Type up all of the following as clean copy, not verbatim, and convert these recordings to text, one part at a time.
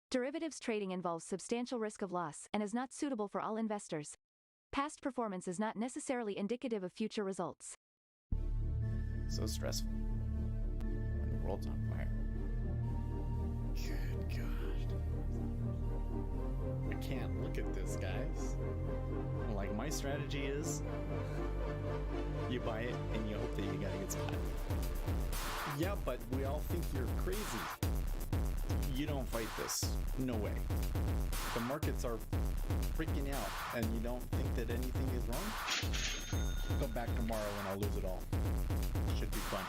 Derivatives trading involves substantial risk of loss and is not suitable for all investors. Past performance is not necessarily indicative of future results. So stressful when the world's on fire. Good God. I can't look at this, guys. Like, my strategy is you buy it and you hope that you got a good spot. Yeah, but we all think you're crazy. You don't fight this. No way. The markets are freaking out and you don't think that anything is wrong? Come back tomorrow and I'll lose it all. Should be fun.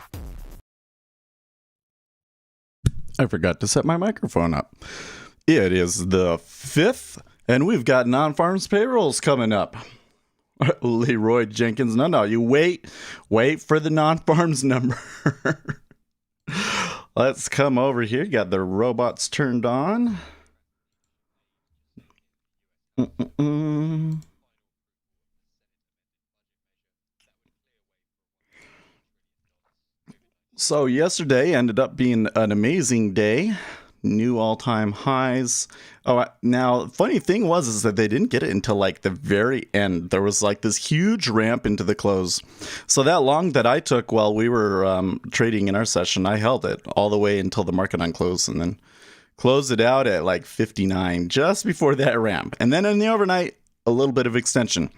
I forgot to set my microphone up. It is the 5th, and we've got NonFarms payrolls coming up. Leroy Jenkins, no, you wait for the NonFarms number. Let's come over here. Got the robots turned on. So yesterday ended up being an amazing day. New all-time highs. Oh, now funny thing is that they didn't get it until like the very end. There was like this huge ramp into the close. So that long that I took while we were trading in our session, I held it all the way until the market unclosed and then closed it out at like 59 just before that ramp. And then in the overnight, a little bit of extension.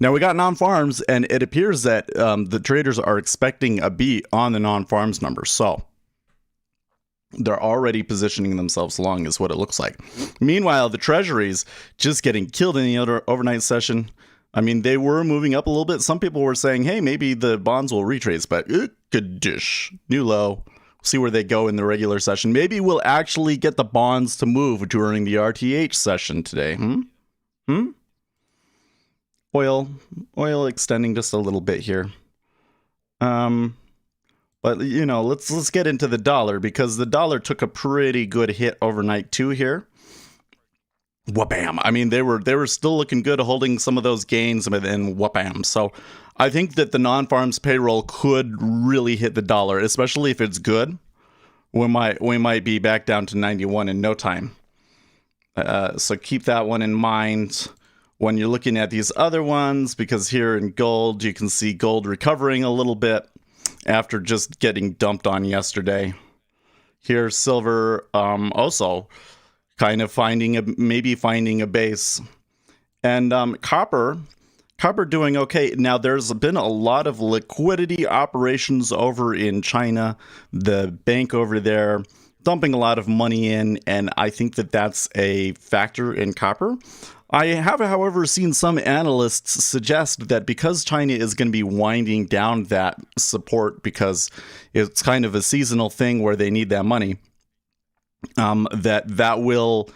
Now we got NonFarms, and it appears that the traders are expecting a beat on the NonFarms number. So they're already positioning themselves long is what it looks like. Meanwhile, the treasuries just getting killed in the overnight session. I mean, they were moving up a little bit. Some people were saying, hey, maybe the bonds will retrace, but good dish. New low. See where they go in the regular session. Maybe we'll actually get the bonds to move during the RTH session today. Oil extending just a little bit here. But, you know, let's get into the dollar, because the dollar took a pretty good hit overnight too here. Wha-bam. I mean, they were still looking good, holding some of those gains, and then wha-bam. So I think that the NonFarms payroll could really hit the dollar, especially if it's good. We might be back down to 91 in no time. So keep that one in mind when you're looking at these other ones, because here in gold, you can see gold recovering a little bit after just getting dumped on yesterday. Here's silver also kind of finding a base. And copper doing okay. Now, there's been a lot of liquidity operations over in China. The bank over there dumping a lot of money in, and I think that that's a factor in copper. I have, however, seen some analysts suggest that because China is going to be winding down that support because it's kind of a seasonal thing where they need that money, that will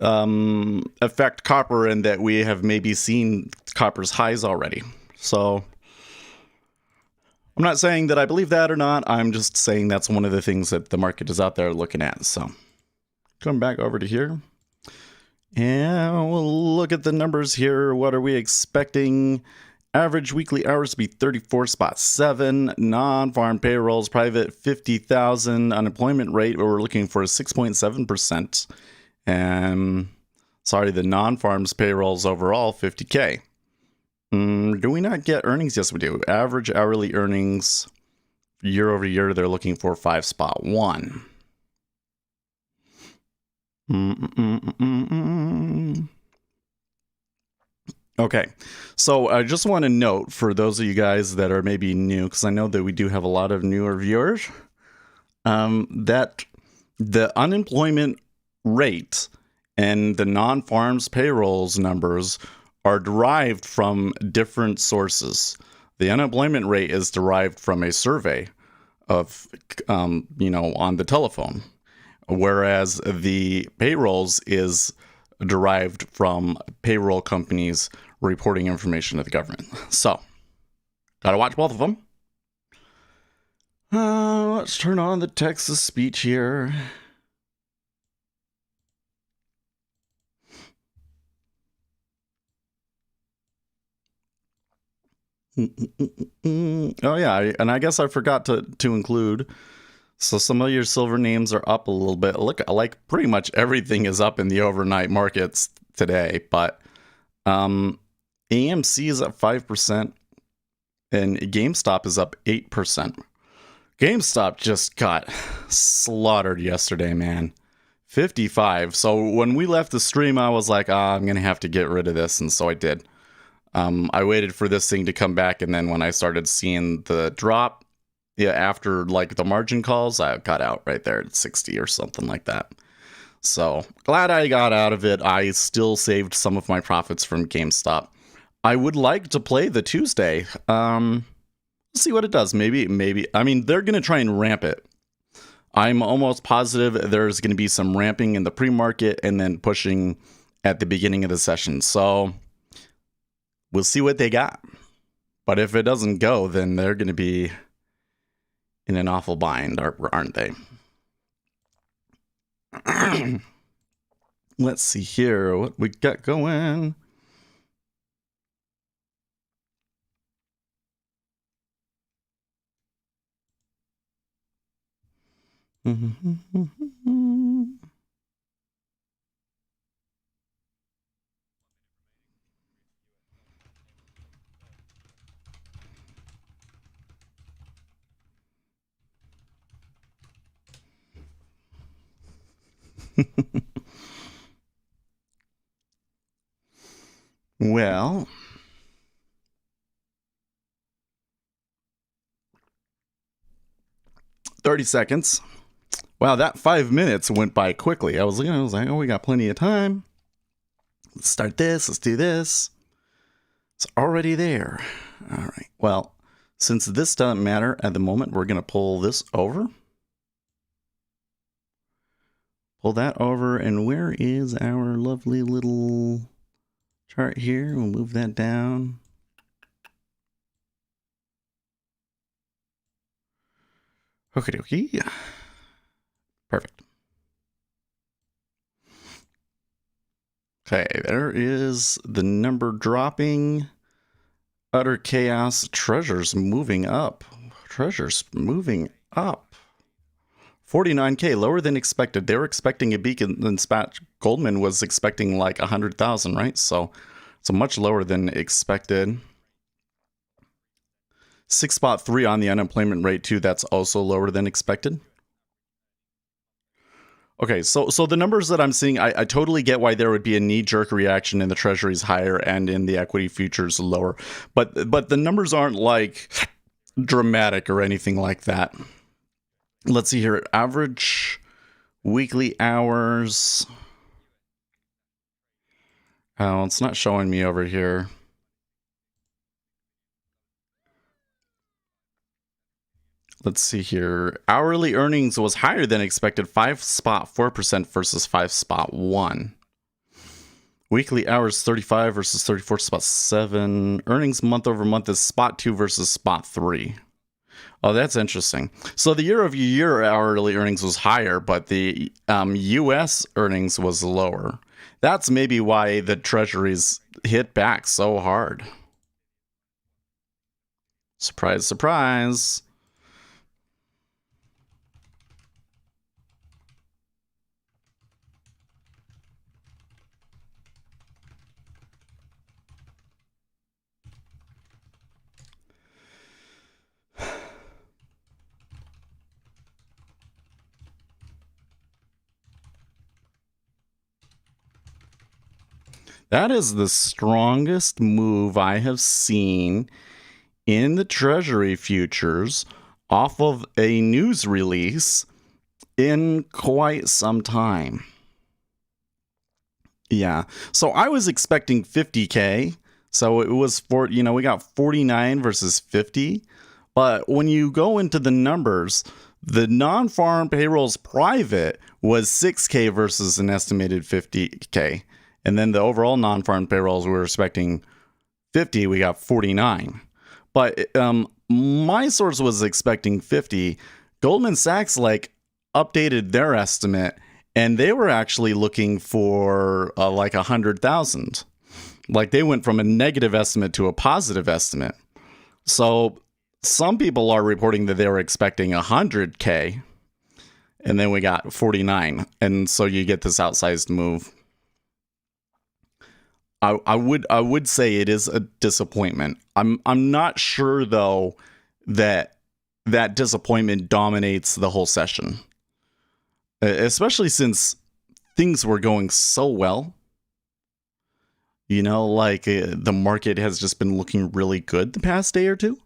affect copper, and that we have maybe seen copper's highs already. So I'm not saying that I believe that or not. I'm just saying that's one of the things that the market is out there looking at. So come back over to here. And we'll look at the numbers here. What are we expecting? Average weekly hours to be 34.7. Non-farm payrolls, private 50,000. Unemployment rate, we're looking for 6.7%. And the non-farms payrolls overall, 50K. Do we not get earnings? Yes, we do. Average hourly earnings year over year, they're looking for 5.1. Okay, so I just want to note for those of you guys that are maybe new, because I know that we do have a lot of newer viewers, that the unemployment rate and the non-farms payrolls numbers are derived from different sources. The unemployment rate is derived from a survey of, on the telephone, whereas the payrolls is derived from payroll companies reporting information to the government. So, gotta watch both of them. Let's turn on the Texas speech here. Oh yeah, and I guess I forgot to include So some of your silver names are up a little bit. Look, like pretty much everything is up in the overnight markets today, but AMC is up 5% and GameStop is up 8%. GameStop just got slaughtered yesterday, man. 55. So when we left the stream, I was like, I'm going to have to get rid of this. And so I did. I waited for this thing to come back. And then when I started seeing the drop, after like the margin calls, I got out right there at 60 or something like that. So glad I got out of it. I still saved some of my profits from GameStop. I would like to play the Tuesday. See what it does. Maybe. I mean, they're going to try and ramp it. I'm almost positive there's going to be some ramping in the pre-market and then pushing at the beginning of the session. So we'll see what they got. But if it doesn't go, then they're going to be in an awful bind, aren't they? Let's see here what we got going. Well, $30 seconds. Wow, that 5 minutes went by quickly. I was like, oh, we got plenty of time. Let's start this. Let's do this. It's already there. All right. Well, since this doesn't matter at the moment, we're going to pull this over. Pull that over. And where is our lovely little chart here? We'll move that down. Okie dokie. Perfect. Okay, there is the number dropping. Utter chaos. Treasures moving up. Treasures moving up. 49K, lower than expected. They were expecting a beacon than Spat. Goldman was expecting like 100,000, right? So it's a much lower than expected. 6.3 on the unemployment rate too. That's also lower than expected. Okay, so the numbers that I'm seeing, I totally get why there would be a knee-jerk reaction in the treasuries higher and in the equity futures lower. But the numbers aren't like dramatic or anything like that. Let's see here. Average weekly hours. Oh, it's not showing me over here. Let's see here. Hourly earnings was higher than expected, 5.4% versus 5.1%. Weekly hours 35 versus 34.7. Earnings month over month is spot 2 versus spot 3. Oh, that's interesting. So the year-over-year hourly earnings was higher, but the U.S. earnings was lower. That's maybe why the treasuries hit back so hard. Surprise, surprise. That is the strongest move I have seen in the Treasury futures off of a news release in quite some time. Yeah. So I was expecting 50K. So it was we got 49 versus 50. But when you go into the numbers, the non-farm payrolls private was 6K versus an estimated 50K. And then the overall non-farm payrolls, we were expecting 50. We got 49. But my source was expecting 50. Goldman Sachs updated their estimate, and they were actually looking for 100,000. They went from a negative estimate to a positive estimate. So some people are reporting that they were expecting 100K. And then we got 49. And so you get this outsized move. I would say it is a disappointment. I'm not sure though that disappointment dominates the whole session. Especially since things were going so well. You know, like the market has just been looking really good the past day or two.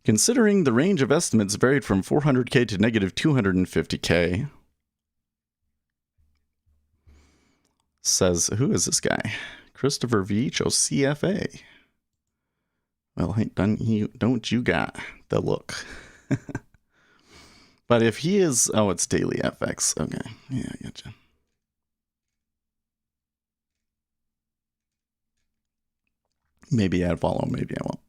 Considering the range of estimates varied from 400K to negative 250K. Says, who is this guy? Christopher Vicho, CFA. Well, hey, don't you got the look. But if he is... Oh, it's daily FX. Okay. Yeah, I gotcha. Maybe I'd follow, maybe I won't.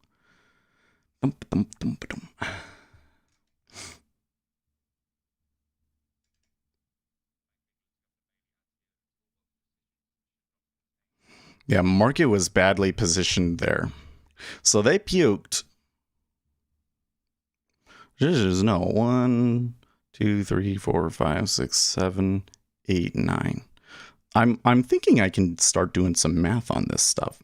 Yeah, market was badly positioned there. So they puked. No, 1, 2, 3, 4, 5, 6, 7, 8, 9. I'm thinking I can start doing some math on this stuff.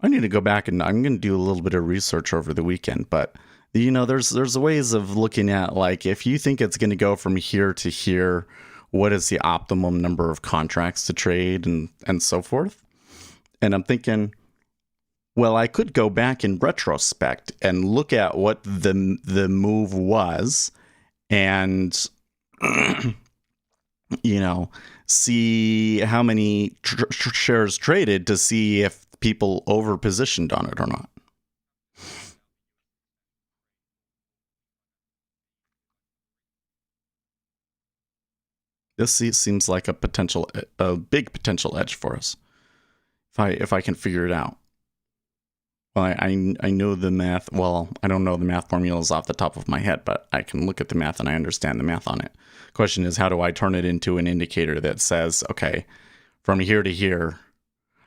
I need to go back and I'm going to do a little bit of research over the weekend, but you know, there's ways of looking at, like, if you think it's going to go from here to here, what is the optimum number of contracts to trade and so forth. And I'm thinking, well, I could go back in retrospect and look at what the move was and, you know, see how many shares traded to see if people over positioned on it or not. This seems like a big potential edge for us. If I can figure it out. Well, I know the math. Well, I don't know the math formulas off the top of my head, but I can look at the math and I understand the math on it. Question is, how do I turn it into an indicator that says, okay, from here to here?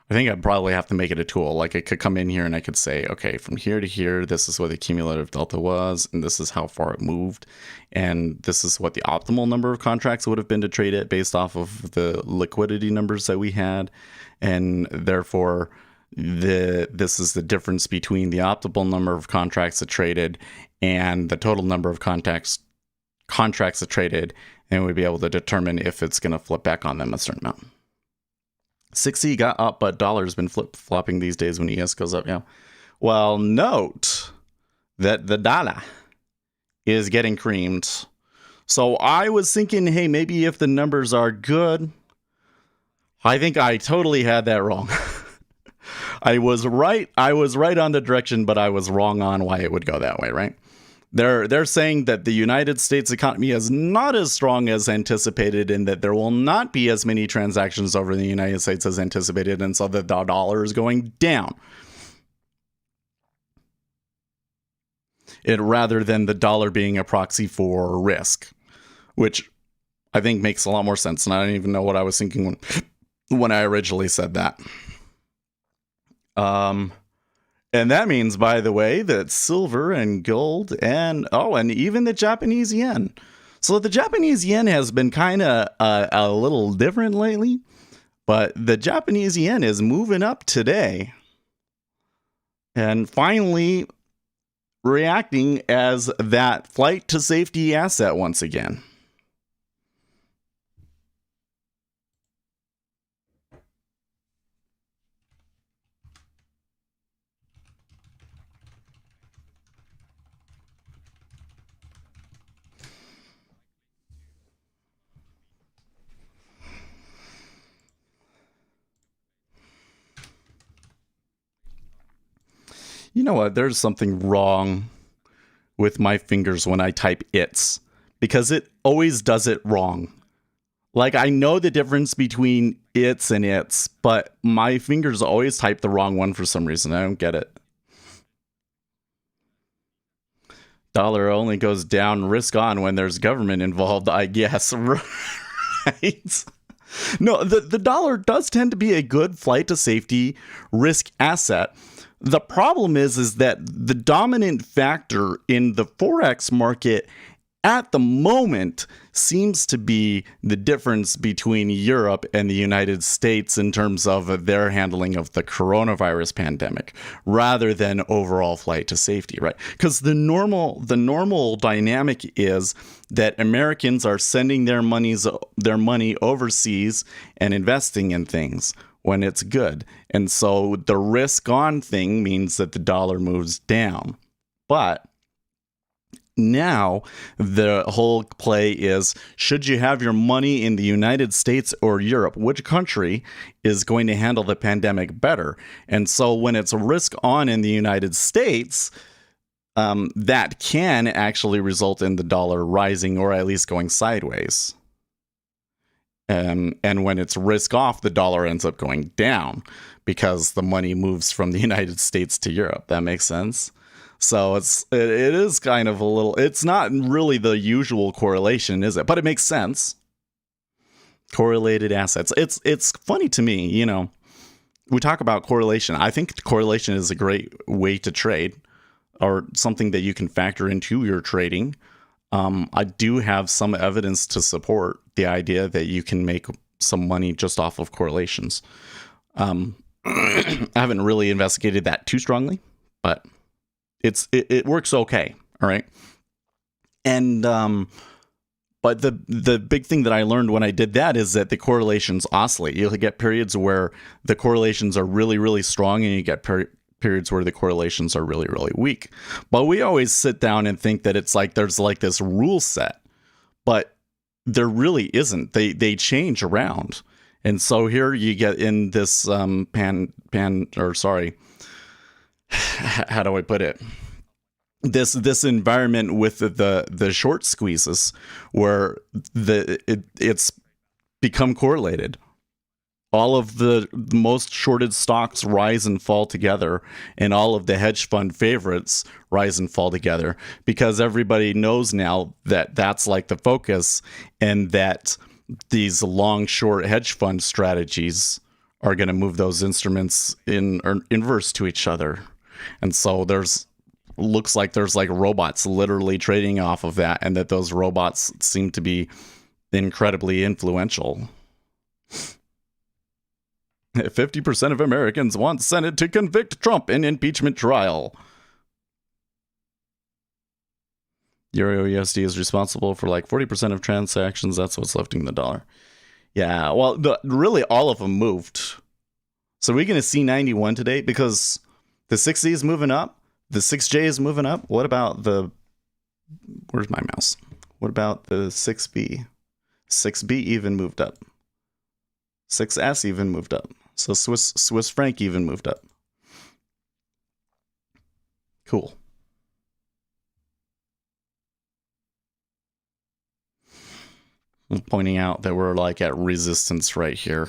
I think I'd probably have to make it a tool. Like, I could come in here and I could say, okay, from here to here, this is what the cumulative delta was, and this is how far it moved, and this is what the optimal number of contracts would have been to trade it based off of the liquidity numbers that we had, and therefore this is the difference between the optimal number of contracts that traded and the total number of contracts that traded, and we'd be able to determine if it's going to flip back on them a certain amount. 6E got up, but dollar's been flip-flopping these days when ES goes up. Yeah. Well, note that the dollar is getting creamed. So I was thinking, hey, maybe if the numbers are good. I think I totally had that wrong. I was right on the direction, but I was wrong on why it would go that way, right? They're saying that the United States economy is not as strong as anticipated, and that there will not be as many transactions over the United States as anticipated, and so the dollar is going down. Rather than the dollar being a proxy for risk, which I think makes a lot more sense. And I don't even know what I was thinking when I originally said that. And that means, by the way, that silver and gold and even the Japanese yen. So the Japanese yen has been kind of a little different lately, but the Japanese yen is moving up today and finally reacting as that flight to safety asset once again. You know what? There's something wrong with my fingers when I type its, because it always does it wrong. Like, I know the difference between its and its, but my fingers always type the wrong one for some reason. I don't get it. Dollar only goes down risk on when there's government involved, I guess. Right? No, the dollar does tend to be a good flight to safety risk asset. The problem is that the dominant factor in the Forex market at the moment seems to be the difference between Europe and the United States in terms of their handling of the coronavirus pandemic rather than overall flight to safety, right? Because the normal dynamic is that Americans are sending their money overseas and investing in things when it's good. And so the risk on thing means that the dollar moves down. But now, the whole play is, should you have your money in the United States or Europe? Which country is going to handle the pandemic better? And so when it's risk on in the United States, that can actually result in the dollar rising or at least going sideways. And when it's risk off, the dollar ends up going down because the money moves from the United States to Europe. That makes sense? So it is kind of a little, it's not really the usual correlation, is it? But it makes sense. Correlated assets. It's funny to me, you know, we talk about correlation. I think correlation is a great way to trade or something that you can factor into your trading. I do have some evidence to support the idea that you can make some money just off of correlations. I haven't really investigated that too strongly, but it works okay. All right. And but the big thing that I learned when I did that is that the correlations oscillate. You'll get periods where the correlations are really, really strong, and you get periods where the correlations are really, really weak. But we always sit down and think that it's like there's like this rule set, but there really isn't. They change around. And so here you get in this how do I put it? This environment with the short squeezes where it's become correlated. All of the most shorted stocks rise and fall together, and all of the hedge fund favorites rise and fall together because everybody knows now that that's like the focus, and that these long short hedge fund strategies are going to move those instruments in or inverse to each other. And so looks like there's like robots literally trading off of that, and that those robots seem to be incredibly influential. 50% of Americans want Senate to convict Trump in impeachment trial. Euro USD is responsible for like 40% of transactions. That's what's lifting the dollar. Yeah, well, really all of them moved. So we're going to see 91 today because the 6Z is moving up. The 6J is moving up. What about where's my mouse? What about the 6B? 6B even moved up. 6S even moved up. So Swiss franc even moved up. Cool. I'm pointing out that we're like at resistance right here.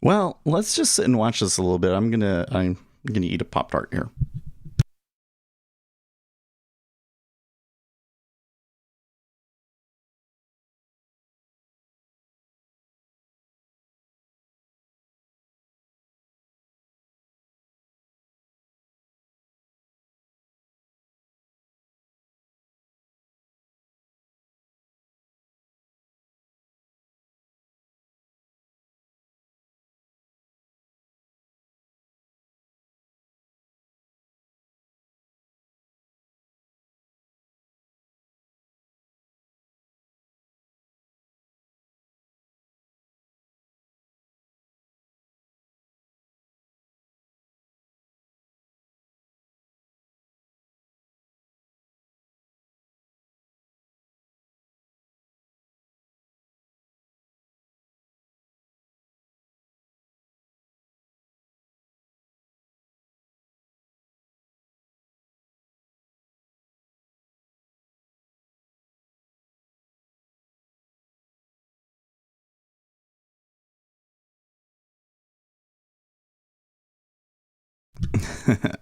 Well, let's just sit and watch this a little bit. I'm gonna eat a Pop-Tart here.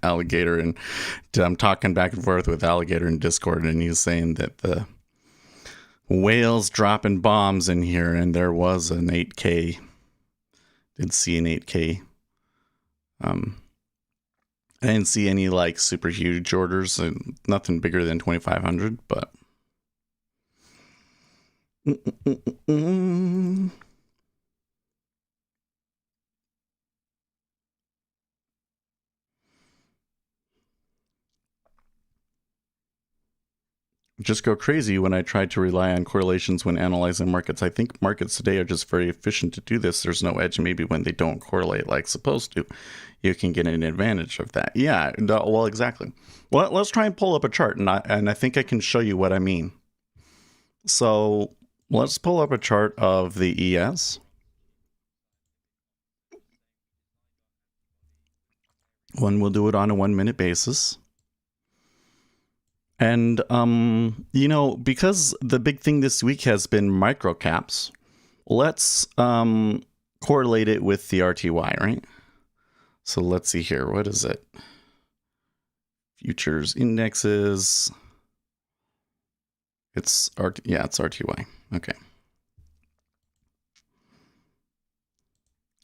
Alligator, and I'm talking back and forth with Alligator in Discord, and he's saying that the whales dropping bombs in here, and there was an 8K. Did see an 8K. I didn't see any like super huge orders, and nothing bigger than 2,500, but. Just go crazy when I try to rely on correlations when analyzing markets. I think markets today are just very efficient to do this. There's no edge maybe when they don't correlate like supposed to. You can get an advantage of that. Yeah, well, exactly. Well, let's try and pull up a chart, and I think I can show you what I mean. So let's pull up a chart of the ES. We'll do it on a 1 minute basis. And, you know, because the big thing this week has been microcaps, let's correlate it with the RTY, right? So let's see here. What is it? Futures indexes. It's RTY. Okay.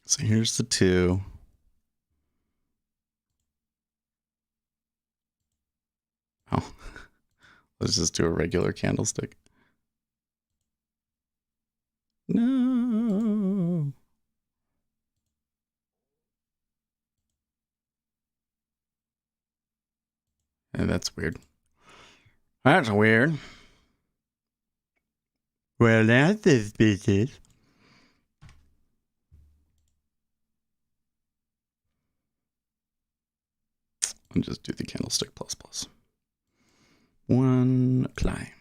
So here's the 2. Oh, let's just do a regular candlestick. No. And that's weird. That's weird. Well, that's suspicious. I'll just do the candlestick plus. 1 apply.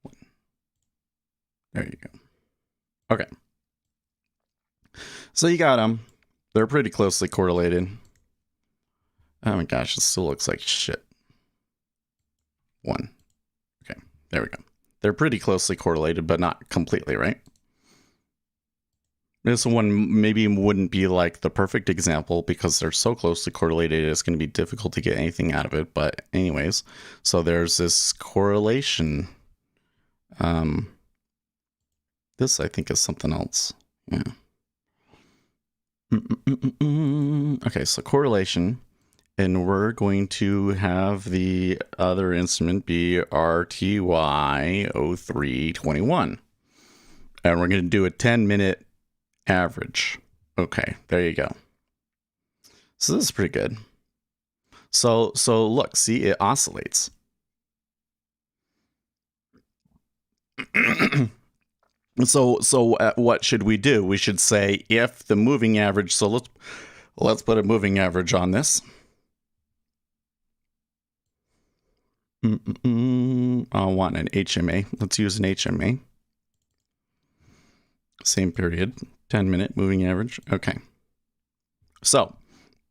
1. There you go. Okay. So you got them. They're pretty closely correlated. Oh my gosh, it still looks like shit. 1. Okay, there we go. They're pretty closely correlated, but not completely, right? This one maybe wouldn't be like the perfect example because they're so closely correlated, it's going to be difficult to get anything out of it. But anyways, so there's this correlation. This I think is something else. Yeah. Okay, so correlation. And we're going to have the other instrument be RTY 0321. And we're going to do a 10-minute average. Okay, there you go. So this is pretty good. So look, see, it oscillates. So what should we do? We should say if the moving average, so let's put a moving average on this. I want an HMA. Let's use an HMA. Same period, 10-minute moving average. Okay. So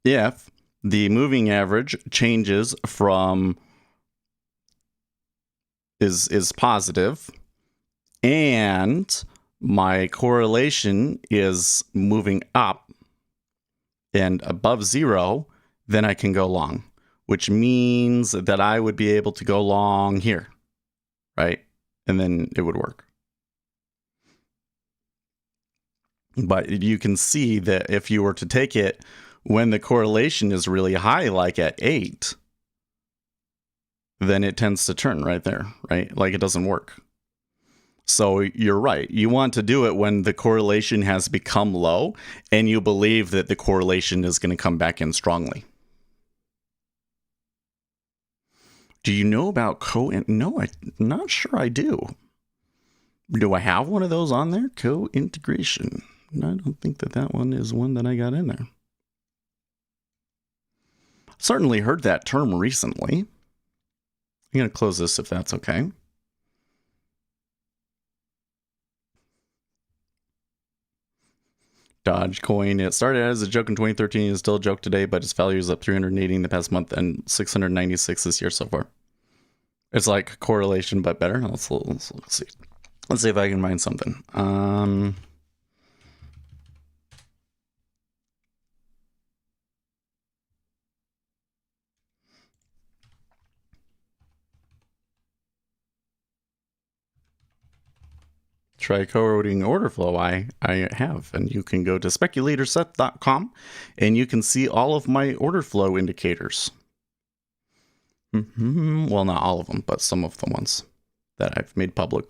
if the moving average changes from is positive and my correlation is moving up and above 0, then I can go long, which means that I would be able to go long here, right? And then it would work. But you can see that if you were to take it when the correlation is really high, like at 8, then it tends to turn right there, right? Like it doesn't work. So you're right. You want to do it when the correlation has become low and you believe that the correlation is going to come back in strongly. Do you know about No, I'm not sure I do. Do I have one of those on there? Co-integration. I don't think that one is one that I got in there. Certainly heard that term recently. I'm going to close this if that's okay. Dogecoin, it started as a joke in 2013 and is still a joke today, but its value is up 380 in the past month and 696 this year so far. It's like correlation, but better. Let's see. Let's see if I can find something. try coding order flow, I have. And you can go to speculatorseth.com and you can see all of my order flow indicators. Well, not all of them, but some of the ones that I've made public.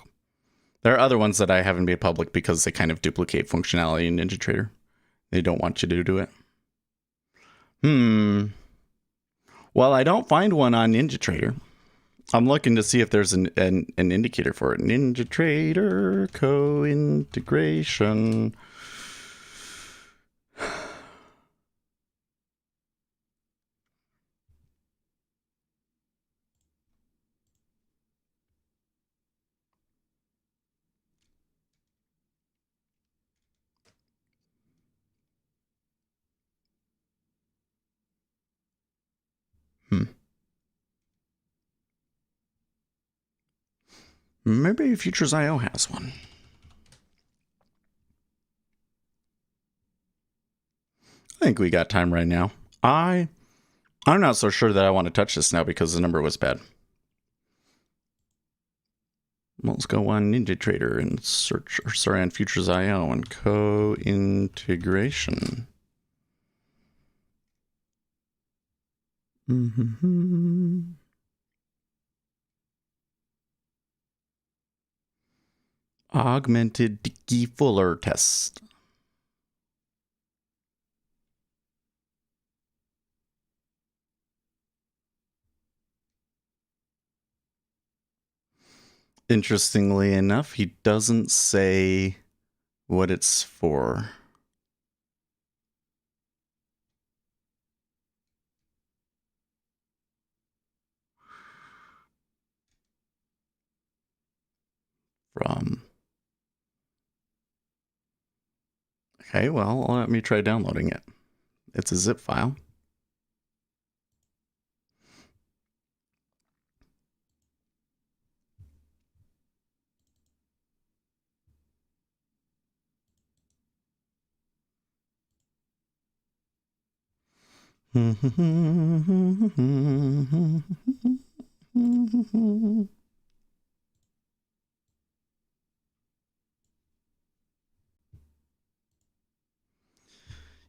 There are other ones that I haven't made public because they kind of duplicate functionality in NinjaTrader. They don't want you to do it. Well, I don't find one on NinjaTrader. I'm looking to see if there's an indicator for it. NinjaTrader co-integration. Maybe Futures.io has one. I think we got time right now. I'm not so sure that I want to touch this now because the number was bad. Let's go on NinjaTrader and search, or sorry, on Futures.io and co-integration. Augmented Dickey-Fuller test. Interestingly enough, he doesn't say what it's for. Okay, well, let me try downloading it. It's a zip file.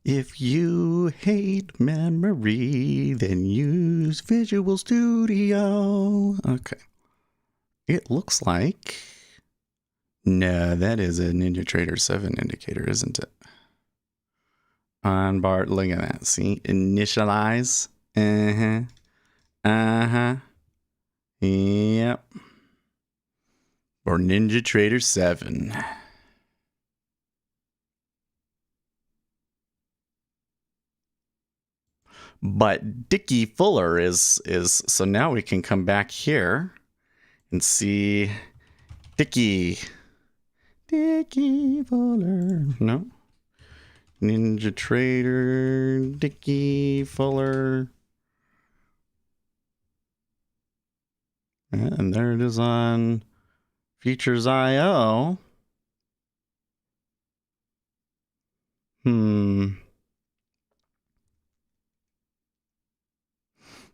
If you hate memory, then use Visual Studio. Okay. It looks like... No, that is a NinjaTrader 7 indicator, isn't it? On Bart, look at that. See? Initialize. Yep. Or NinjaTrader 7. But Dickey-Fuller is so now we can come back here and see Dickey-Fuller. No. NinjaTrader Dickey-Fuller. And there it is on Futures.io.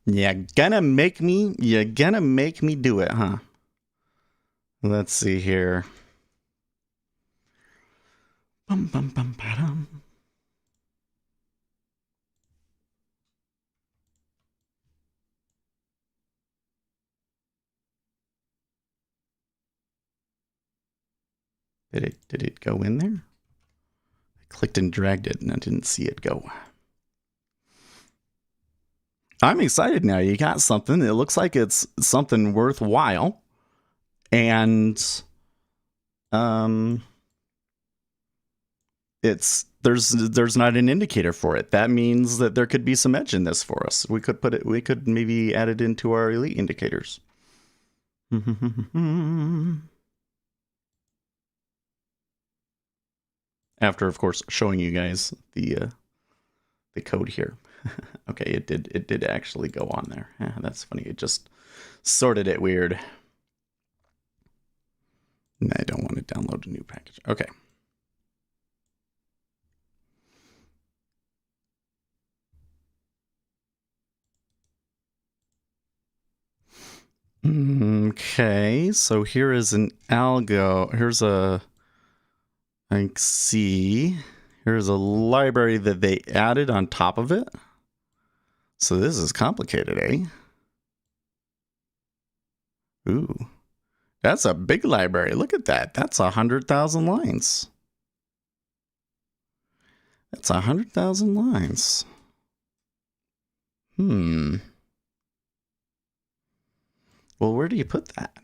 You're gonna make me do it, huh? Let's see here. Bum. Did it go in there? I clicked and dragged it and I didn't see it go. I'm excited now. You got something. It looks like it's something worthwhile. And there's not an indicator for it. That means that there could be some edge in this for us. We could maybe add it into our elite indicators. After, of course, showing you guys the code here. Okay, it did actually go on there. Yeah, that's funny. It just sorted it weird. I don't want to download a new package. Okay. Okay, so here is an algo. Here's a I see. Here's a library that they added on top of it. So this is complicated, eh? Ooh. That's a big library. Look at that. That's 100,000 lines. That's 100,000 lines. Well, where do you put that?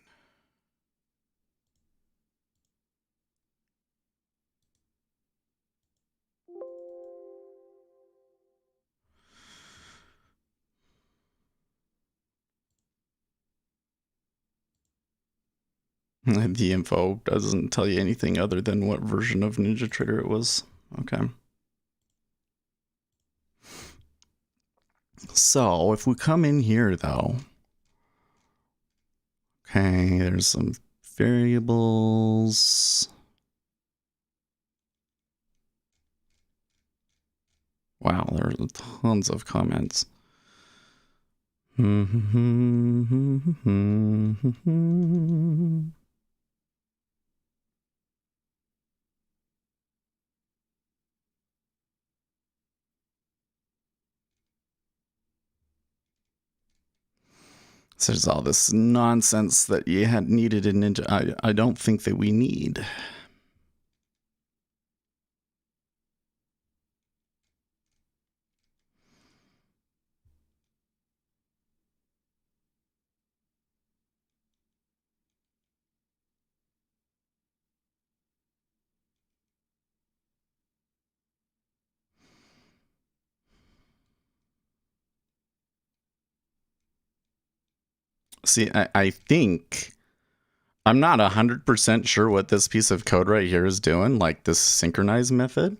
The info doesn't tell you anything other than what version of NinjaTrader it was. Okay. So if we come in here though, okay, there's some variables. Wow, there are tons of comments. So there's all this nonsense that you had needed in Ninja. I don't think that we need. See, I think I'm not 100% sure what this piece of code right here is doing, like this synchronize method.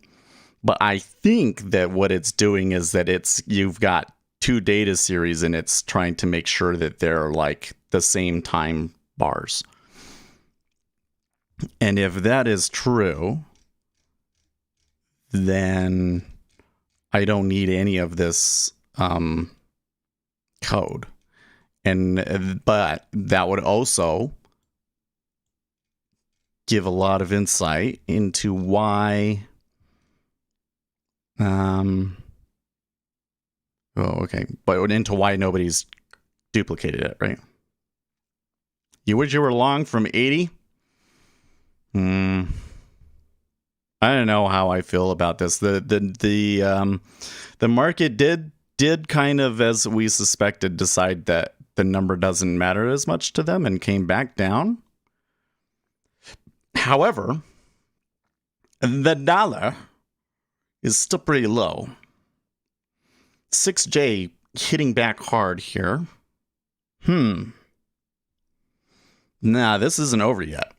But I think that what it's doing is that you've got two data series and it's trying to make sure that they're like the same time bars. And if that is true, then I don't need any of this code. But that would also give a lot of insight into why but into why nobody's duplicated it, right? You wish you were long from 80? I don't know how I feel about this. The market did kind of, as we suspected, decide that the number doesn't matter as much to them and came back down. However, the dollar is still pretty low. 6J hitting back hard here. Nah, this isn't over yet.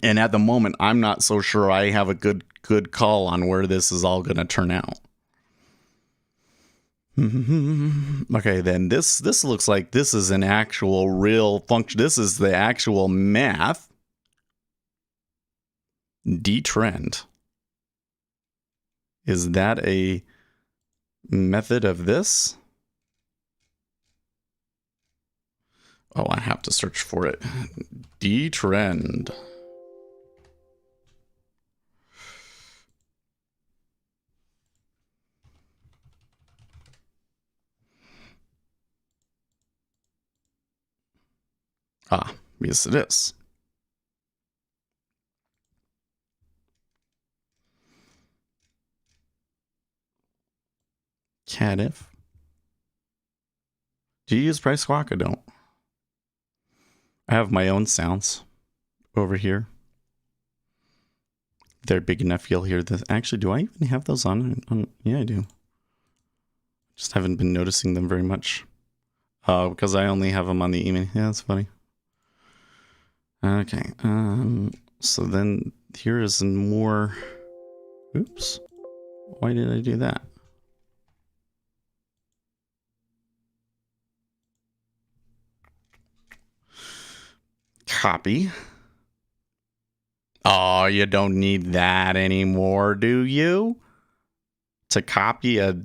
And at the moment, I'm not so sure I have a good call on where this is all going to turn out. Okay, then this looks like this is an actual real function. This is the actual math. D-trend. Is that a method of this? Oh, I have to search for it. D-trend. Ah, yes it is. Catif. Do you use Price Squawk? I don't. I have my own sounds over here. They're big enough you'll hear this. Actually, do I even have those on? Yeah, I do. Just haven't been noticing them very much. Because I only have them on the email. Yeah, that's funny. Okay. So then here is more. Oops. Why did I do that? Copy. Oh, you don't need that anymore, do you? To copy a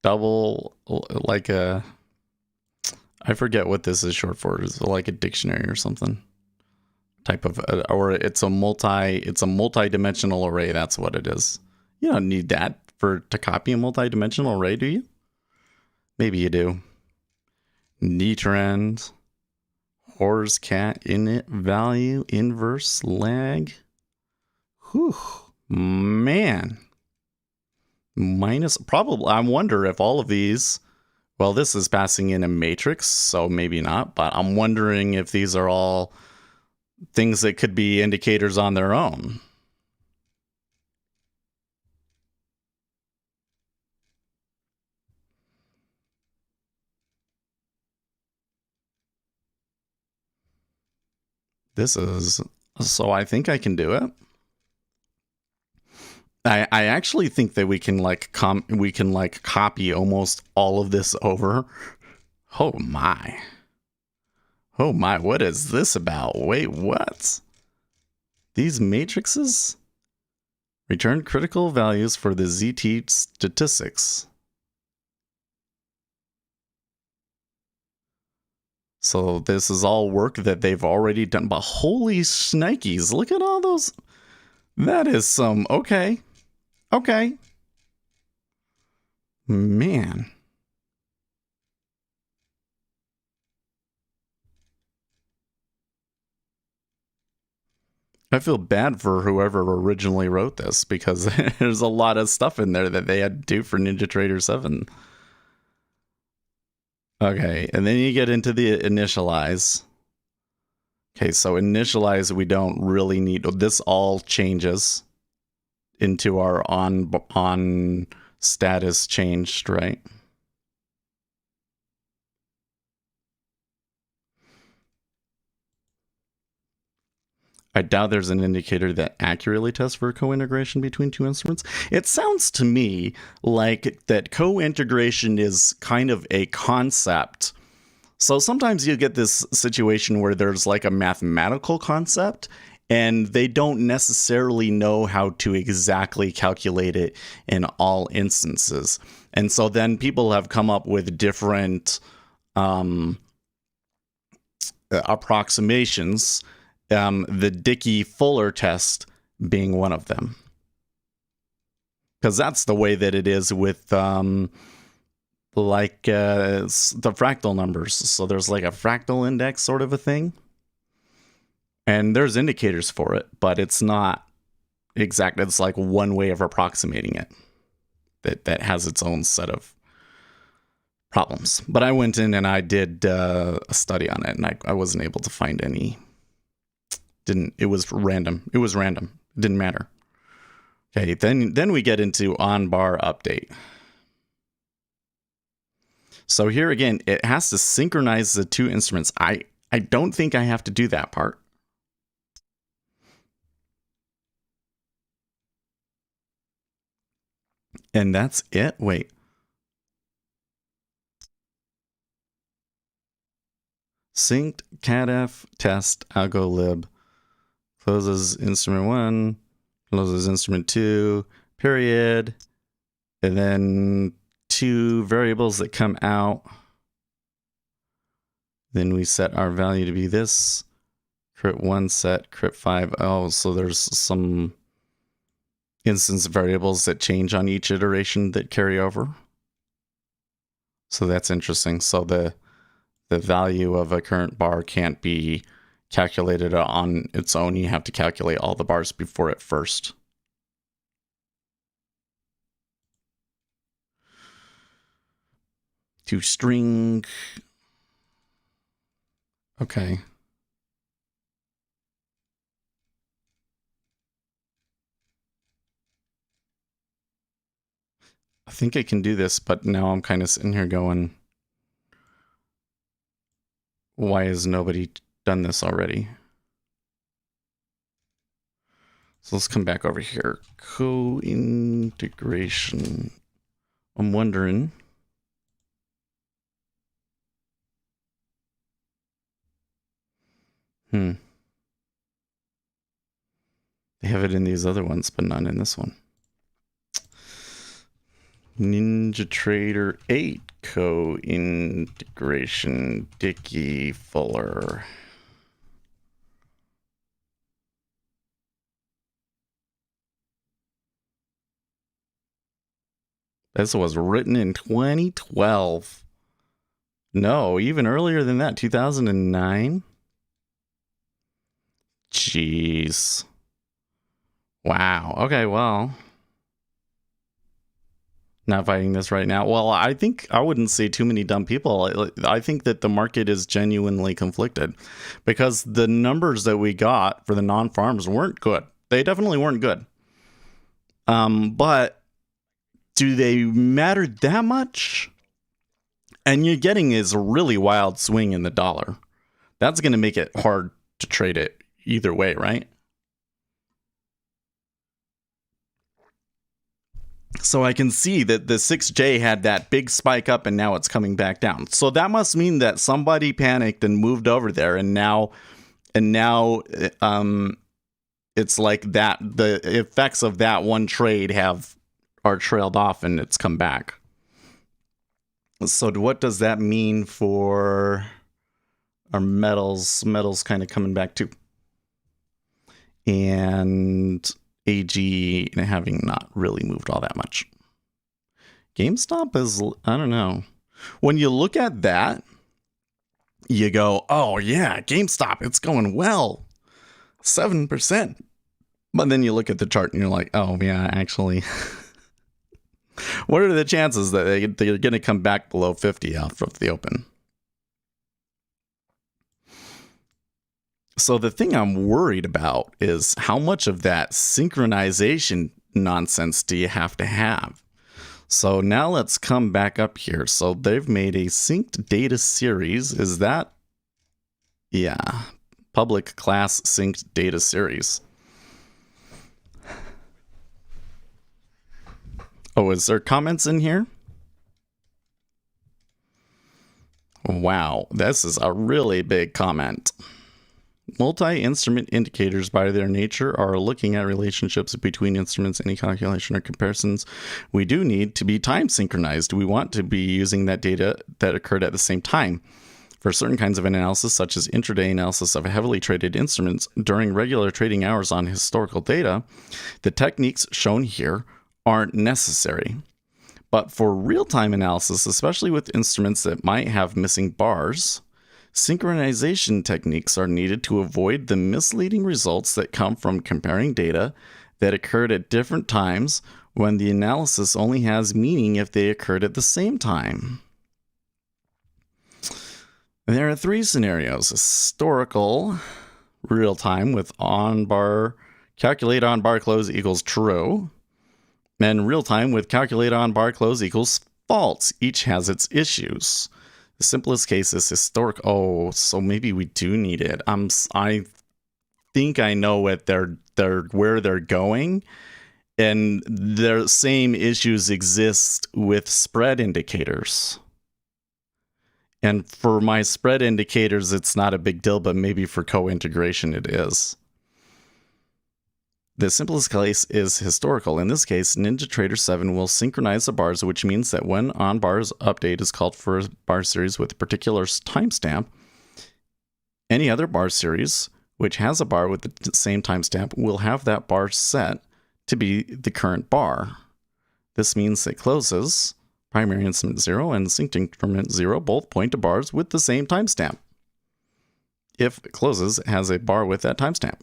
double, like a... I forget what this is short for. Is it like a dictionary or something? type of, or it's a multi-dimensional array. That's what it is. You don't need that to copy a multi-dimensional array, do you? Maybe you do. Netrend, horse cat init value inverse lag. Whew, man. Minus, probably, I wonder if all of these, well, this is passing in a matrix, so maybe not, but I'm wondering if these are all things that could be indicators on their own. This is, so I think I can do it. I actually think that we can copy almost all of this over. Oh my, what is this about? Wait, what? These matrices return critical values for the ZT statistics. So this is all work that they've already done, but holy shnikes, look at all those. That is some, okay. Man. I feel bad for whoever originally wrote this because there's a lot of stuff in there that they had to do for NinjaTrader 7. Okay, and then you get into the initialize. Okay, so initialize, we don't really need, this all changes into our on status changed, right? I doubt there's an indicator that accurately tests for co-integration between two instruments. It sounds to me like that co-integration is kind of a concept. So sometimes you get this situation where there's like a mathematical concept and they don't necessarily know how to exactly calculate it in all instances. And so then people have come up with different approximations, the Dickey-Fuller test being one of them. Because that's the way that it is with the fractal numbers. So there's like a fractal index sort of a thing. And there's indicators for it, but it's not exact. It's like one way of approximating it that has its own set of problems. But I went in and I did a study on it, and I wasn't able to find any. It was random. It didn't matter. Okay, then we get into on-bar update. So here again, it has to synchronize the two instruments. I don't think I have to do that part. And that's it? Wait. Synced catf test algolib closes instrument 1, closes instrument 2, period. And then 2 variables that come out. Then we set our value to be this. Crypt 1 set, crypt 5. Oh, so there's some instance variables that change on each iteration that carry over. So that's interesting. So the value of a current bar can't be calculated on its own. You have to calculate all the bars before it first. To string. Okay. I think I can do this, but now I'm kind of sitting here going, why has nobody done this already? So let's come back over here. Co-integration. I'm wondering. They have it in these other ones, but not in this one. NinjaTrader 8 co-integration Dickey-Fuller. This was written in 2012. No, even earlier than that, 2009. Jeez. Wow. Okay, well, not fighting this right now. Well, I think I wouldn't say too many dumb people. I think that the market is genuinely conflicted because the numbers that we got for the non-farms weren't good. They definitely weren't good. But do they matter that much? And you're getting is a really wild swing in the dollar. That's going to make it hard to trade it either way, right? So I can see that the 6J had that big spike up and now it's coming back down. So that must mean that somebody panicked and moved over there, and now it's like that the effects of that one trade are trailed off and it's come back. So what does that mean for our metals? Metals kind of coming back too. And AG having not really moved all that much. GameStop is, I don't know. When you look at that, you go, oh yeah, GameStop, it's going well. 7%. But then you look at the chart and you're like, oh yeah, actually. What are the chances that they're going to come back below 50 off of the open? So the thing I'm worried about is how much of that synchronization nonsense do you have to have? So now let's come back up here. So they've made a synced data series. Is that? Yeah. Public class synced data series. Oh, is there comments in here? Wow, this is a really big comment. Multi-instrument indicators by their nature are looking at relationships between instruments. Any calculation or comparisons we do need to be time synchronized. We want to be using that data that occurred at the same time. For certain kinds of analysis, such as intraday analysis of heavily traded instruments during regular trading hours on historical data, the techniques shown here aren't necessary. But for real-time analysis, especially with instruments that might have missing bars, synchronization techniques are needed to avoid the misleading results that come from comparing data that occurred at different times when the analysis only has meaning if they occurred at the same time. There are three scenarios: historical, real-time with on-bar, calculate on-bar close equals true, and real-time with calculate on-bar close equals false. Each has its issues. The simplest case is historic. Oh, so maybe we do need it. I think I know what where they're going, and the same issues exist with spread indicators. And for my spread indicators, it's not a big deal, but maybe for co-integration it is. The simplest case is historical. In this case, NinjaTrader 7 will synchronize the bars, which means that when on-bar's update is called for a bar series with a particular timestamp, any other bar series which has a bar with the same timestamp will have that bar set to be the current bar. This means that closes, primary instrument 0 and synced increment 0 both point to bars with the same timestamp, if closes has a bar with that timestamp.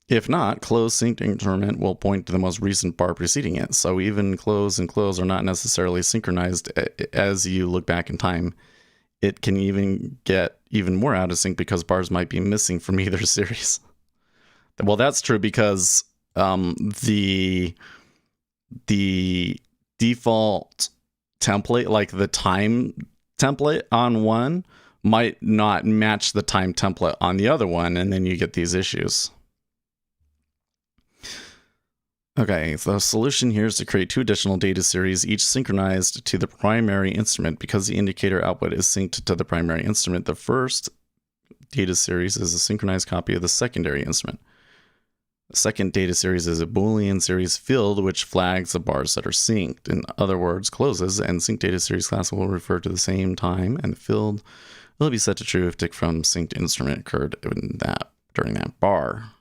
If not, close synced increment will point to the most recent bar preceding it. So even close and close are not necessarily synchronized as you look back in time. It can even get even more out of sync because bars might be missing from either series. Well, that's true because the default template, like the time template on one, might not match the time template on the other one, and then you get these issues. Okay, so the solution here is to create two additional data series, each synchronized to the primary instrument. Because the indicator output is synced to the primary instrument, the first data series is a synchronized copy of the secondary instrument. The second data series is a Boolean series field, which flags the bars that are synced. In other words, closes and sync data series class will refer to the same time, and the field will be set to true if tick from synced instrument occurred during that bar.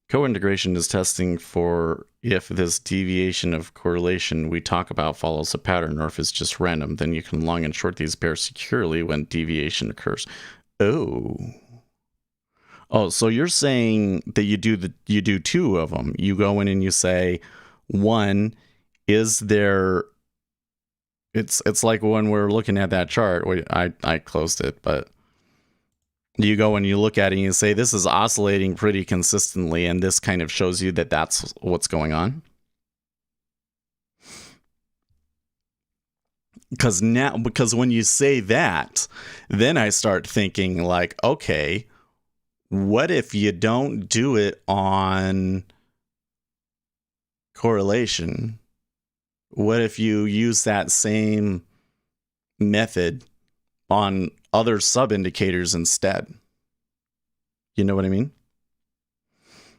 Co-integration is testing for if this deviation of correlation we talk about follows a pattern or if it's just random. Then you can long and short these pairs securely when deviation occurs. Oh, so you're saying that you do two of them. You go in and you say, one, is there? It's like when we're looking at that chart. I closed it, but you go and you look at it and you say, this is oscillating pretty consistently, and this kind of shows you that that's what's going on. Because when you say that, then I start thinking like, okay, what if you don't do it on correlation? What if you use that same method on other sub-indicators instead? You know what I mean?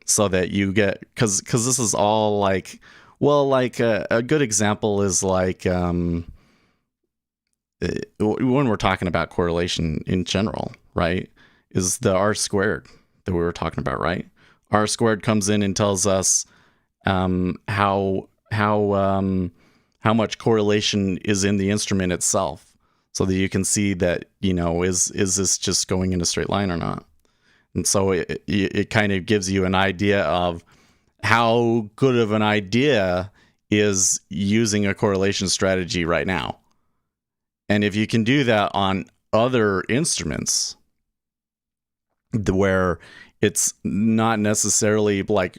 So that you get, because this is all like, well, like a good example is like when we're talking about correlation in general, right, is the R squared that we were talking about, right? R squared comes in and tells us how much correlation is in the instrument itself, so that you can see that, you know, is this just going in a straight line or not? And so it kind of gives you an idea of how good of an idea is using a correlation strategy right now. And if you can do that on other instruments where it's not necessarily like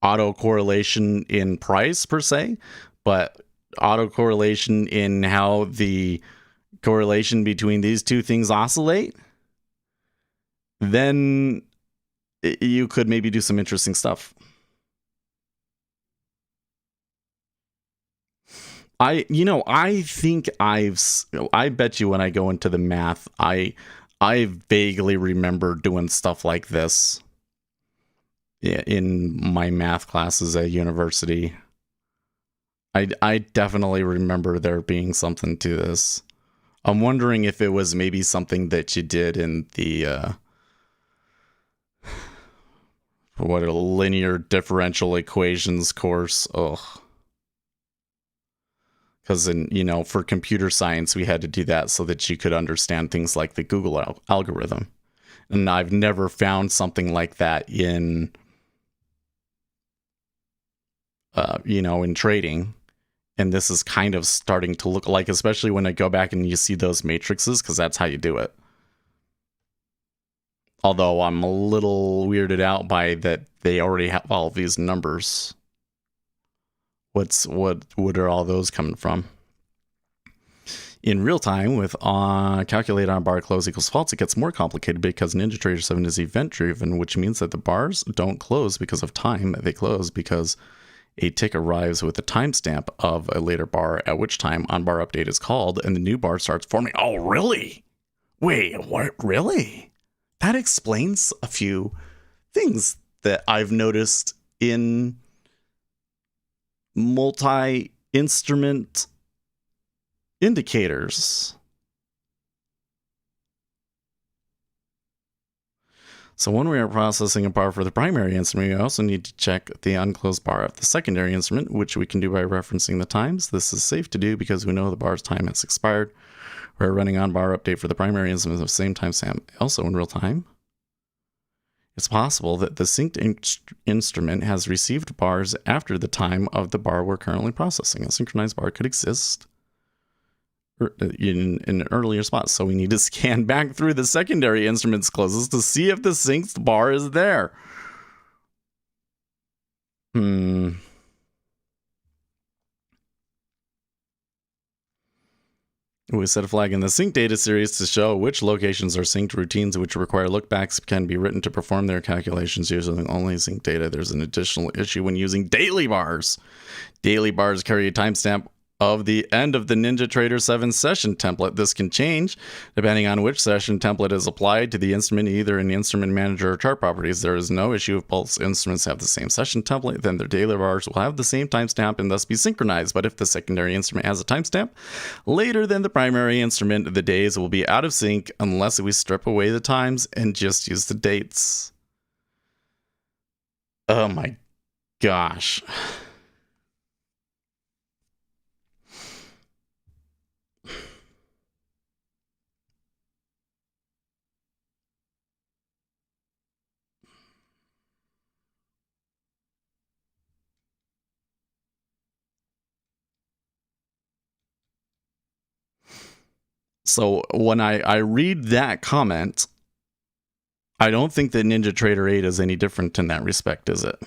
autocorrelation in price per se, but autocorrelation in how the correlation between these two things oscillate, then you could maybe do some interesting stuff. I bet you when I go into the math, I vaguely remember doing stuff like this in my math classes at university. I definitely remember there being something to this. I'm wondering if it was maybe something that you did in the what a linear differential equations course. Ugh. Because for computer science, we had to do that so that you could understand things like the Google algorithm. And I've never found something like that in in trading. And this is kind of starting to look like, especially when I go back and you see those matrices, because that's how you do it. Although I'm a little weirded out by that they already have all these numbers. What are all those coming from? In real time, with calculate on bar close equals false, it gets more complicated because NinjaTrader 7 is event driven, which means that the bars don't close because of time. They close because a tick arrives with a timestamp of a later bar, at which time on bar update is called and the new bar starts forming. Oh, really? Wait, what? Really? That explains a few things that I've noticed in multi-instrument indicators. So when we are processing a bar for the primary instrument, we also need to check the unclosed bar of the secondary instrument, which we can do by referencing the times. This is safe to do because we know the bar's time has expired. We're running on bar update for the primary instrument of the same timestamp, also in real time. It's possible that the synced instrument has received bars after the time of the bar we're currently processing. A synchronized bar could exist in an earlier spot, so we need to scan back through the secondary instrument's closes to see if the synced bar is there. We set a flag in the sync data series to show which locations are synced. Routines which require lookbacks can be written to perform their calculations using only sync data. There's an additional issue when using daily bars. Daily bars carry a timestamp of the end of the NinjaTrader 7 session template. This can change depending on which session template is applied to the instrument, either in the instrument manager or chart properties. There is no issue if both instruments have the same session template, then their daily bars will have the same timestamp and thus be synchronized. But if the secondary instrument has a timestamp later than the primary instrument, the days will be out of sync unless we strip away the times and just use the dates. Oh my gosh. So when I read that comment, I don't think that NinjaTrader 8 is any different in that respect, is it?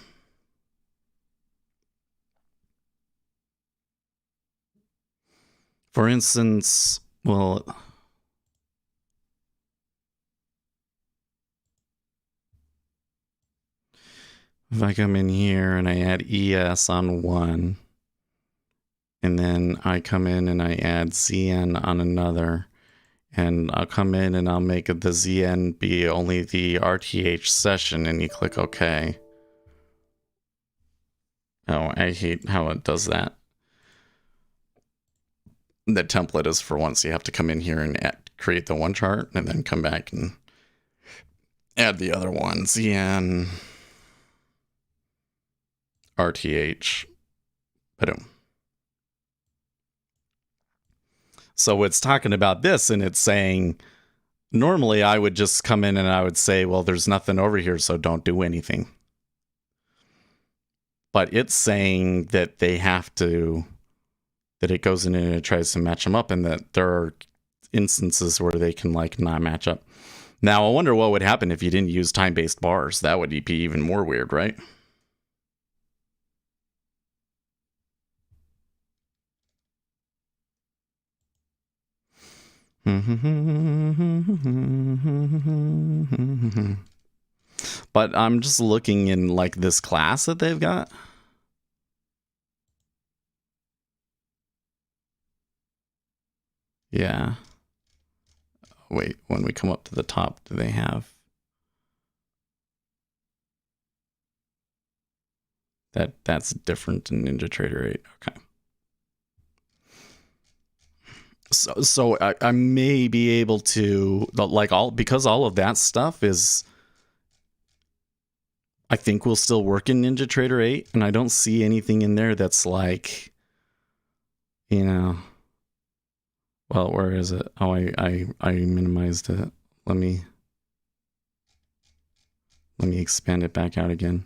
For instance, well, if I come in here and I add ES on one, and then I come in and I add ZN on another, and I'll come in and I'll make the ZN be only the RTH session, and you click OK. Oh, I hate how it does that. The template is for once you have to come in here and create the one chart and then come back and add the other one. ZN, RTH, boom. So it's talking about this, and it's saying, normally I would just come in and I would say, well, there's nothing over here, so don't do anything. But it's saying that they have to, that it goes in and it tries to match them up, and that there are instances where they can like not match up. Now, I wonder what would happen if you didn't use time-based bars. That would be even more weird, right? But I'm just looking in like this class that they've got. Yeah. Wait, when we come up to the top, do they have that's different in NinjaTrader 8. Okay. So I may be able to, like, because all of that stuff is, I think, will still work in NinjaTrader 8, and I don't see anything in there that's like, you know, well, where is it? Oh, I minimized it. Let me expand it back out again.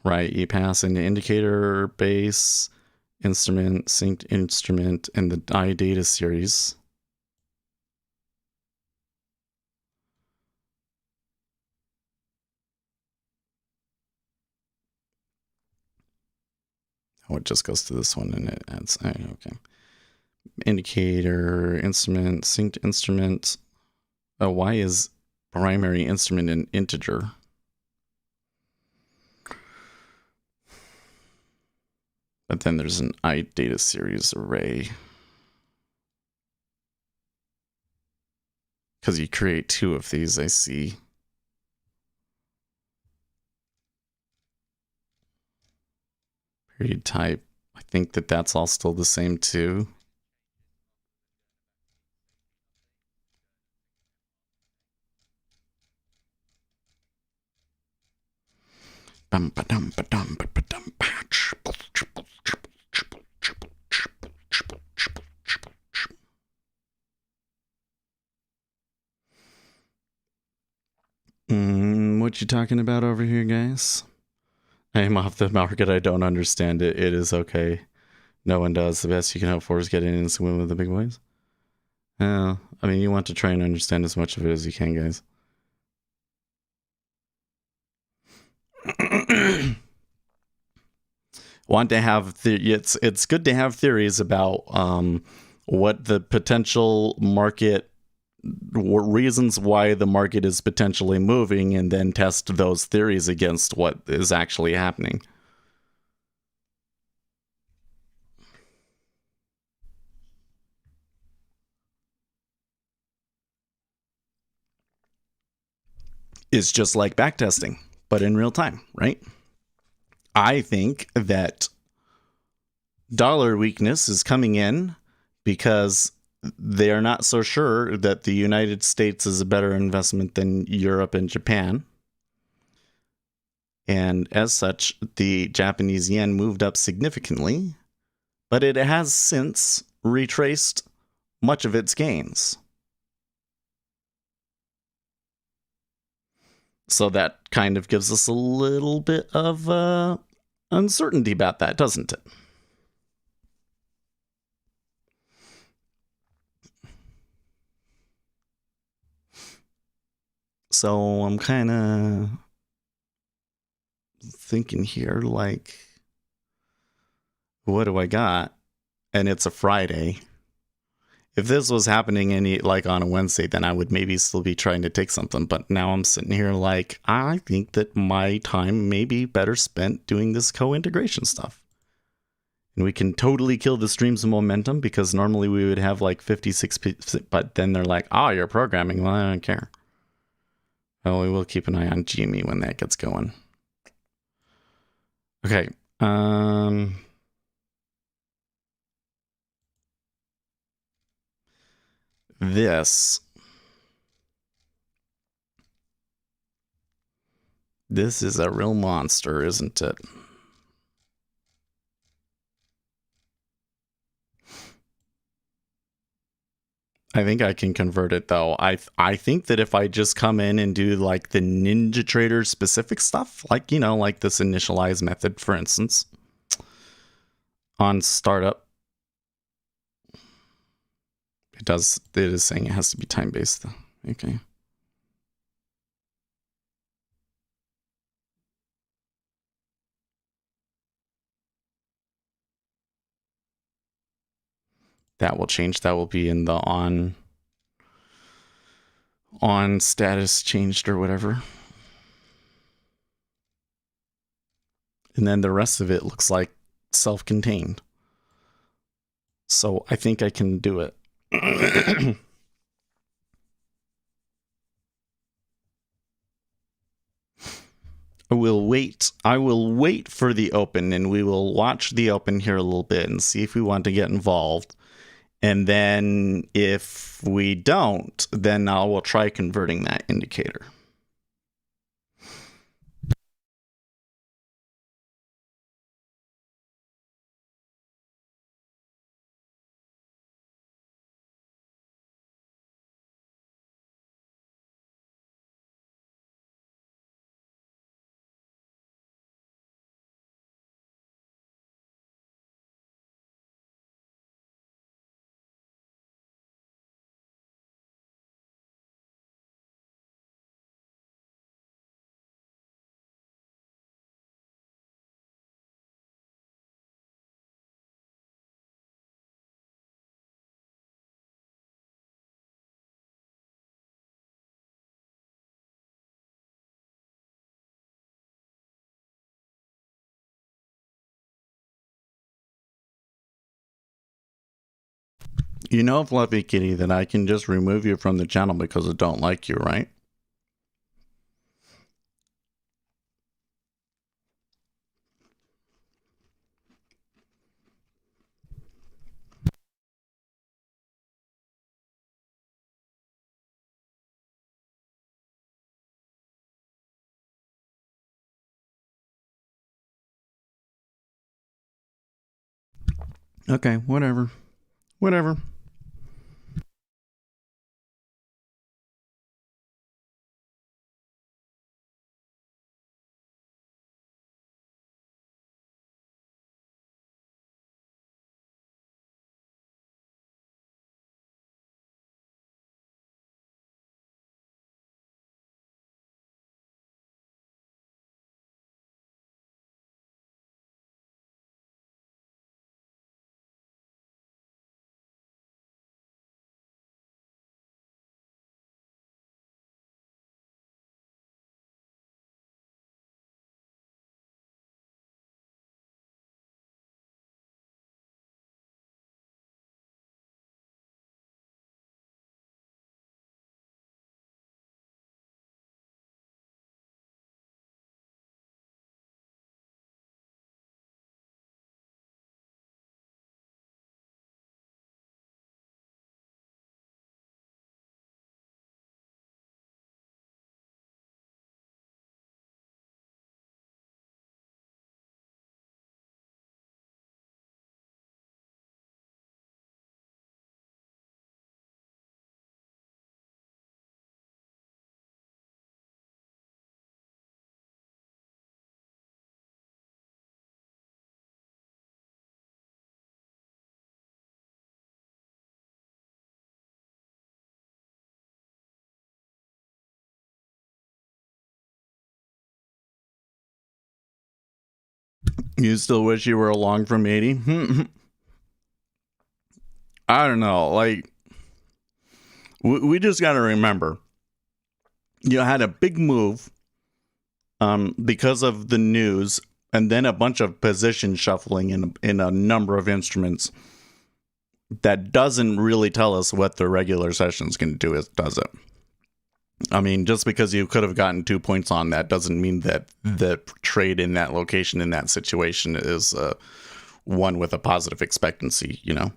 Right, you pass an indicator base, instrument, synced instrument, and the iData series. Oh, it just goes to this one and it adds, okay. Indicator, instrument, synced instrument. Oh, why is primary instrument an integer? But then there's an iData series array. Because you create two of these, I see. Period type. I think that's all still the same too. What you talking about over here, guys? I am off the market. I don't understand it. It is okay. No one does. The best you can hope for is getting in and swim with the big boys. I mean, you want to try and understand as much of it as you can, guys. Want to have it's good to have theories about what the potential market reasons why the market is potentially moving, and then test those theories against what is actually happening. It's just like backtesting, but in real time, right? I think that dollar weakness is coming in because they are not so sure that the United States is a better investment than Europe and Japan. And as such, the Japanese yen moved up significantly, but it has since retraced much of its gains. So that kind of gives us a little bit of uncertainty about that, doesn't it? So I'm kind of thinking here, like, what do I got? And it's a Friday. If this was happening on a Wednesday, then I would maybe still be trying to take something. But now I'm sitting here like, I think that my time may be better spent doing this co-integration stuff. And we can totally kill the streams of momentum, because normally we would have like 56, but then they're like, oh, you're programming. Well, I don't care. Well, we will keep an eye on GME when that gets going. Okay. This is a real monster, isn't it? I think I can convert it though. I think that if I just come in and do like the NinjaTrader specific stuff, like, you know, like this initialize method, for instance, on startup, it is saying it has to be time based though. Okay. That will change. That will be in the on status changed or whatever. And then the rest of it looks like self-contained. So I think I can do it. I will wait for the open, and we will watch the open here a little bit and see if we want to get involved. And then if we don't, then I will try converting that indicator. You know, Fluffy Kitty, that I can just remove you from the channel because I don't like you, right? Okay, whatever. Whatever. You still wish you were along from 80? I don't know. Like, we just got to remember, you had a big move because of the news, and then a bunch of position shuffling in a number of instruments. That doesn't really tell us what the regular session's going to do, does it? I mean, just because you could have gotten 2 points on that doesn't mean that the trade in that location, in that situation, is one with a positive expectancy, you know?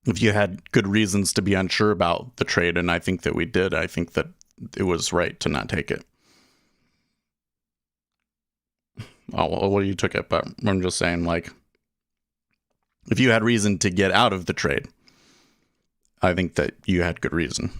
If you had good reasons to be unsure about the trade, and I think that we did, I think that it was right to not take it. Oh, well, you took it, but I'm just saying, like, if you had reason to get out of the trade, I think that you had good reason.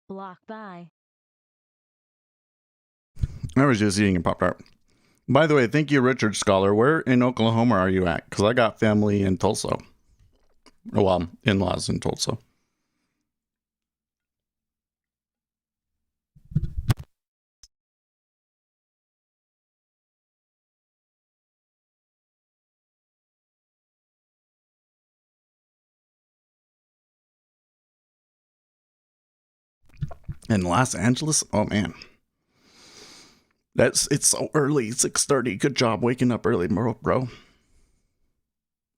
Block by. I was just eating a Pop-Tart. By the way, thank you, Richard Scholar. Where in Oklahoma are you at? Because I got family in Tulsa. Well, in-laws in Tulsa. In Los Angeles? Oh, man. It's so early. 6:30. Good job waking up early, bro.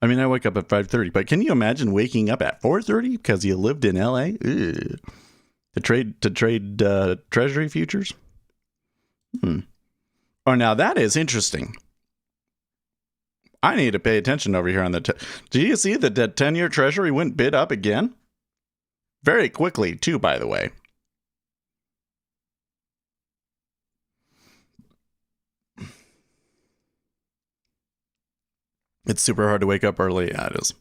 I mean, I wake up at 5:30, but can you imagine waking up at 4:30 because you lived in LA? Ew. To trade treasury futures? Oh, now that is interesting. I need to pay attention over here on the... Do you see that the 10-year treasury went bid up again? Very quickly, too, by the way. It's super hard to wake up early. Yeah, it is.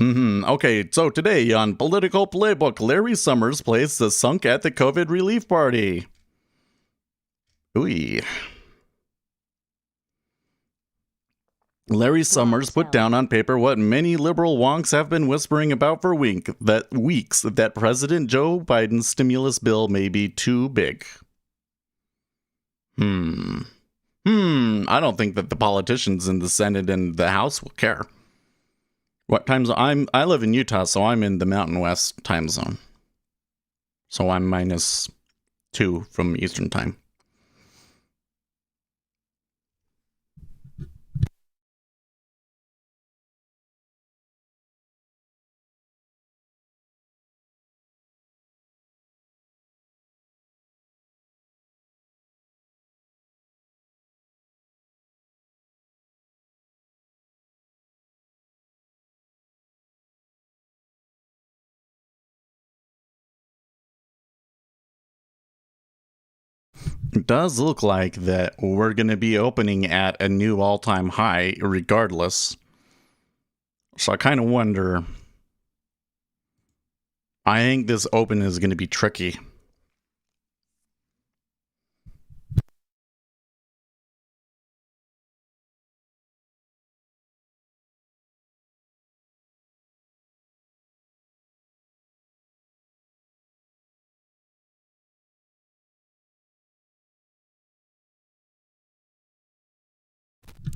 Okay, so today on Political Playbook, Larry Summers plays the sunk at the COVID relief party. Ooh. Larry Summers put down on paper what many liberal wonks have been whispering about for weeks, that President Joe Biden's stimulus bill may be too big. I don't think that the politicians in the Senate and the House will care. What times I live in Utah, so I'm in the Mountain West time zone. So I'm -2 from Eastern time. It does look like that we're going to be opening at a new all-time high regardless. So I kind of wonder. I think this open is going to be tricky.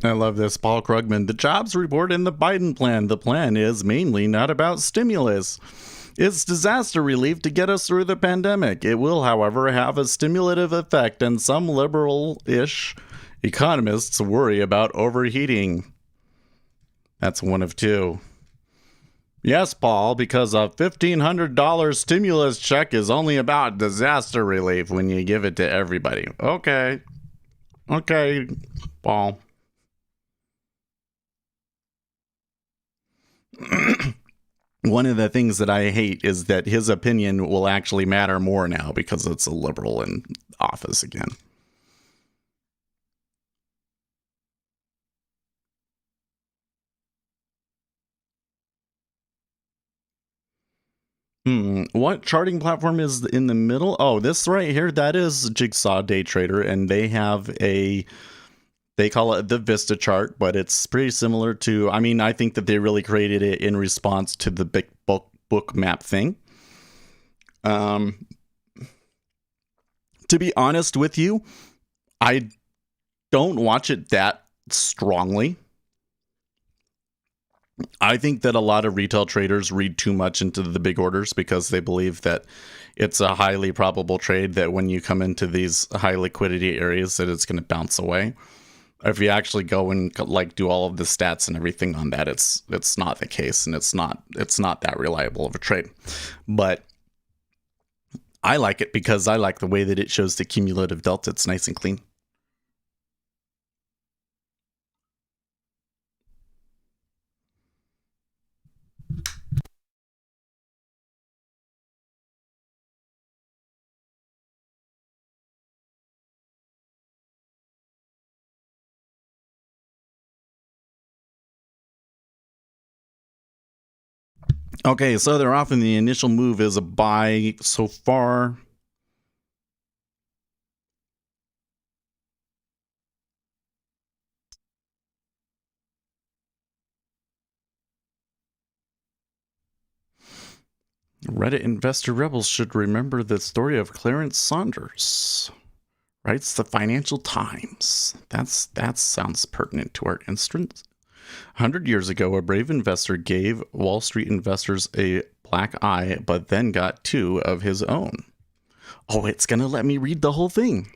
I love this. Paul Krugman. The jobs report in the Biden plan. The plan is mainly not about stimulus. It's disaster relief to get us through the pandemic. It will, however, have a stimulative effect, and some liberal-ish economists worry about overheating. That's one of two. Yes, Paul, because a $1,500 stimulus check is only about disaster relief when you give it to everybody. Okay, Paul. One of the things that I hate is that his opinion will actually matter more now because it's a liberal in office again. What charting platform is in the middle? Oh, this right here, that is Jigsaw Day Trader, and they have they call it the Vista chart, but it's pretty similar to, I mean, I think that they really created it in response to the big book map thing. To be honest with you, I don't watch it that strongly. I think that a lot of retail traders read too much into the big orders because they believe that it's a highly probable trade that when you come into these high liquidity areas that it's going to bounce away. If you actually go and like do all of the stats and everything on that, it's not the case, and it's not that reliable of a trade. But I like it because I like the way that it shows the cumulative delta. It's nice and clean. Okay, so they're off, and the initial move is a buy so far. Reddit investor rebels should remember the story of Clarence Saunders. Writes the Financial Times. That sounds pertinent to our instance. 100 years ago, a brave investor gave Wall Street investors a black eye, but then got two of his own. Oh, it's going to let me read the whole thing.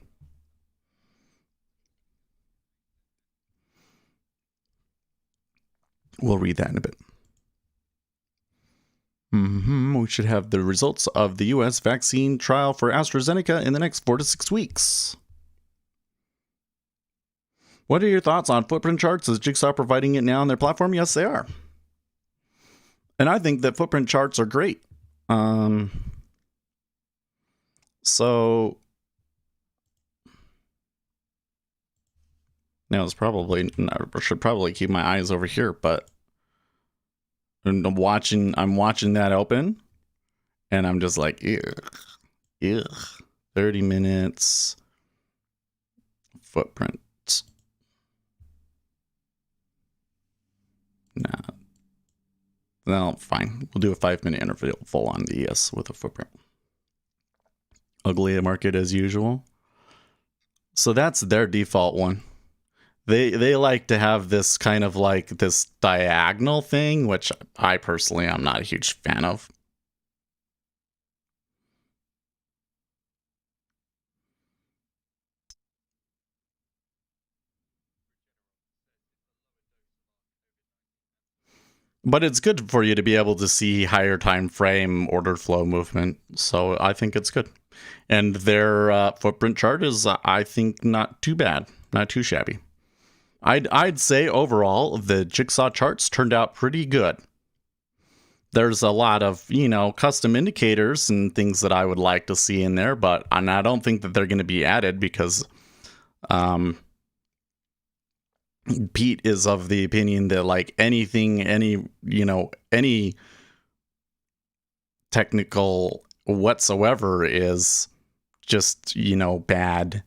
We'll read that in a bit. We should have the results of the U.S. vaccine trial for AstraZeneca in the next 4 to 6 weeks. What are your thoughts on footprint charts? Is Jigsaw providing it now on their platform? Yes, they are. And I think that footprint charts are great. So now it's probably, I should probably keep my eyes over here, but I'm watching that open, and I'm just like, ugh. 30 minutes footprints. Nah. No, fine. We'll do a 5-minute interval full on the ES with a footprint. Ugly market as usual. So that's their default one. They like to have this kind of like this diagonal thing, which I personally am not a huge fan of. But it's good for you to be able to see higher time frame order flow movement. So I think it's good. And their footprint chart is, I think, not too bad, not too shabby. I'd say overall the Jigsaw charts turned out pretty good. There's a lot of, custom indicators and things that I would like to see in there, but I don't think that they're going to be added because Pete is of the opinion that like any technical whatsoever is just, bad.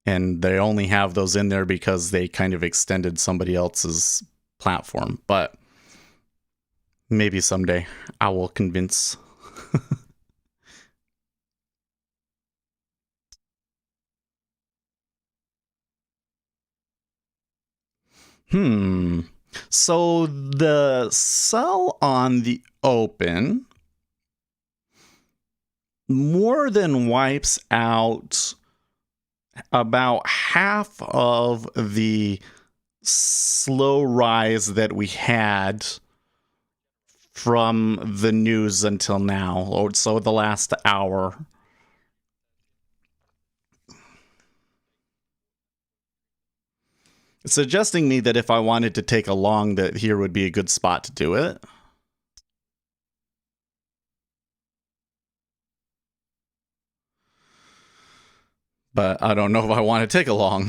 And they only have those in there because they kind of extended somebody else's platform. But maybe someday I will convince. So the sell on the open more than wipes out about half of the slow rise that we had from the news until now, or so the last hour. Suggesting me that if I wanted to take a long, that here would be a good spot to do it. But I don't know if I want to take a long.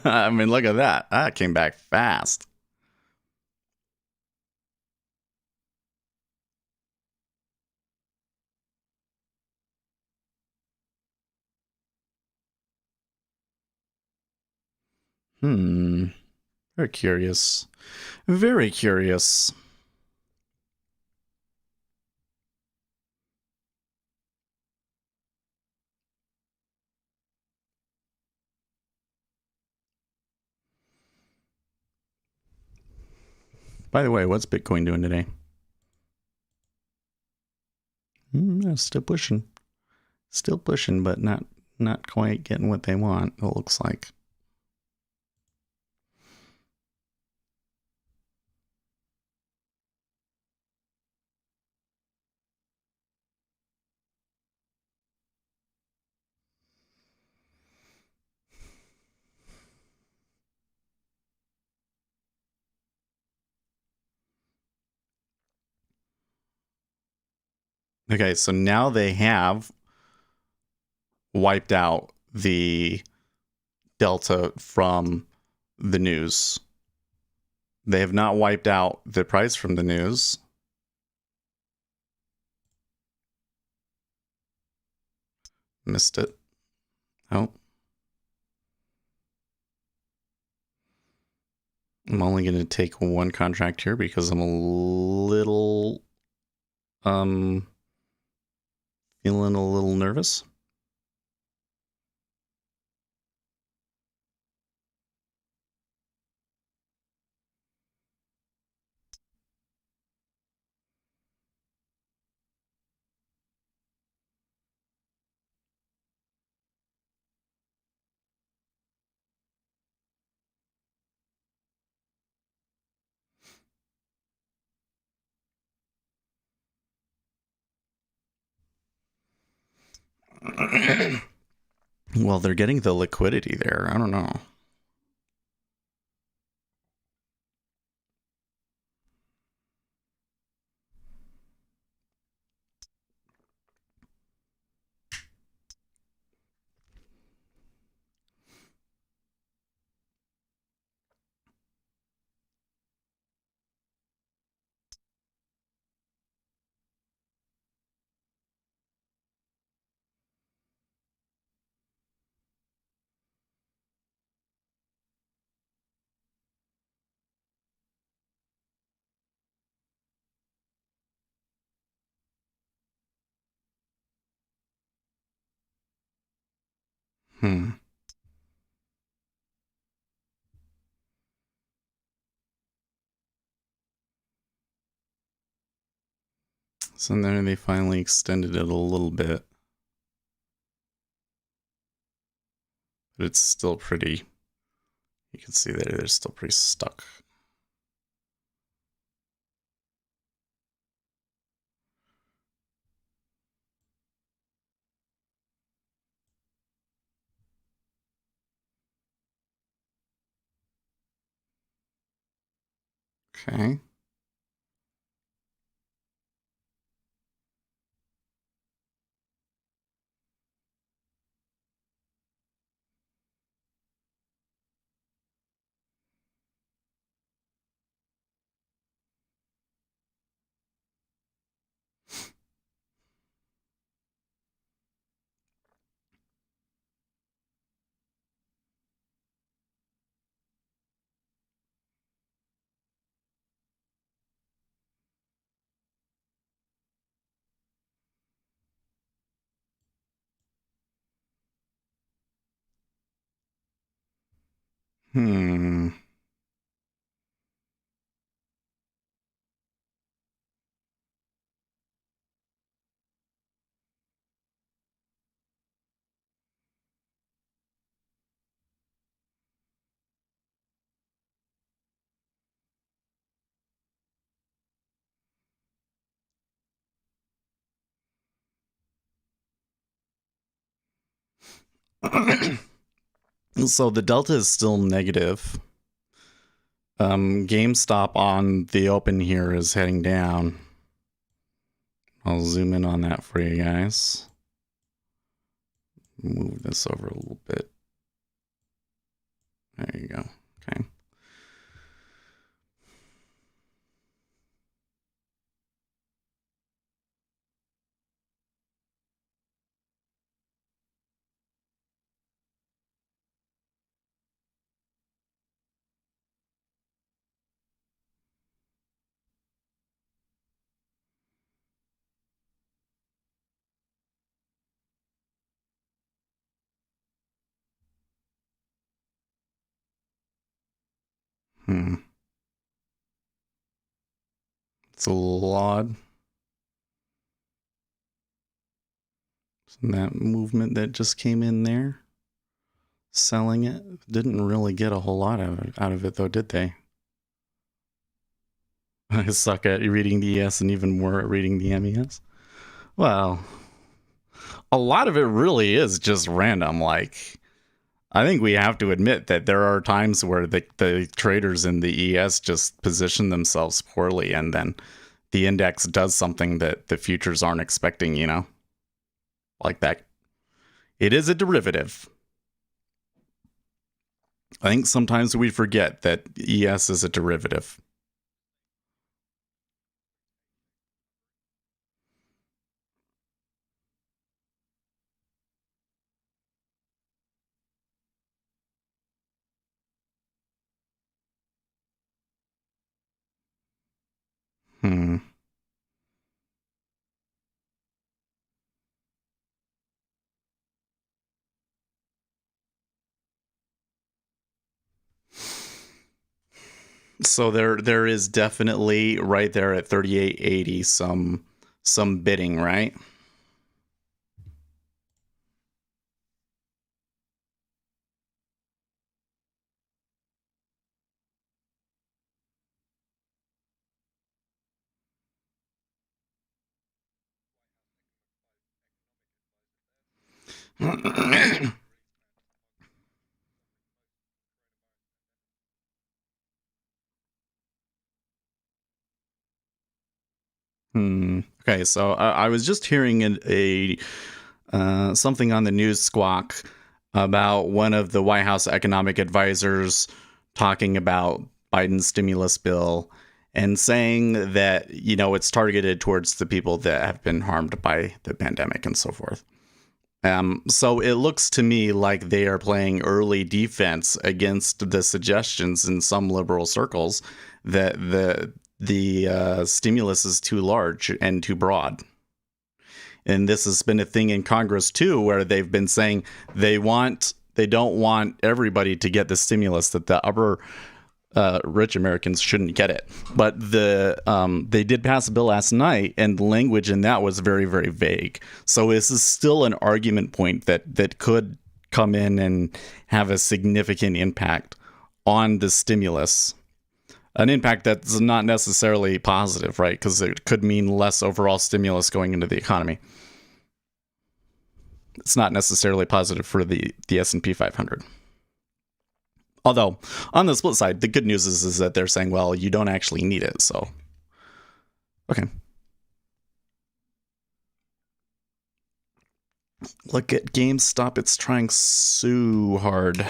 I mean, look at that. That came back fast. Very curious. Very curious. By the way, what's Bitcoin doing today? Still pushing. Still pushing, but not quite getting what they want, it looks like. Okay, so now they have wiped out the delta from the news. They have not wiped out the price from the news. Missed it. Oh. I'm only going to take one contract here because I'm a little feeling a little nervous. Well, they're getting the liquidity there. I don't know. So then they finally extended it a little bit. But it's still pretty... You can see that they're still pretty stuck. Okay. So the delta is still negative. GameStop on the open here is heading down. I'll zoom in on that for you guys. Move this over a little bit. There you go. Okay. Hmm. It's a lot. That movement that just came in there, selling it, didn't really get a whole lot out of it though, did they? I suck at reading the ES and even more at reading the MES. Well, a lot of it really is just random. Like, I think we have to admit that there are times where the traders in the ES just position themselves poorly, and then the index does something that the futures aren't expecting, you know? Like that. It is a derivative. I think sometimes we forget that ES is a derivative. Hmm. So there is definitely right there at 38.80 some bidding, right? Okay, so I was just hearing a something on the news squawk about one of the White House economic advisors talking about Biden's stimulus bill and saying that, you know, it's targeted towards the people that have been harmed by the pandemic and so forth. So it looks to me like they are playing early defense against the suggestions in some liberal circles that the stimulus is too large and too broad. And this has been a thing in Congress too, where they've been saying they don't want everybody to get the stimulus, that the upper rich Americans shouldn't get it. But they did pass a bill last night, and the language in that was very, very vague. So this is still an argument point that could come in and have a significant impact on the stimulus. An impact that's not necessarily positive, right? Because it could mean less overall stimulus going into the economy. It's not necessarily positive for the S&P 500. Although, on the split side, the good news is that they're saying, well, you don't actually need it. So, okay. Look at GameStop. It's trying so hard.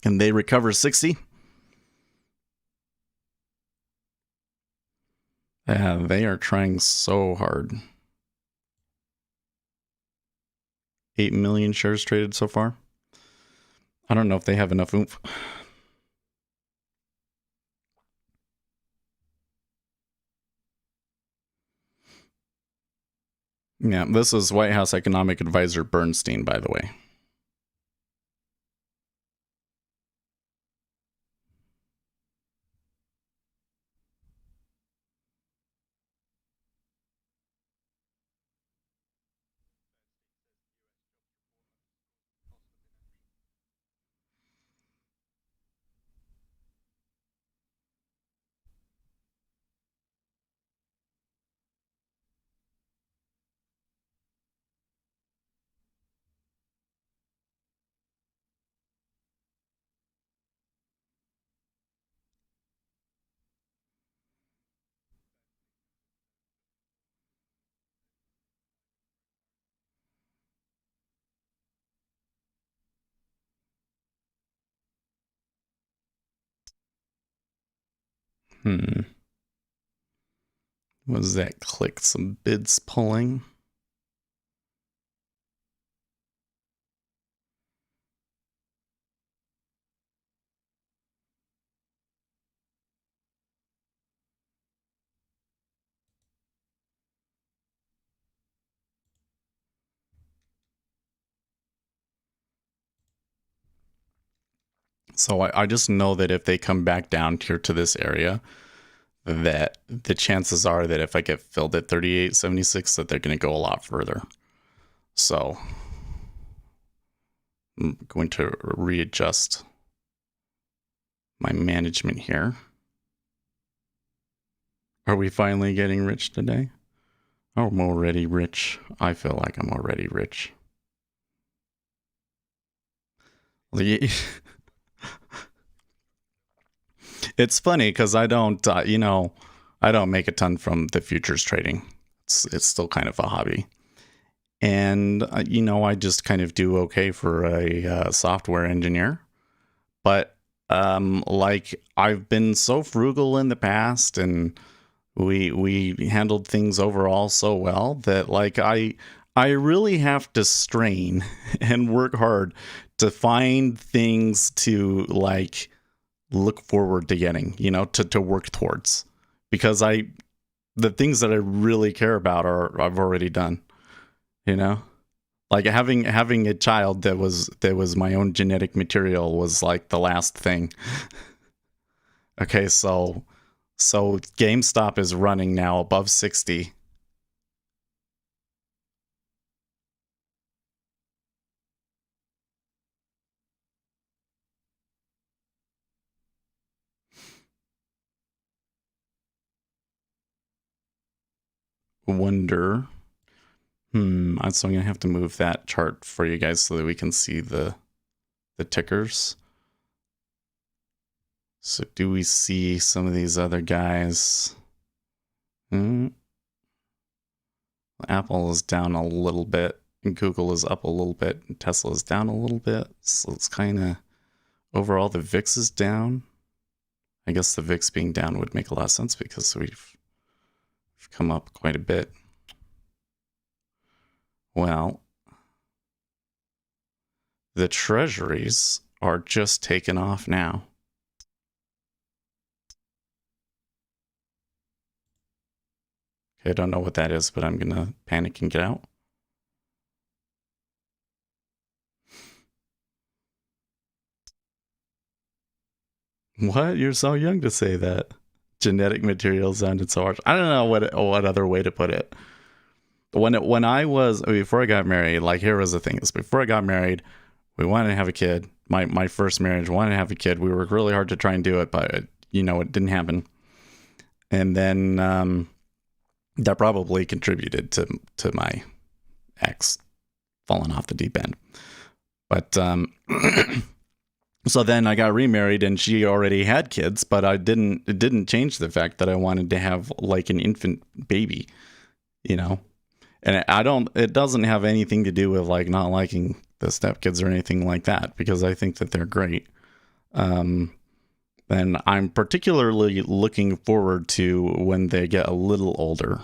Can they recover 60? Yeah, they are trying so hard. 8 million shares traded so far. I don't know if they have enough oomph. Yeah, this is White House economic advisor Bernstein, by the way. Was that click? Some bids pulling. So I just know that if they come back down here to this area, that the chances are that if I get filled at 38.76, that they're going to go a lot further. So I'm going to readjust my management here. Are we finally getting rich today? Oh, I'm already rich. I feel like I'm already rich. It's funny because I don't, I don't make a ton from the futures trading. It's still kind of a hobby. And, I just kind of do okay for a software engineer. But, like, I've been so frugal in the past, and we handled things overall so well that, like, I really have to strain and work hard to find things to, like, look forward to getting, to work towards. Because the things that I really care about I've already done. Like having a child that was my own genetic material was like the last thing. Okay, so GameStop is running now above 60. Wonder. So I'm gonna have to move that chart for you guys so that we can see the tickers. So do we see some of these other guys? Apple is down a little bit, and Google is up a little bit, and Tesla is down a little bit. So it's kind of overall the VIX is down. I guess the VIX being down would make a lot of sense because we've come up quite a bit. Well, the treasuries are just taking off now. Okay, I don't know what that is, but I'm gonna panic and get out. What? You're so young to say that. Genetic material sounded so harsh. I don't know what other way to put it. When I was, before I got married, like, here was the thing is, before I got married, we wanted to have a kid. My first marriage, wanted to have a kid. We worked really hard to try and do it, but it didn't happen. And then that probably contributed to my ex falling off the deep end. But so then I got remarried, and she already had kids, but it didn't change the fact that I wanted to have like an infant baby, And it doesn't have anything to do with like not liking the stepkids or anything like that, because I think that they're great. And I'm particularly looking forward to when they get a little older.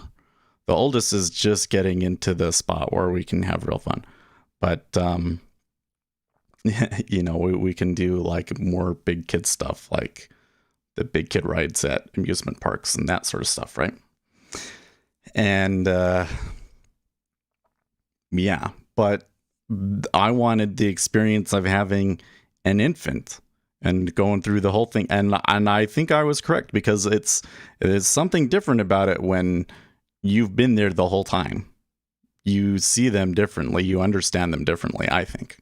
The oldest is just getting into the spot where we can have real fun. But, we can do like more big kid stuff, like the big kid rides at amusement parks and that sort of stuff, right? And, yeah, but I wanted the experience of having an infant and going through the whole thing. And I think I was correct, because it is something different about it when you've been there the whole time. You see them differently. You understand them differently, I think.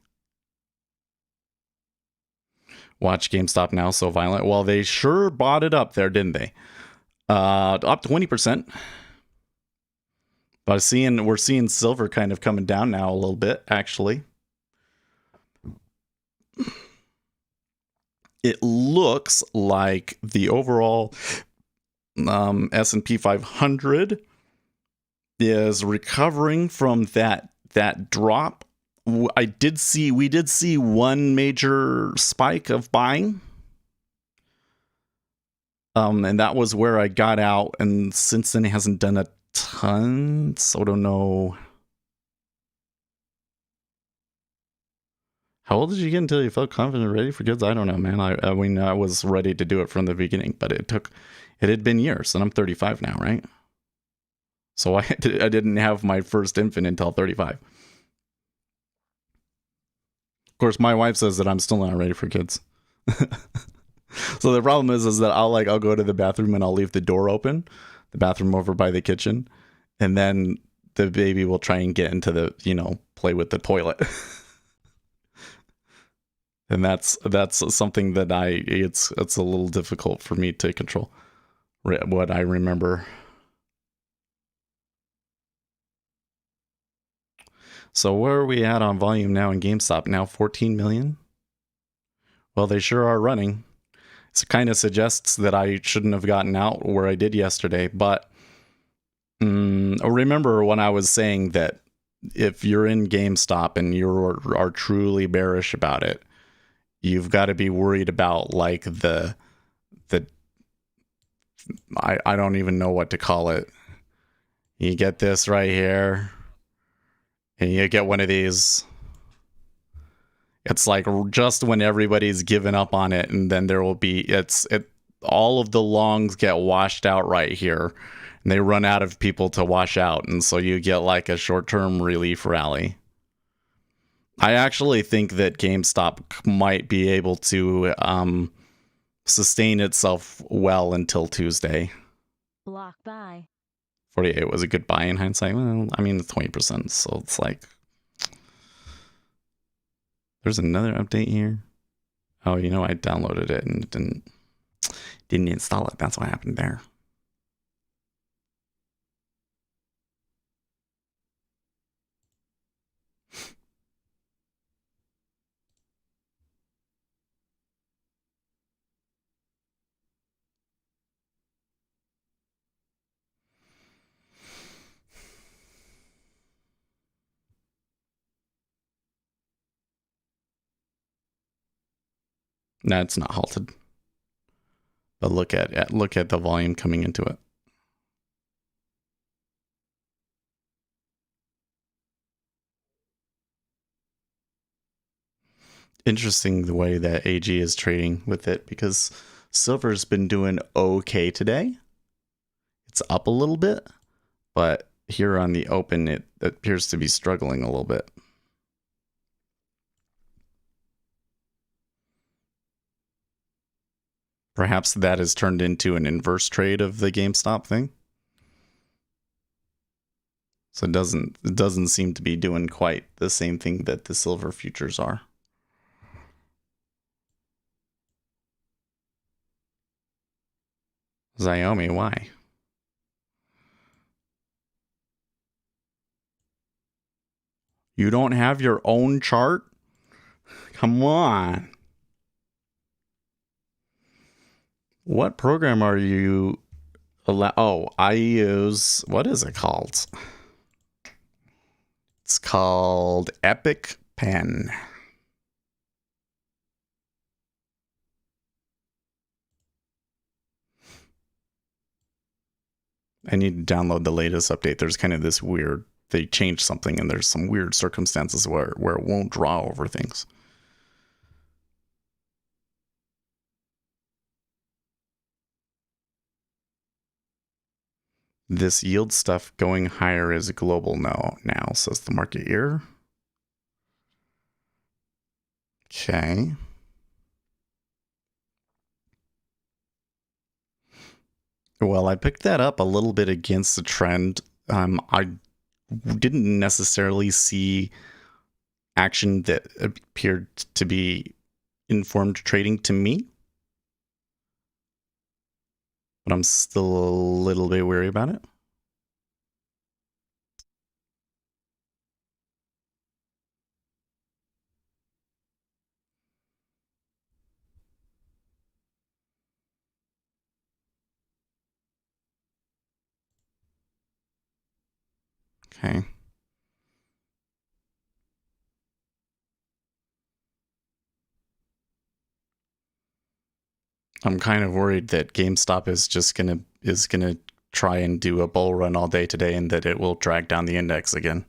Watch GameStop now so violent. Well, they sure bought it up there, didn't they? Up 20%. But we're seeing silver kind of coming down now a little bit, actually. It looks like the overall S&P 500 is recovering from that drop. We did see one major spike of buying. And that was where I got out, and since then it hasn't done a ton, so I don't know. How old did you get until you felt confident and ready for kids? I don't know, man. I mean, I was ready to do it from the beginning, but it had been years, and I'm 35 now, right? So I didn't have my first infant until 35. Of course, my wife says that I'm still not ready for kids. So the problem is that I'll go to the bathroom and I'll leave the door open, the bathroom over by the kitchen, and then the baby will try and get into the, play with the toilet. And that's something that it's a little difficult for me to control. What I remember. So where are we at on volume now in GameStop? Now 14 million? Well, they sure are running. It kind of suggests that I shouldn't have gotten out where I did yesterday, but remember when I was saying that if you're in GameStop and you are truly bearish about it, you've got to be worried about like the I don't even know what to call it. You get this right here, and you get one of these. It's like just when everybody's given up on it, and then there will be all of the longs get washed out right here, and they run out of people to wash out, and so you get like a short-term relief rally. I actually think that GameStop might be able to sustain itself well until Tuesday. Block buy. 48 was a good buy in hindsight. Well, I mean, it's 20%, so it's like... There's another update here. Oh, I downloaded it and it didn't install it. That's what happened there. No, it's not halted. But look at the volume coming into it. Interesting the way that AG is trading with it, because silver's been doing okay today. It's up a little bit, but here on the open it appears to be struggling a little bit. Perhaps that has turned into an inverse trade of the GameStop thing. So it doesn't seem to be doing quite the same thing that the silver futures are. Xiaomi, why? You don't have your own chart? Come on. What program are you I use, what is it called? It's called Epic Pen. I need to download the latest update. There's kind of this weird, they changed something and there's some weird circumstances where it won't draw over things. This yield stuff going higher is global now, says the market ear. Okay. Well, I picked that up a little bit against the trend. I didn't necessarily see action that appeared to be informed trading to me, but I'm still a little bit wary about it. Okay. I'm kind of worried that GameStop is just gonna try and do a bull run all day today, and that it will drag down the index again.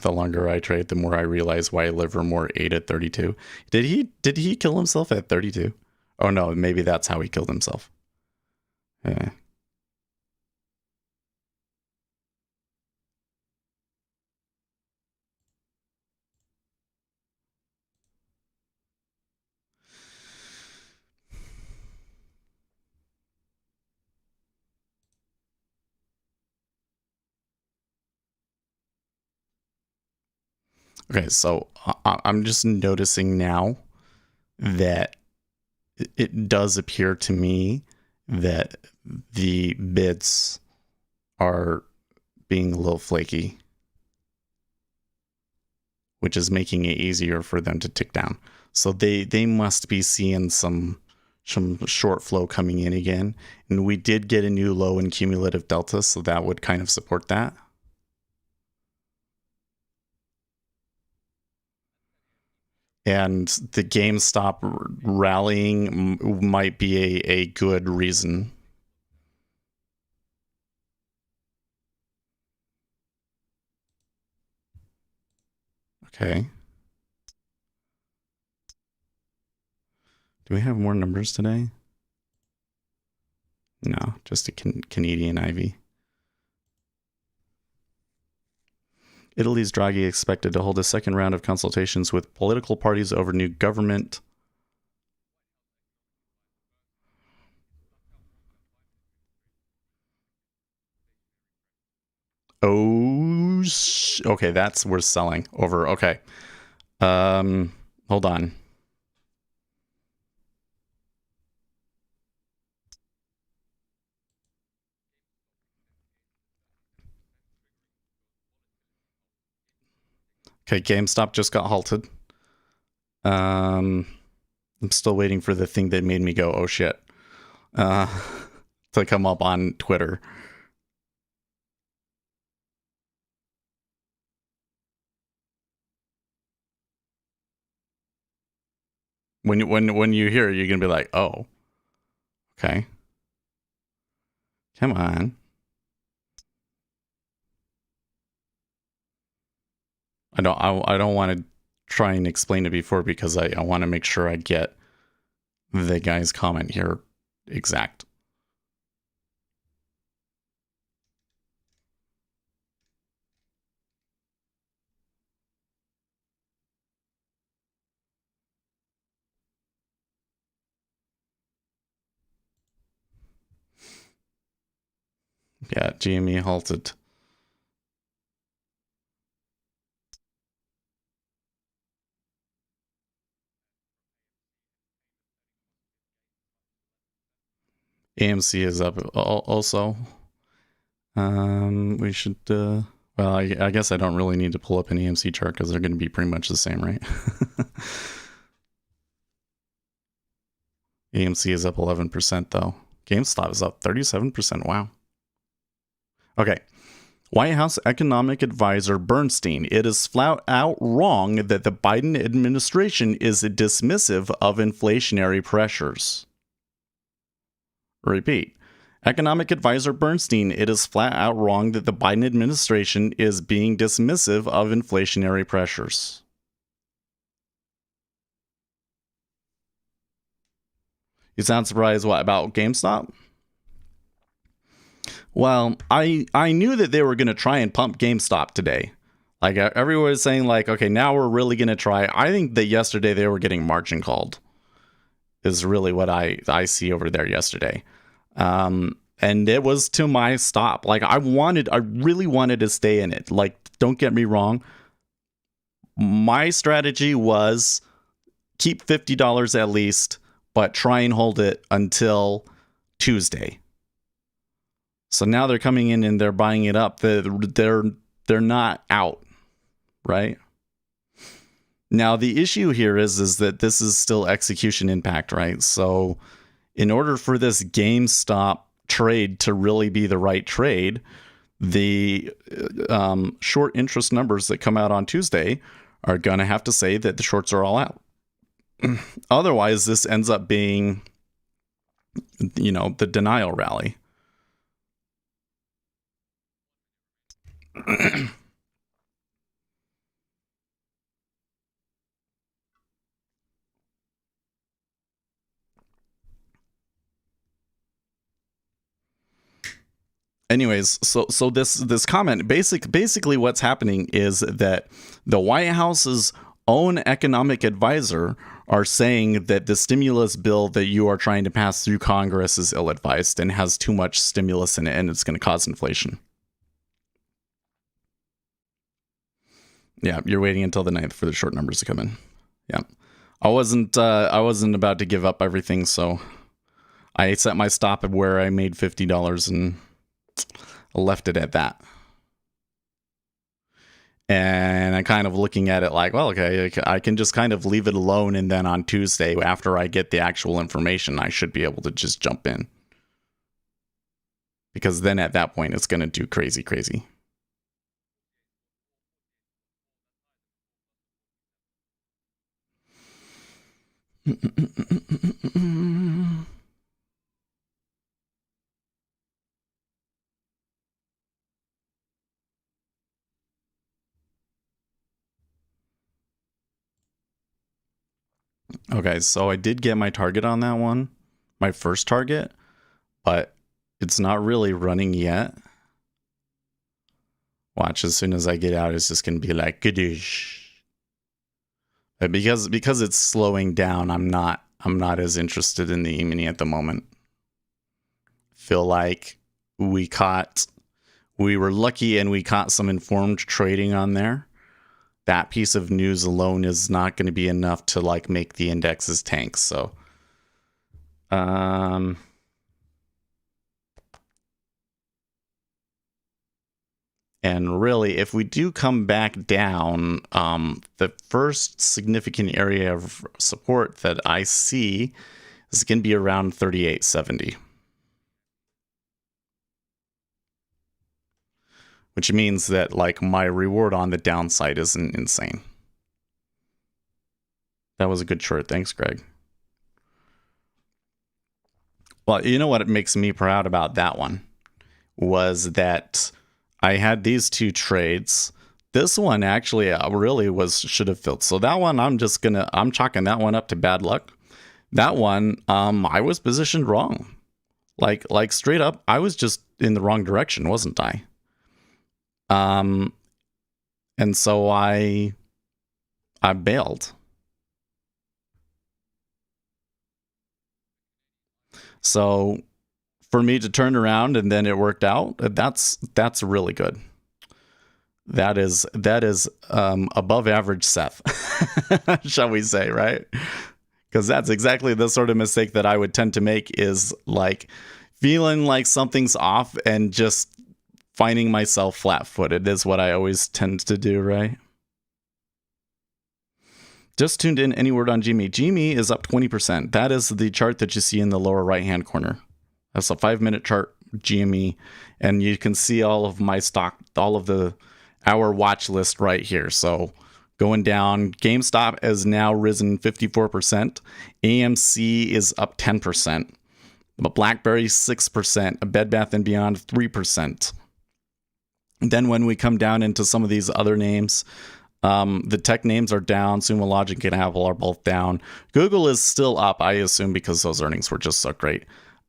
The longer I trade, the more I realize why Livermore ate at 32. Did he kill himself at 32? Oh no, maybe that's how he killed himself. Yeah. Okay, so I'm just noticing now that it does appear to me that the bids are being a little flaky, which is making it easier for them to tick down. So they must be seeing some short flow coming in again. And we did get a new low in cumulative delta, so that would kind of support that. And the GameStop rallying might be a good reason. Okay. Do we have more numbers today? No, just a Canadian Ivy. Italy's Draghi expected to hold a second round of consultations with political parties over new government. Oh, okay, we're selling over. Okay. Hold on. Okay, GameStop just got halted. I'm still waiting for the thing that made me go, oh shit, to come up on Twitter. When you hear it, you're gonna be like, oh, okay, come on. I don't want to try and explain it before because I want to make sure I get the guy's comment here exact. Yeah, GME halted. AMC is up also. We should, well, I guess I don't really need to pull up an AMC chart because they're going to be pretty much the same, right? AMC is up 11% though. GameStop is up 37%. Wow. Okay. White House economic advisor Bernstein, it is flat out wrong that the Biden administration is dismissive of inflationary pressures. Repeat. Economic advisor Bernstein, it is flat out wrong that the Biden administration is being dismissive of inflationary pressures. You sound surprised, what, about GameStop? Well, I knew that they were going to try and pump GameStop today. Like, everyone was saying, like, okay, now we're really going to try. I think that yesterday they were getting margin called is really what I see over there yesterday. And it was to my stop. Like, I really wanted to stay in it. Like, don't get me wrong. My strategy was keep $50 at least, but try and hold it until Tuesday. So now they're coming in and they're buying it up. They're not out, right? Now the issue here is that this is still execution impact, right? So in order for this GameStop trade to really be the right trade, the short interest numbers that come out on Tuesday are going to have to say that the shorts are all out. Otherwise, this ends up being, the denial rally. Anyways, so this comment, basically what's happening is that the White House's own economic advisor are saying that the stimulus bill that you are trying to pass through Congress is ill-advised and has too much stimulus in it, and it's going to cause inflation. Yeah, you're waiting until the 9th for the short numbers to come in. Yeah. I wasn't about to give up everything, so I set my stop at where I made $50 and left it at that. And I'm kind of looking at it like, well, okay, I can just kind of leave it alone, and then on Tuesday, after I get the actual information, I should be able to just jump in. Because then at that point, it's going to do crazy. Okay, so I did get my target on that one, my first target, but it's not really running yet. Watch, as soon as I get out, it's just gonna be like gadoosh. But because it's slowing down, I'm not as interested in the E-mini at the moment. Feel like we were lucky and we caught some informed trading on there. That piece of news alone is not going to be enough to like make the indexes tank. So, and really, if we do come back down, the first significant area of support that I see is going to be around 38.70. Which means that like my reward on the downside isn't insane. That was a good short. Thanks, Greg. Well, you know what makes me proud about that one was that I had these two trades. This one actually really should have filled. So that one I'm chalking that one up to bad luck. That one I was positioned wrong. Like straight up, I was just in the wrong direction, wasn't I? And so I bailed. So for me to turn around and then it worked out, that's really good. That is above average Seth, shall we say, right? Because that's exactly the sort of mistake that I would tend to make, is like feeling like something's off and just finding myself flat-footed is what I always tend to do, right? Just tuned in. Any word on GME? GME is up 20%. That is the chart that you see in the lower right-hand corner. That's a 5-minute chart, GME. And you can see all of my stock, all of the hour watch list right here. So going down, GameStop has now risen 54%. AMC is up 10%. But BlackBerry, 6%. Bed Bath & Beyond, 3%. Then when we come down into some of these other names, the tech names are down. Sumo Logic and Apple are both down. Google is still up, I assume, because those earnings were just so great.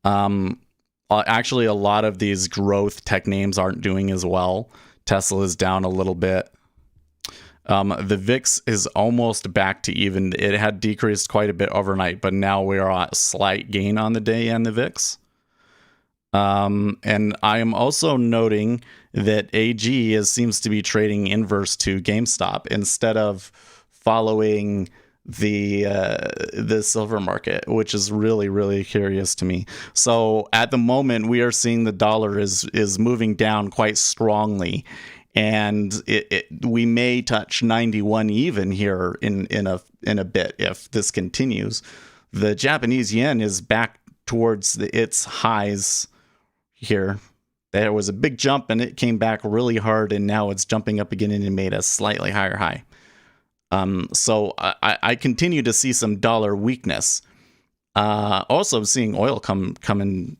Actually, a lot of these growth tech names aren't doing as well. Tesla is down a little bit. The VIX is almost back to even. It had decreased quite a bit overnight, but now we are at a slight gain on the day and the VIX. And I am also noting that AG seems to be trading inverse to GameStop instead of following the silver market, which is really, really curious to me. So at the moment, we are seeing the dollar is moving down quite strongly, and we may touch 91 even here in a bit if this continues. The Japanese yen is back towards its highs here. There was a big jump and it came back really hard, and now it's jumping up again and it made a slightly higher high. So I continue to see some dollar weakness. Also seeing oil come in,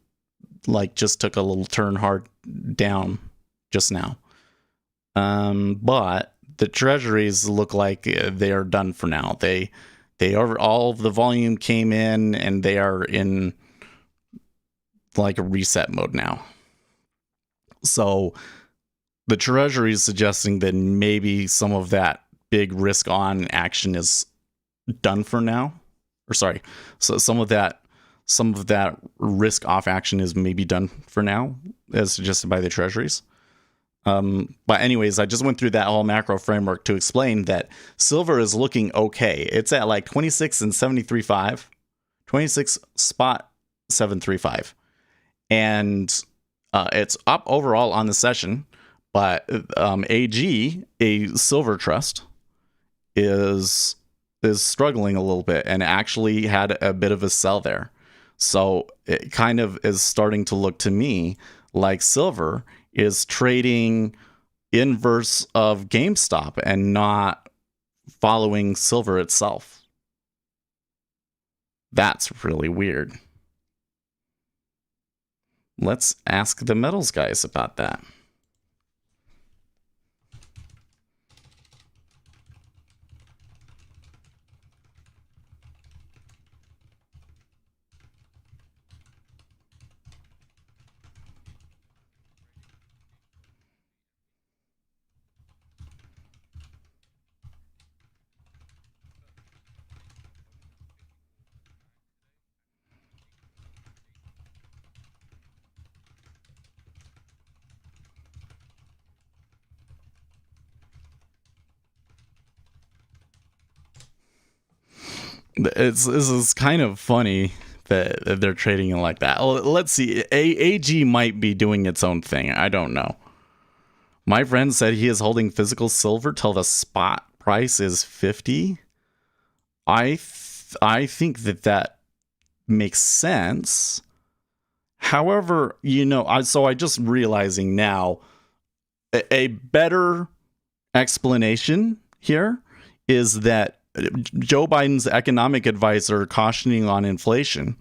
like just took a little turn hard down just now. But the treasuries look like they are done for now. They are, all of the volume came in and they are in like a reset mode now. So the treasury is suggesting that maybe some of that big risk on action is done for now. Or sorry, so some of that risk off action is maybe done for now, as suggested by the treasuries. But anyways, I just went through that whole macro framework to explain that silver is looking okay. It's at like 26 and 73.5, 26 spot 735, and it's up overall on the session. But AG, a silver trust, is struggling a little bit and actually had a bit of a sell there. So it kind of is starting to look to me like silver is trading inverse of GameStop and not following silver itself. That's really weird. Let's ask the metals guys about that. This is kind of funny that they're trading it like that. Let's see. AG might be doing its own thing. I don't know. My friend said he is holding physical silver till the spot price is 50. I think that makes sense. However, I just realizing now a better explanation here is that Joe Biden's economic advisor cautioning on inflation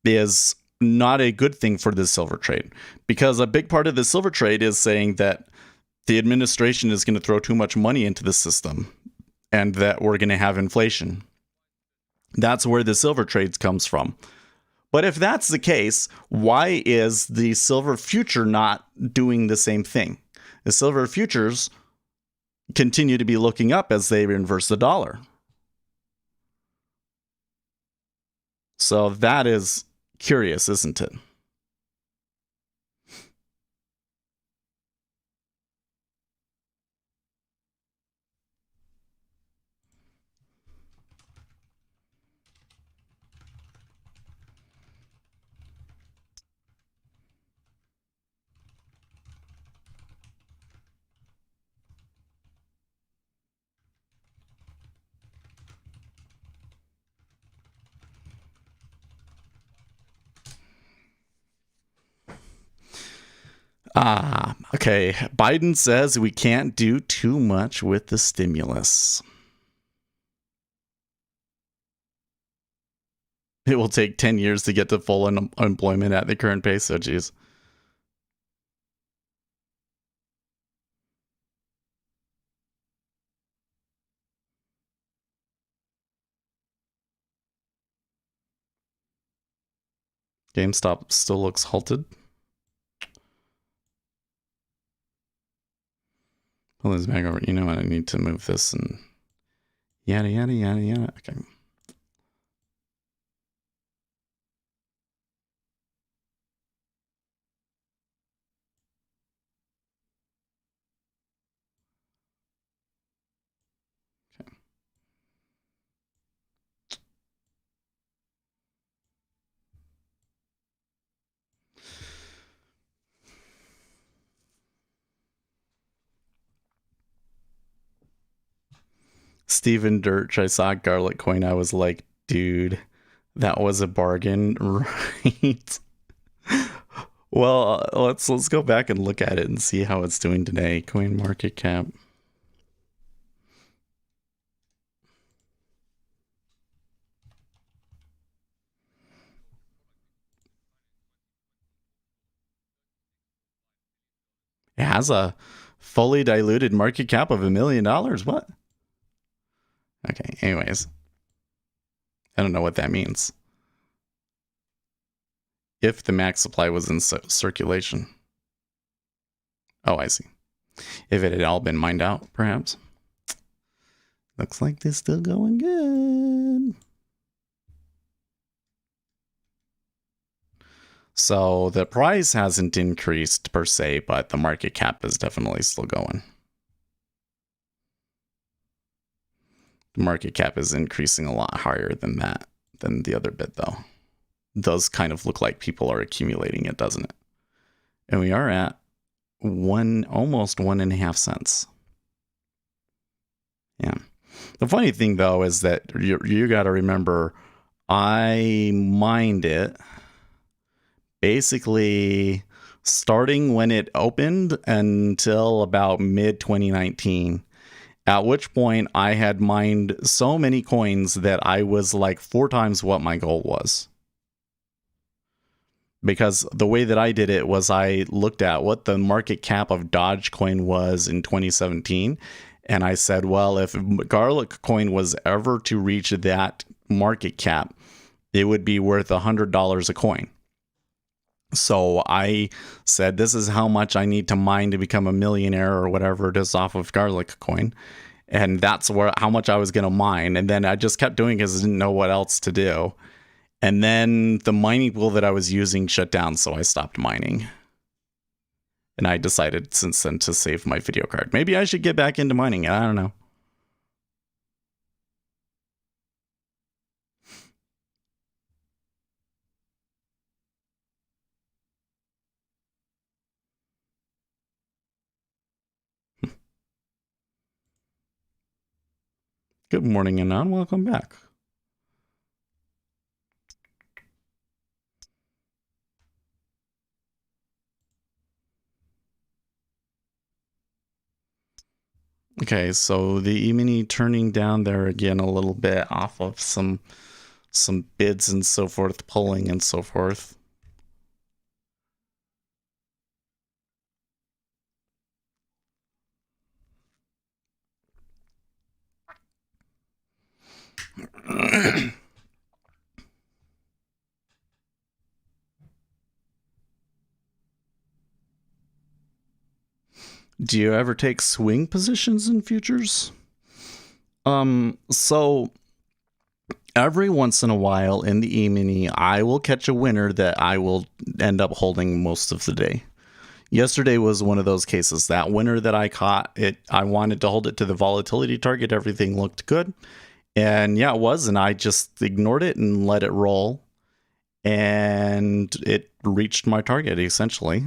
is not a good thing for the silver trade, because a big part of the silver trade is saying that the administration is going to throw too much money into the system and that we're going to have inflation. That's where the silver trade comes from. But if that's the case, why is the silver future not doing the same thing? The silver futures continue to be looking up as they inverse the dollar. So that is curious, isn't it? Okay. Biden says we can't do too much with the stimulus. It will take 10 years to get to full unemployment at the current pace. So, geez. GameStop still looks halted. Pull this back over. You know what? I need to move this and yada, yada, yada, yada. Okay. Steven Dirch, I saw garlic coin. I was like, dude, that was a bargain, right? Well, let's go back and look at it and see how it's doing today. Coin market cap. It has a fully diluted market cap of $1 million. What? Okay, anyways. I don't know what that means. If the max supply was in circulation. Oh, I see. If it had all been mined out, perhaps. Looks like they're still going good. So the price hasn't increased per se, but the market cap is definitely still going. The market cap is increasing a lot higher than that, than the other bit though. It does kind of look like people are accumulating it, doesn't it? And we are at almost 1.5 cents. Yeah. The funny thing though is that you got to remember, I mined it basically starting when it opened until about mid 2019. At which point I had mined so many coins that I was like 4 times what my goal was. Because the way that I did it was I looked at what the market cap of Dogecoin was in 2017. And I said, well, if Garlic Coin was ever to reach that market cap, it would be worth $100 a coin. So I said, this is how much I need to mine to become a millionaire or whatever it is off of Garlic Coin. And that's how much I was going to mine. And then I just kept doing it because I didn't know what else to do. And then the mining pool that I was using shut down, so I stopped mining. And I decided since then to save my video card. Maybe I should get back into mining. I don't know. Good morning, Anon. Welcome back. Okay, so the E-mini turning down there again a little bit off of some bids and so forth, pulling and so forth. Do you ever take swing positions in futures? So every once in a while in the E-mini, I will catch a winner that I will end up holding most of the day. Yesterday was one of those cases. That winner that I caught, I wanted to hold it to the volatility target. Everything looked good. And yeah, it was. And I just ignored it and let it roll. And it reached my target, essentially.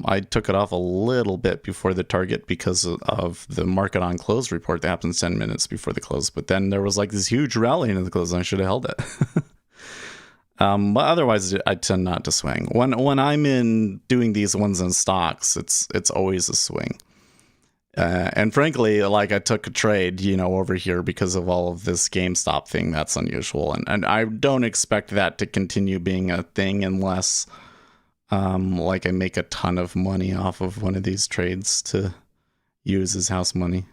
I took it off a little bit before the target because of the market on close report that happens 10 minutes before the close. But then there was like this huge rally into the close and I should have held it. But otherwise, I tend not to swing. When I'm in doing these ones in stocks, it's always a swing. And frankly, like I took a trade, over here because of all of this GameStop thing. That's unusual. And I don't expect that to continue being a thing unless like I make a ton of money off of one of these trades to use as house money.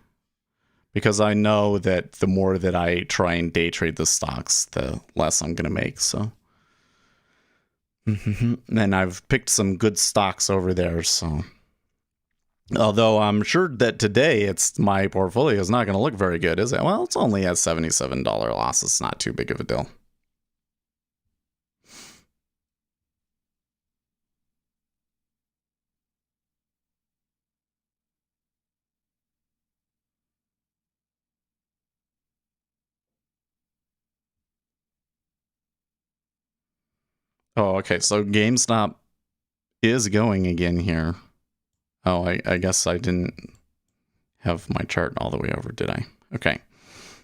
Because I know that the more that I try and day trade the stocks, the less I'm going to make. So, and I've picked some good stocks over there. So, although I'm sure that today my portfolio is not going to look very good, is it? Well, it's only at $77 loss. It's not too big of a deal. Oh, okay. So GameStop is going again here. Oh, I guess I didn't have my chart all the way over, did I? Okay.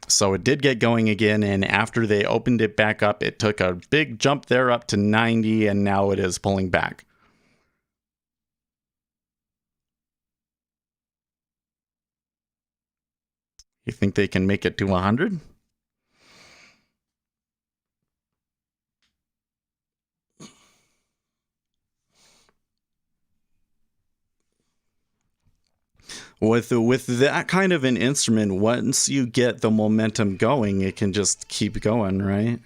So it did get going again, and after they opened it back up, it took a big jump there up to 90, and now it is pulling back. You think they can make it to 100? With that kind of an instrument, once you get the momentum going, it can just keep going, right?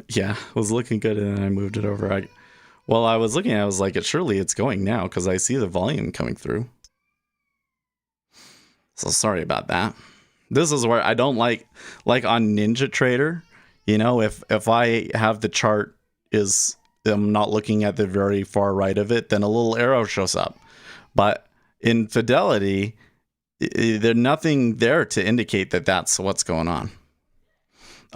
Yeah, it was looking good, and then I moved it over. I was looking, I was like, surely it's going now, because I see the volume coming through. So sorry about that. This is where I don't like on Ninja Trader, you know, if I have the chart is I'm not looking at the very far right of it, then a little arrow shows up. But in Fidelity, there's nothing there to indicate that that's what's going on.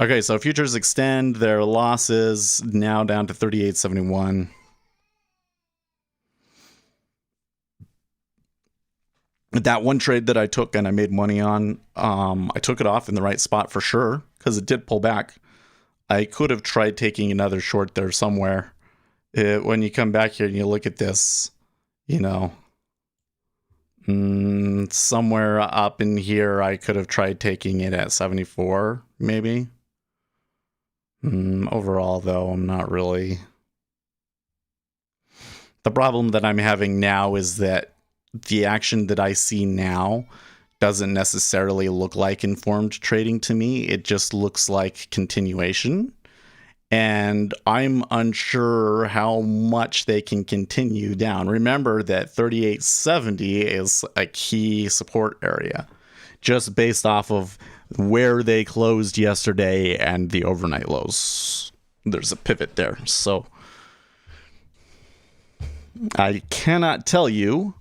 Okay, so futures extend their losses now down to 38.71. That one trade that I took and I made money on, I took it off in the right spot for sure because it did pull back. I could have tried taking another short there somewhere. When you come back here and you look at this, you know, somewhere up in here, I could have tried taking it at 74, maybe. Overall, though, I'm not really. The problem that I'm having now is that the action that I see now doesn't necessarily look like informed trading to me. It just looks like continuation. And I'm unsure how much they can continue down. Remember that 38.70 is a key support area, just based off of where they closed yesterday and the overnight lows. There's a pivot there. So I cannot tell you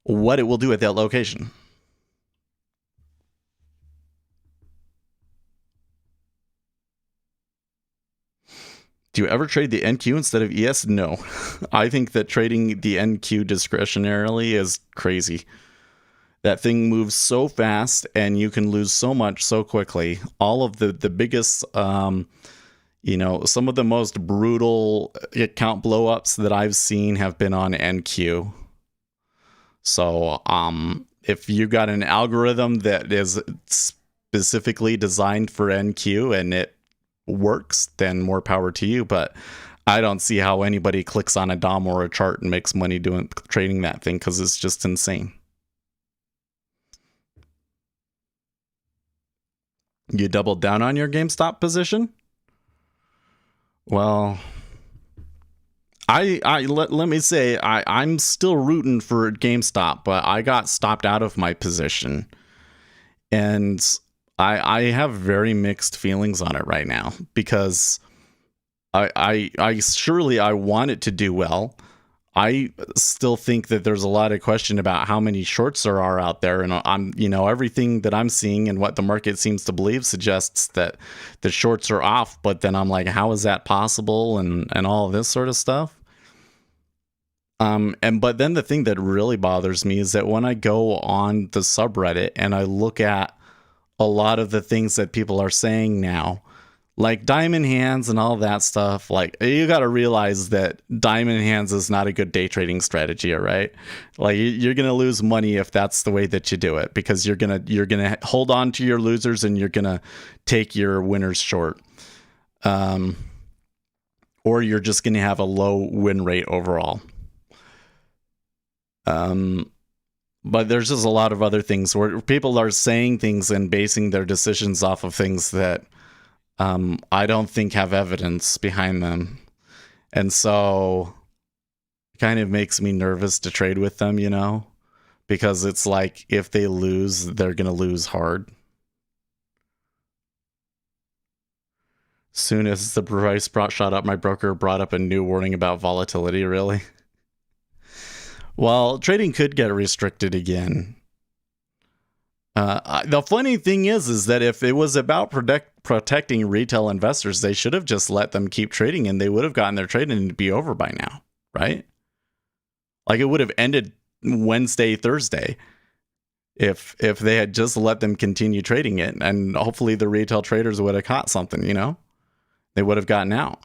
what it will do at that location. Do you ever trade the NQ instead of ES? No. I think that trading the NQ discretionarily is crazy. That thing moves so fast and you can lose so much so quickly. All of the biggest, you know, some of the most brutal account blowups that I've seen have been on NQ. So if you got an algorithm that is specifically designed for NQ and it works, then more power to you. But I don't see how anybody clicks on a DOM or a chart and makes money trading that thing because it's just insane. You doubled down on your GameStop position? Well, let me say I'm still rooting for GameStop, but I got stopped out of my position, and I have very mixed feelings on it right now because I surely I want it to do well. I still think that there's a lot of question about how many shorts there are out there, and I'm, you know, everything that I'm seeing and what the market seems to believe suggests that the shorts are off. But then I'm like, how is that possible? And all of this sort of stuff. But then the thing that really bothers me is that when I go on the subreddit and I look at a lot of the things that people are saying now, like diamond hands and all that stuff, like you got to realize that diamond hands is not a good day trading strategy, all right? Like you're going to lose money if that's the way that you do it, because you're going to hold on to your losers and you're going to take your winners short. Or you're just going to have a low win rate overall. But there's just a lot of other things where people are saying things and basing their decisions off of things that I don't think have evidence behind them. And so it kind of makes me nervous to trade with them, you know, because it's like if they lose, they're going to lose hard. Soon as the price shot up, my broker brought up a new warning about volatility, really. Well, trading could get restricted again. The funny thing is that if it was about protecting retail investors, they should have just let them keep trading and they would have gotten their trading to be over by now, right? Like it would have ended Wednesday, Thursday if they had just let them continue trading it, and hopefully the retail traders would have caught something, you know? They would have gotten out.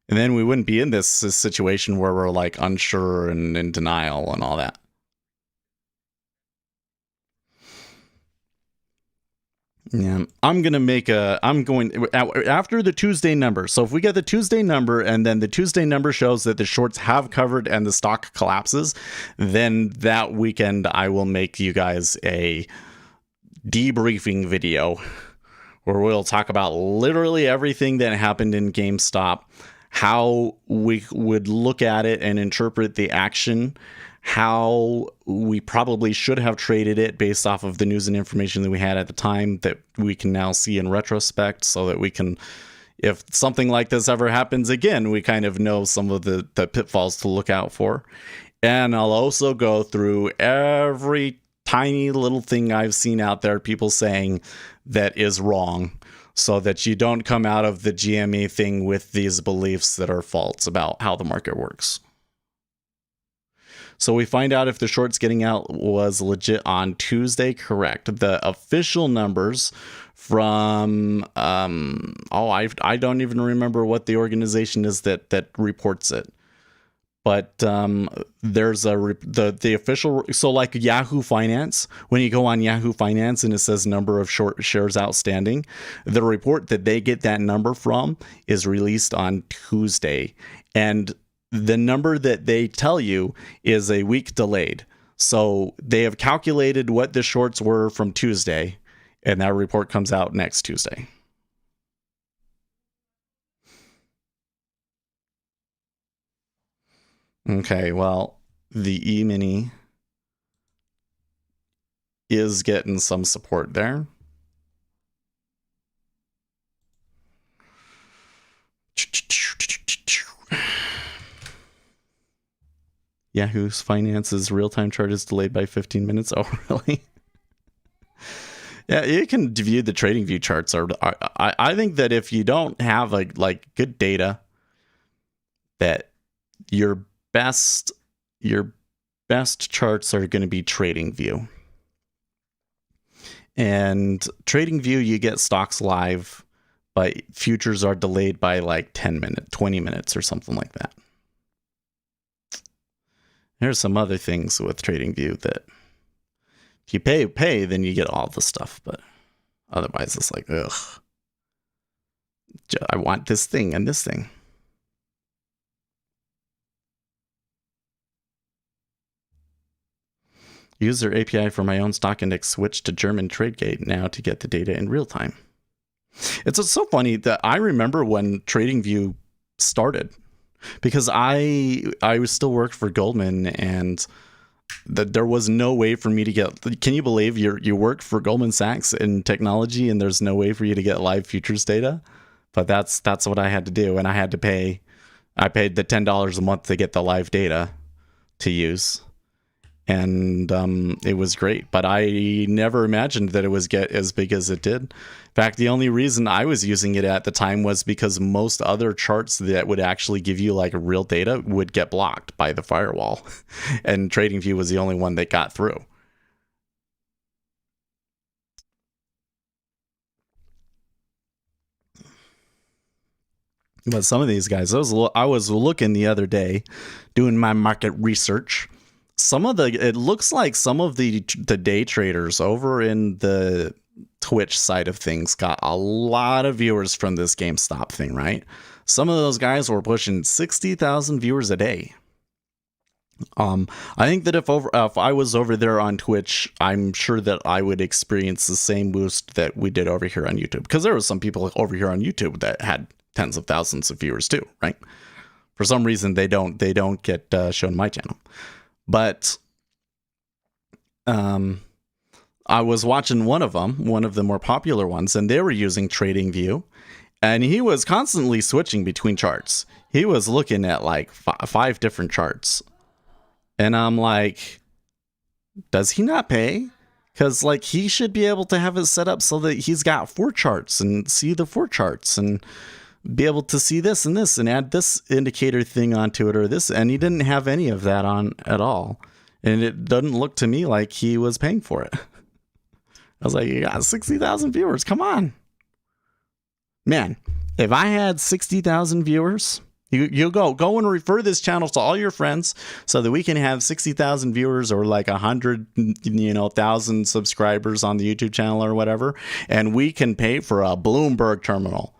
And then we wouldn't be in this situation where we're like unsure and in denial and all that. Yeah, I'm going after the Tuesday number. So if we get the Tuesday number and then the Tuesday number shows that the shorts have covered and the stock collapses, then that weekend I will make you guys a debriefing video where we'll talk about literally everything that happened in GameStop, how we would look at it and interpret the action, how we probably should have traded it based off of the news and information that we had at the time that we can now see in retrospect, so that we can, if something like this ever happens again, we kind of know some of the pitfalls to look out for. And I'll also go through every tiny little thing I've seen out there, people saying that is wrong, so that you don't come out of the GME thing with these beliefs that are false about how the market works. So we find out if the shorts getting out was legit on Tuesday. Correct. The official numbers from I don't even remember what the organization is that reports it. But there's the official, so like Yahoo Finance, when you go on Yahoo Finance and it says number of short shares outstanding, the report that they get that number from is released on Tuesday. And the number that they tell you is a week delayed. So they have calculated what the shorts were from Tuesday, and that report comes out next Tuesday. Okay, well, the E-mini is getting some support there. Yahoo's Finance's real-time chart is delayed by 15 minutes. Oh, really? Yeah, you can view the trading view charts. I think that if you don't have like good data, that your best charts are going to be trading view. And trading view, you get stocks live, but futures are delayed by like 10 minutes, 20 minutes or something like that. There's some other things with trading view that if you pay, then you get all the stuff, but otherwise it's like, ugh, I want this thing and this thing. User API for my own stock index switched to German TradeGate now to get the data in real time. It's so funny that I remember when TradingView started, because I still worked for Goldman, and that there was no way for me to get. Can you believe you work for Goldman Sachs in technology and there's no way for you to get live futures data? But that's what I had to do, and I had to pay. I paid the $10 a month to get the live data to use. And it was great, but I never imagined that it was get as big as it did. In fact, the only reason I was using it at the time was because most other charts that would actually give you like real data would get blocked by the firewall, and TradingView was the only one that got through. But some of these guys, I was looking the other day, doing my market research. It looks like some of the day traders over in the Twitch side of things got a lot of viewers from this GameStop thing, right? Some of those guys were pushing 60,000 viewers a day. I think that if I was over there on Twitch, I'm sure that I would experience the same boost that we did over here on YouTube, because there were some people over here on YouTube that had tens of thousands of viewers too, right? For some reason, they don't get shown on my channel. But I was watching one of the more popular ones, and they were using TradingView, and he was constantly switching between charts. He was looking at like 5 different charts. And I'm like, does he not pay? Because like he should be able to have it set up so that he's got 4 charts and see the 4 charts and be able to see this and this and add this indicator thing onto it or this. And he didn't have any of that on at all. And it doesn't look to me like he was paying for it. I was like, you got 60,000 viewers. Come on. Man, if I had 60,000 viewers, you go and refer this channel to all your friends so that we can have 60,000 viewers or like 100,000 subscribers on the YouTube channel or whatever. And we can pay for a Bloomberg terminal.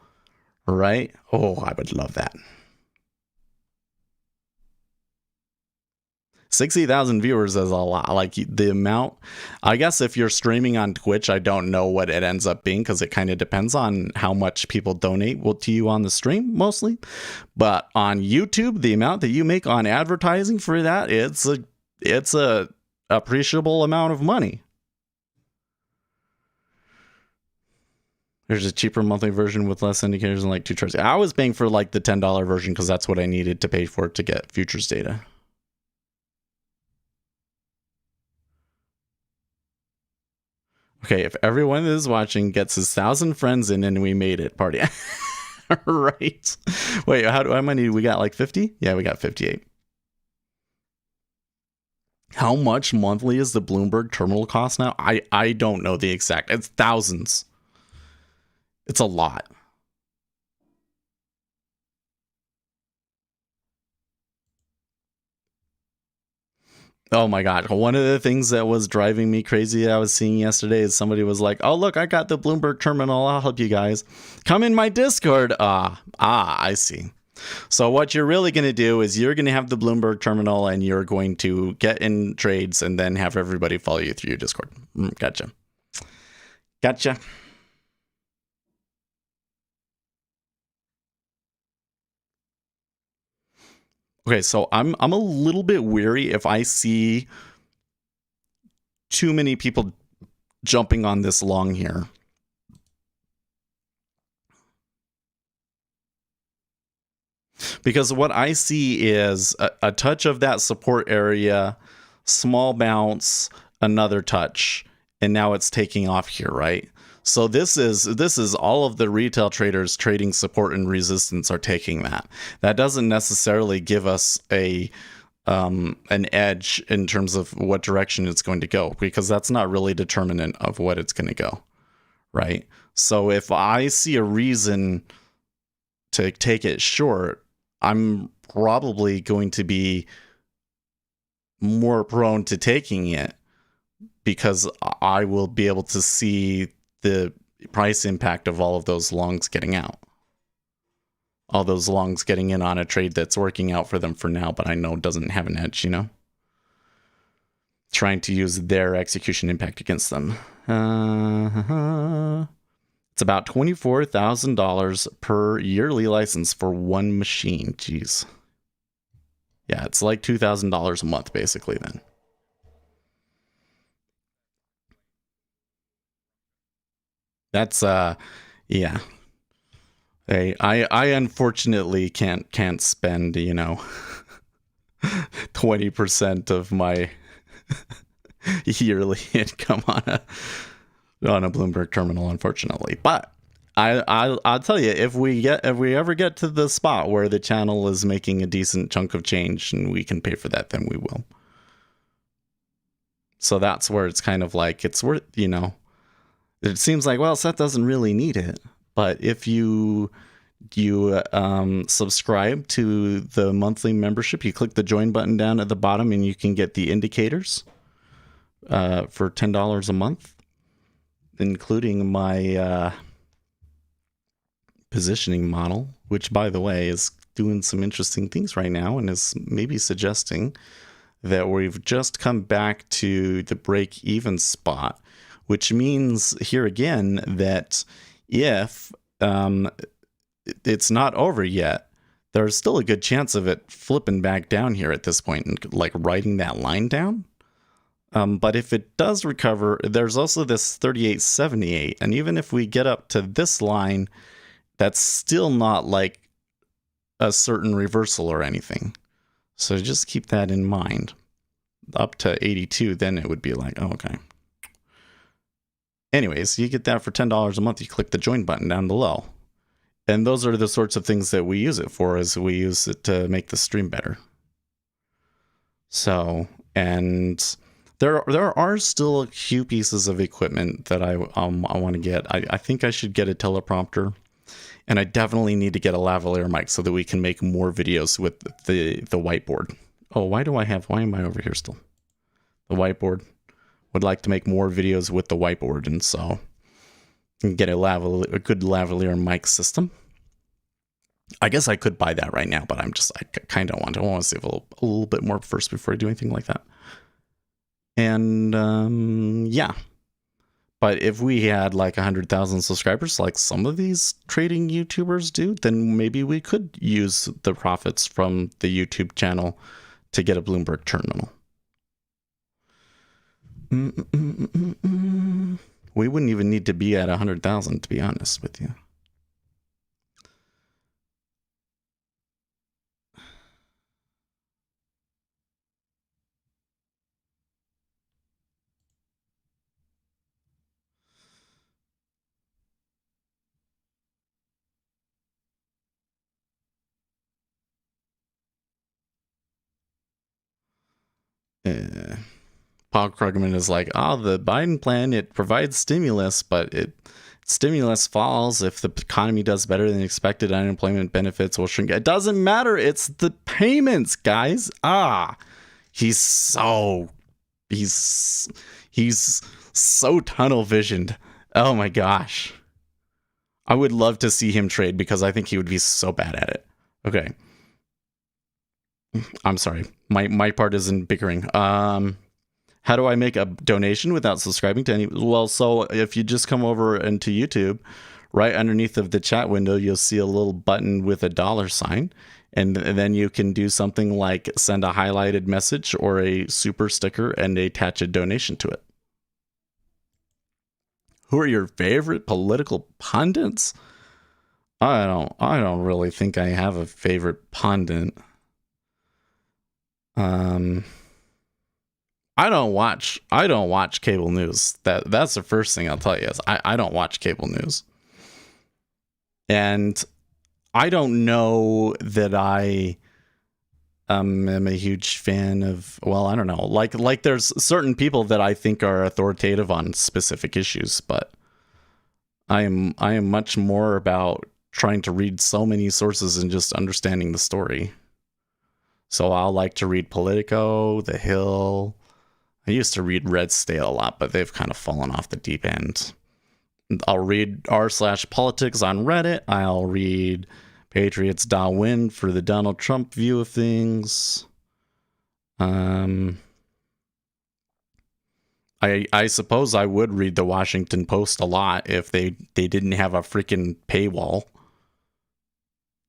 Right? Oh, I would love that. 60,000 viewers is a lot. Like the amount, I guess if you're streaming on Twitch, I don't know what it ends up being, because it kind of depends on how much people donate to you on the stream mostly. But on YouTube, the amount that you make on advertising for that, it's it's a appreciable amount of money. There's a cheaper monthly version with less indicators and like 2 charts. I was paying for like the $10 version because that's what I needed to pay for to get futures data. Okay, if everyone that is watching gets his 1,000 friends in and we made it, party. Right. Wait, how many? We got like 50? Yeah, we got 58. How much monthly is the Bloomberg terminal cost now? I don't know the exact. It's thousands. It's a lot. Oh my God. One of the things that was driving me crazy I was seeing yesterday is somebody was like, oh, look, I got the Bloomberg terminal. I'll help you guys. Come in my Discord. I see. So what you're really going to do is you're going to have the Bloomberg terminal and you're going to get in trades and then have everybody follow you through your Discord. Gotcha. Okay, so I'm a little bit weary if I see too many people jumping on this long here. Because what I see is a touch of that support area, small bounce, another touch, and now it's taking off here, right? So this is all of the retail traders trading support and resistance are taking that. That doesn't necessarily give us an edge in terms of what direction it's going to go, because that's not really determinant of what it's going to go, right? So if I see a reason to take it short, I'm probably going to be more prone to taking it because I will be able to see the price impact of all of those longs getting out. All those longs getting in on a trade that's working out for them for now, but I know doesn't have an edge, Trying to use their execution impact against them. It's about $24,000 per yearly license for one machine. Jeez. Yeah, it's like $2,000 a month, basically, then. That's, yeah. I unfortunately can't spend, 20% of my yearly income on a Bloomberg terminal, unfortunately. But I'll tell you, if we ever get to the spot where the channel is making a decent chunk of change and we can pay for that, then we will. So that's where it's kind of like it's worth, it seems like, well, Seth doesn't really need it, but if you subscribe to the monthly membership, you click the join button down at the bottom and you can get the indicators for $10 a month, including my positioning model, which, by the way, is doing some interesting things right now and is maybe suggesting that we've just come back to the break-even spot, which means here again that if it's not over yet, there's still a good chance of it flipping back down here at this point and like writing that line down. But if it does recover, there's also this 3878. And even if we get up to this line, that's still not like a certain reversal or anything. So just keep that in mind. Up to 82, then it would be like, oh, okay. Anyways, you get that for $10 a month. You click the join button down below. And those are the sorts of things that we use it for, is we use it to make the stream better. So, and there are still a few pieces of equipment that I want to get. I think I should get a teleprompter, and I definitely need to get a lavalier mic so that we can make more videos with the whiteboard. Oh, why am I over here still? The whiteboard. Would like to make more videos with the whiteboard, and so get a good lavalier mic system. I guess I could buy that right now, but I kind of want to save a little bit more first before I do anything like that. And yeah, but if we had like 100,000 subscribers, like some of these trading YouTubers do, then maybe we could use the profits from the YouTube channel to get a Bloomberg terminal. We wouldn't even need to be at 100,000, to be honest with you. Paul Krugman is like, the Biden plan, it provides stimulus, but stimulus falls if the economy does better than expected. Unemployment benefits will shrink. It doesn't matter. It's the payments, guys. He's so tunnel visioned. Oh my gosh. I would love to see him trade because I think he would be so bad at it. Okay. I'm sorry. My part isn't bickering. How do I make a donation without subscribing to any? Well, so if you just come over into YouTube, right underneath of the chat window, you'll see a little button with a $sign. And then you can do something like send a highlighted message or a super sticker and attach a donation to it. Who are your favorite political pundits? I don't really think I have a favorite pundit. I don't watch cable news. That's the first thing I'll tell you is I don't watch cable news. And I don't know that I am a huge fan of, well, I don't know. Like there's certain people that I think are authoritative on specific issues, but I am much more about trying to read so many sources and just understanding the story. So I'll like to read Politico, The Hill. I used to read Red State a lot, but they've kind of fallen off the deep end. I'll read r/politics on Reddit. I'll read Patriots.win for the Donald Trump view of things. I suppose I would read the Washington Post a lot if they didn't have a freaking paywall.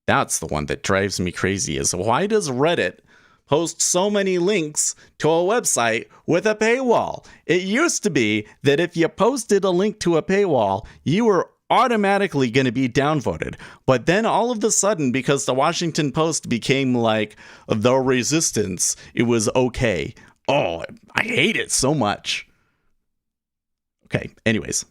That's the one that drives me crazy is why does Reddit post so many links to a website with a paywall? It used to be that if you posted a link to a paywall, you were automatically going to be downvoted. But then all of a sudden, because the Washington Post became like the resistance, it was okay. Oh, I hate it so much. Okay, anyways.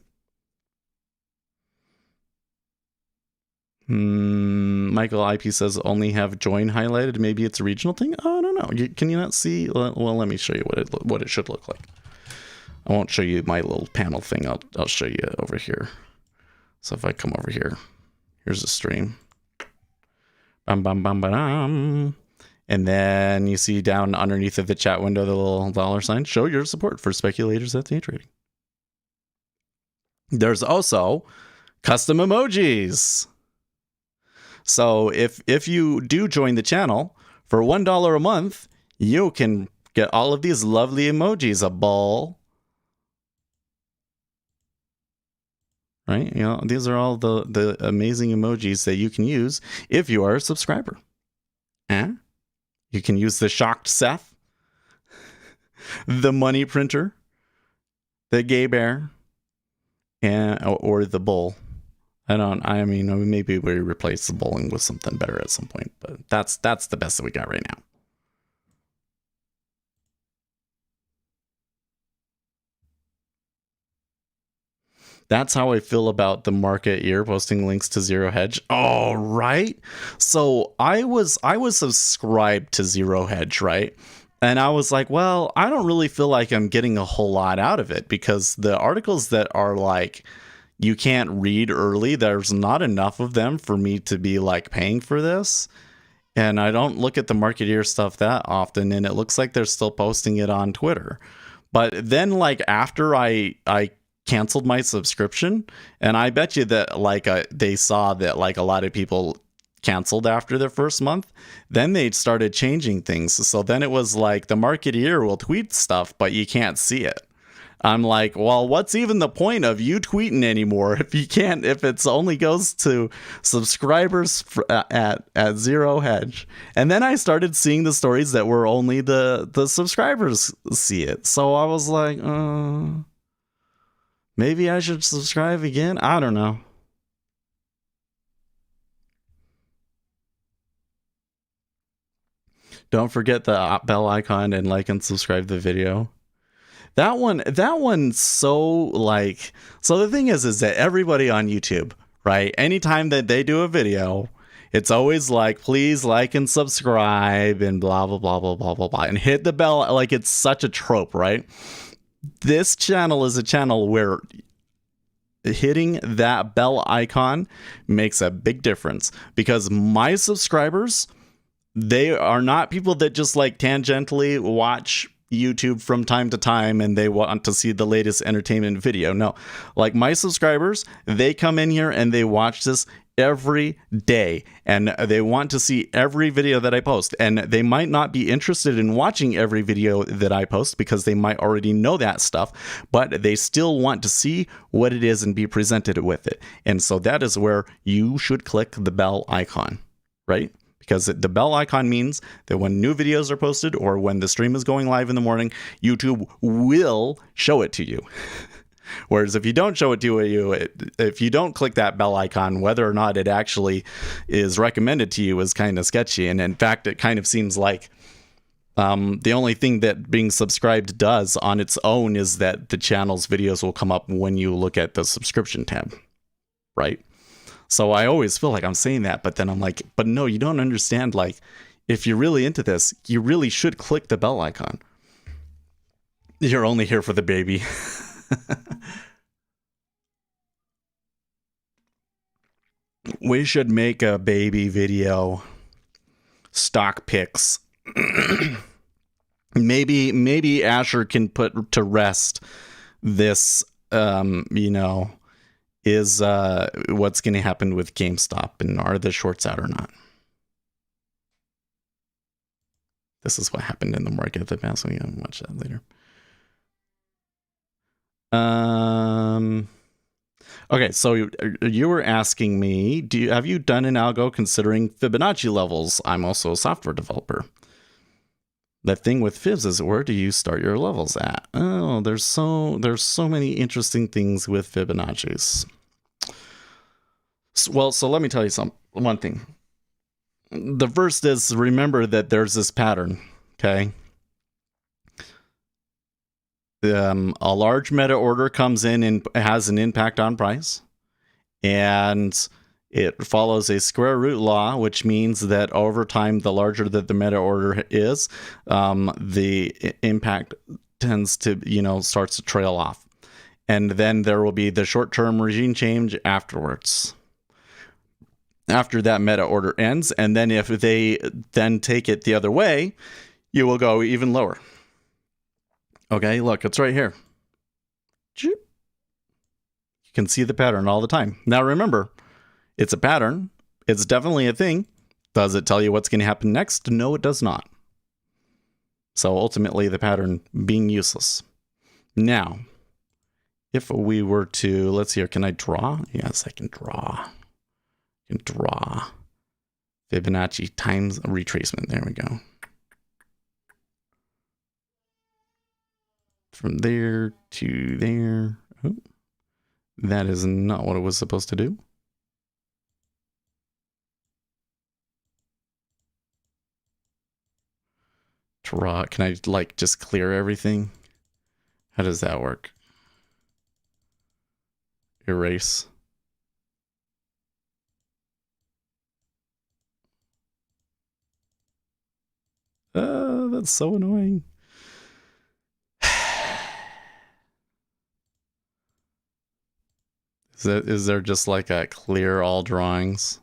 Michael IP says only have join highlighted. Maybe it's a regional thing. Oh, I don't know. Can you not see? Well, let me show you what it should look like. I won't show you my little panel thing. I'll show you over here. So if I come over here, here's the stream. Bam, bam, bam, bam. And then you see down underneath of the chat window the little $sign. Show your support for speculators at day trading. There's also custom emojis. So if you do join the channel for $1 a month, you can get all of these lovely emojis. A ball, right? You know, these are all the amazing emojis that you can use if you are a subscriber. You can use the shocked Seth, the money printer, the gay bear, or the bull. I mean, maybe we replace the bowling with something better at some point, but that's the best that we got right now. That's how I feel about the market here posting links to Zero Hedge. Oh, right. So I was subscribed to Zero Hedge, right? And I was like, well, I don't really feel like I'm getting a whole lot out of it because the articles that are like, you can't read early, there's not enough of them for me to be like paying for this. And I don't look at the Marketeer stuff that often, and it looks like they're still posting it on Twitter. But then like after I canceled my subscription, and I bet you that like they saw that like a lot of people canceled after their first month, then they started changing things. So then it was like the Marketeer will tweet stuff, but you can't see it. I'm like, well, what's even the point of you tweeting anymore if you can't, if it's only goes to subscribers at zero hedge. And then I started seeing the stories that were only the subscribers see it. So I was like, maybe I should subscribe again. I don't know. Don't forget the bell icon and like and subscribe the video. That one's so like, so the thing is that everybody on YouTube, right? Anytime that they do a video, it's always like, please like and subscribe and blah, blah, blah, blah, blah, blah, blah, and hit the bell. Like, it's such a trope, right? This channel is a channel where hitting that bell icon makes a big difference, because my subscribers, they are not people that just like tangentially watch YouTube from time to time and they want to see the latest entertainment video. No, like my subscribers, they come in here and they watch this every day and they want to see every video that I post. And they might not be interested in watching every video that I post because they might already know that stuff, but they still want to see what it is and be presented with it. And so that is where you should click the bell icon, right? Because the bell icon means that when new videos are posted or when the stream is going live in the morning, YouTube will show it to you. Whereas if you don't show it to you, if you don't click that bell icon, whether or not it actually is recommended to you is kind of sketchy. And in fact, it kind of seems like the only thing that being subscribed does on its own is that the channel's videos will come up when you look at the subscription tab, right? So I always feel like I'm saying that, but then I'm like, but no, you don't understand. Like, if you're really into this, you really should click the bell icon. You're only here for the baby. We should make a baby video. Stock pics. maybe Asher can put to rest this, is what's going to happen with GameStop, and are the shorts out or not? This is what happened in the market the past week. I'll watch that later. Okay, so you were asking me, have you done an algo considering Fibonacci levels? I'm also a software developer. The thing with Fibs is, where do you start your levels at? Oh, there's so many interesting things with Fibonacci's. Well, so let me tell you one thing. The first is, remember that there's this pattern, okay? A large meta order comes in and has an impact on price, and it follows a square root law, which means that over time, the larger that the meta order is, the impact tends to, starts to trail off. And then there will be the short-term regime change afterwards, after that meta order ends. And then if they then take it the other way, you will go even lower. Okay, look, it's right here. You can see the pattern all the time. Now remember, it's a pattern. It's definitely a thing. Does it tell you what's going to happen next? No, it does not. So ultimately, the pattern being useless. Now, if we were to, let's see here, can I draw? Yes, I can draw. I can draw Fibonacci times retracement. There we go. From there to there. Oh, that is not what it was supposed to do. Draw. Can I like just clear everything? How does that work? Erase. That's so annoying. Is there just like a clear all drawings?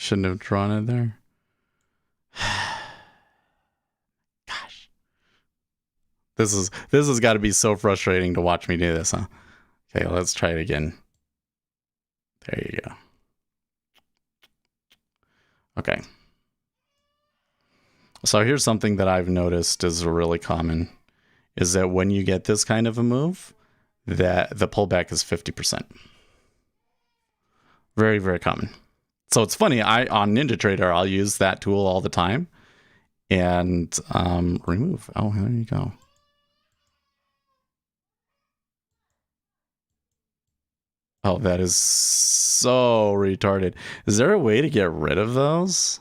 Shouldn't have drawn it there. Gosh. This has got to be so frustrating to watch me do this, huh? Okay, let's try it again. There you go. Okay. So here's something that I've noticed is really common, is that when you get this kind of a move, that the pullback is 50%. Very, very common. So it's funny, on NinjaTrader, I'll use that tool all the time and remove. Oh, there you go. Oh, that is so retarded. Is there a way to get rid of those?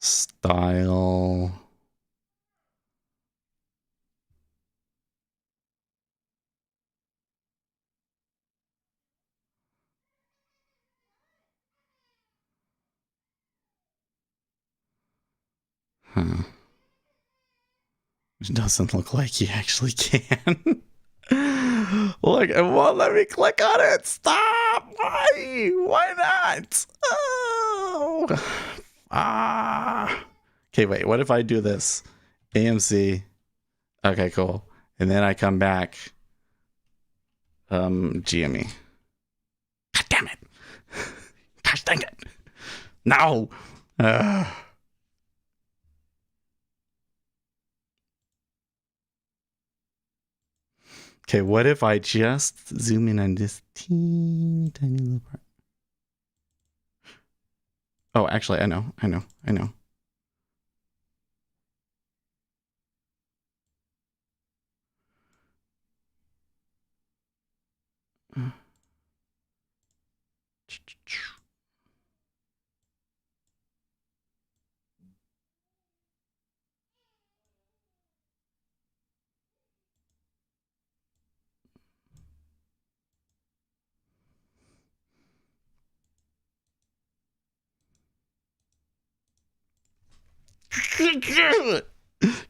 Style. Huh. It doesn't look like you actually can. Look, it won't let me click on it. Stop! Why? Why not? Oh. Ah. Okay, wait. What if I do this? AMC. Okay, cool. And then I come back. GME. God damn it. Gosh dang it. No. Okay, what if I just zoom in on this teeny tiny little part? Oh, actually, I know.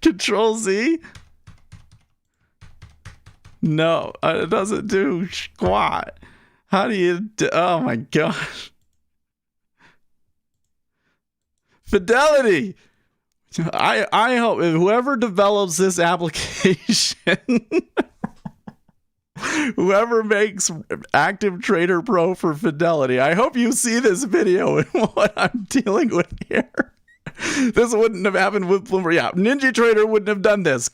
Control Z? No, it doesn't do squat. How do you do? Oh my gosh. Fidelity. I hope whoever develops this application, whoever makes Active Trader Pro for Fidelity, I hope you see this video and what I'm dealing with here. This wouldn't have happened with Bloomer. Yeah, NinjaTrader wouldn't have done this.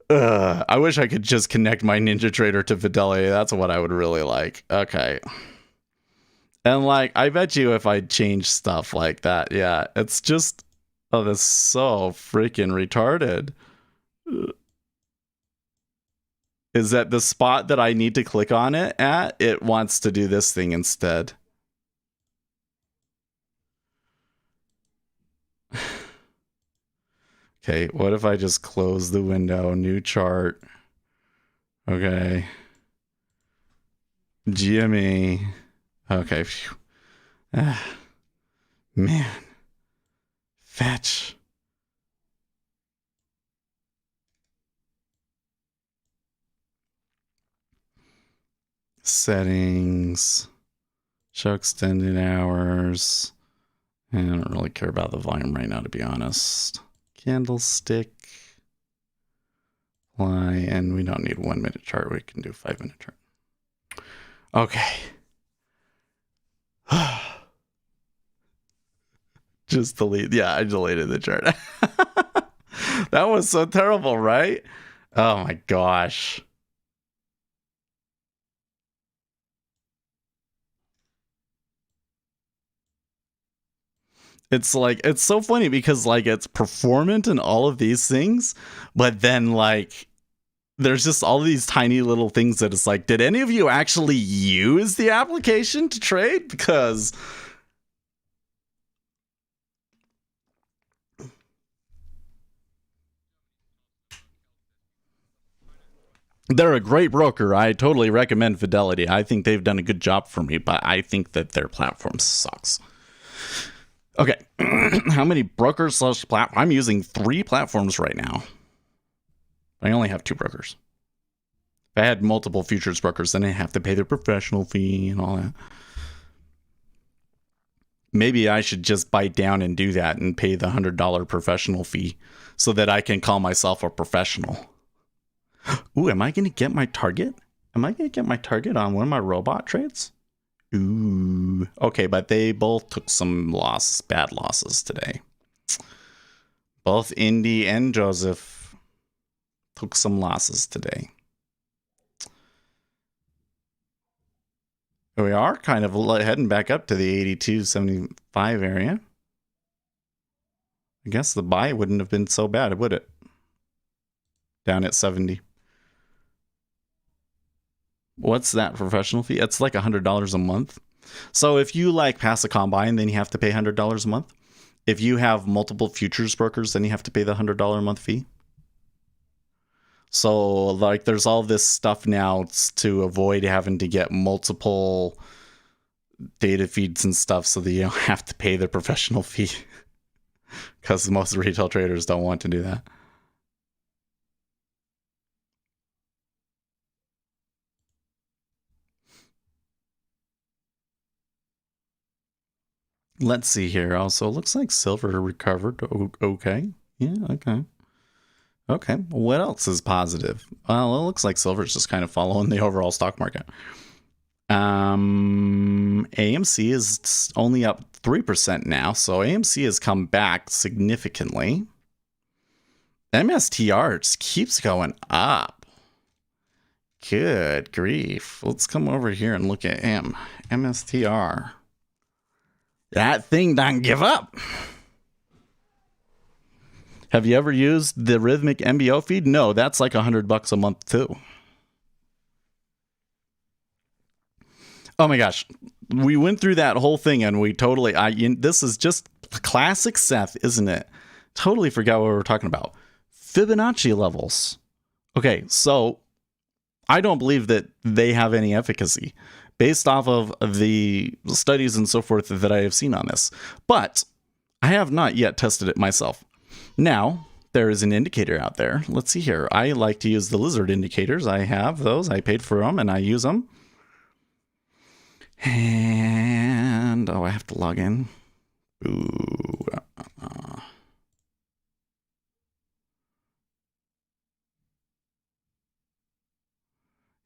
I wish I could just connect my NinjaTrader to Fidelity. That's what I would really like. Okay. And like, I bet you if I change stuff like that, yeah, it's just, oh, that's so freaking retarded. Is that the spot that I need to click on it at? It wants to do this thing instead. Okay, what if I just close the window, new chart? Okay. GME. Okay. Man. Fetch. Settings. Show extended hours. I don't really care about the volume right now, to be honest. Candlestick. Apply, and we don't need 1 minute chart. We can do 5 minute chart. Okay. Just delete. Yeah, I deleted the chart. That was so terrible, right? Oh my gosh. It's like, it's so funny because like it's performant and all of these things, but then like there's just all these tiny little things that it's like, did any of you actually use the application to trade? Because they're a great broker. I totally recommend Fidelity. I think they've done a good job for me, but I think that their platform sucks. Okay, how many brokers / platforms? I'm using 3 platforms right now. I only have 2 brokers. If I had multiple futures brokers, then I have to pay their professional fee and all that. Maybe I should just bite down and do that and pay the $100 professional fee so that I can call myself a professional. Ooh, am I going to get my target? Am I going to get my target on one of my robot trades? Ooh. Okay, but they both took some losses, bad losses today. Both Indy and Joseph took some losses today. We are kind of heading back up to the 82.75 area. I guess the buy wouldn't have been so bad, would it? Down at 70. What's that professional fee? It's like $100 a month. So if you like pass a combine, then you have to pay $100 a month. If you have multiple futures brokers, then you have to pay the $100 a month fee. So like there's all this stuff now to avoid having to get multiple data feeds and stuff so that you don't have to pay the professional fee. Because most retail traders don't want to do that. Let's see here. Also, looks like silver recovered. Okay. Yeah, okay. Okay. What else is positive? Well, it looks like silver is just kind of following the overall stock market. AMC is only up 3% now, so AMC has come back significantly. MSTR just keeps going up. Good grief. Let's come over here and look at MSTR. That thing doesn't give up. Have you ever used the Rhythmic MBO feed? No, that's like $100 a month too. Oh my gosh. We went through that whole thing and we totally, this is just classic Seth, isn't it? Totally forgot what we were talking about. Fibonacci levels. Okay, so I don't believe that they have any efficacy based off of the studies and so forth that I have seen on this. But I have not yet tested it myself. Now, there is an indicator out there. Let's see here. I like to use the lizard indicators. I have those. I paid for them and I use them. And, oh, I have to log in. Ooh.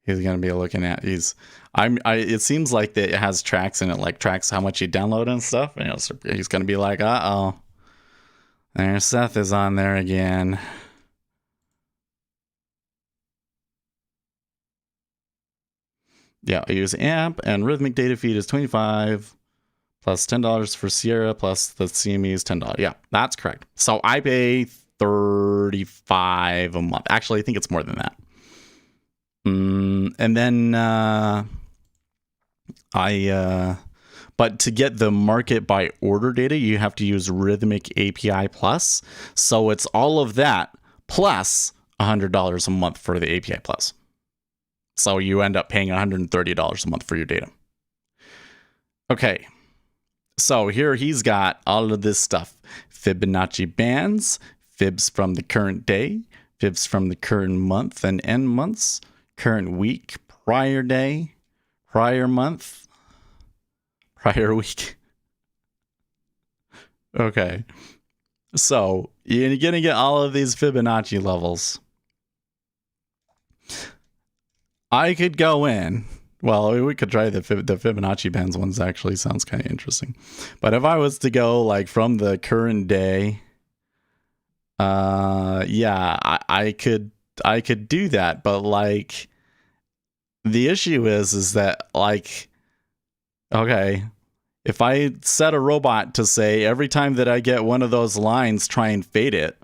He's going to be looking at it seems like that it has tracks and it like tracks how much you download and stuff. And he's going to be like, uh-oh. There, Seth is on there again. Yeah, I use AMP and Rhythmic data feed is $25 plus $10 for Sierra plus the CME is $10. Yeah, that's correct. So I pay $35 a month. Actually, I think it's more than that. And then but to get the market by order data, you have to use Rhythmic API Plus. So it's all of that plus $100 a month for the API Plus. So you end up paying $130 a month for your data. Okay. So here he's got all of this stuff. Fibonacci bands, fibs from the current day, fibs from the current month and end months, current week, prior day, prior month, prior week. Okay. So you're going to get all of these Fibonacci levels. I could go in. Well, we could try the Fibonacci bands ones. Actually sounds kind of interesting. But if I was to go like from the current day, yeah, I could do that. But like the issue is that like, okay, if I set a robot to say every time that I get one of those lines, try and fade it.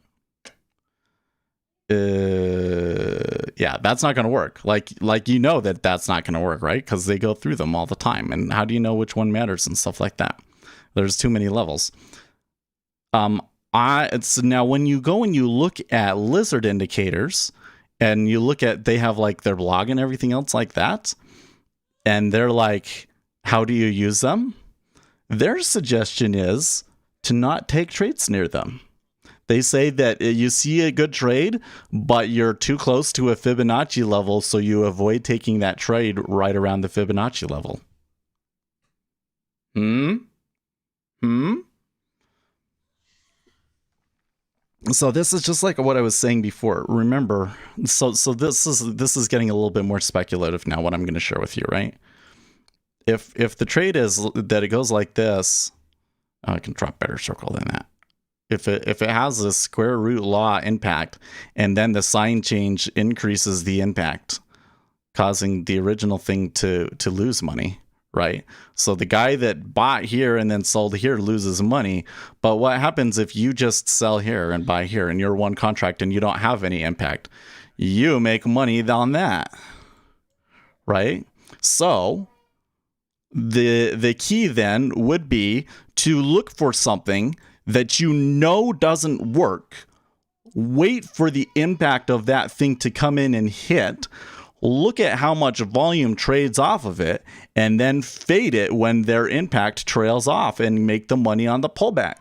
Yeah, that's not going to work. Like that's not going to work, right? Because they go through them all the time. And how do you know which one matters and stuff like that? There's too many levels. It's now when you go and you look at lizard indicators and you look at, they have like their blog and everything else like that. And they're like, how do you use them? Their suggestion is to not take trades near them. They say that you see a good trade, but you're too close to a Fibonacci level, so you avoid taking that trade right around the Fibonacci level. So this is just like what I was saying before. Remember, so this is getting a little bit more speculative now, what I'm going to share with you, right? If the trade is that it goes like this, I can drop better circle than that. If it has a square root law impact, and then the sign change increases the impact, causing the original thing to lose money, right? So the guy that bought here and then sold here loses money. But what happens if you just sell here and buy here and you're one contract and you don't have any impact? You make money on that, right? So the key then would be to look for something that you know doesn't work. Wait for the impact of that thing to come in and hit. Look at how much volume trades off of it, and then fade it when their impact trails off and make the money on the pullback.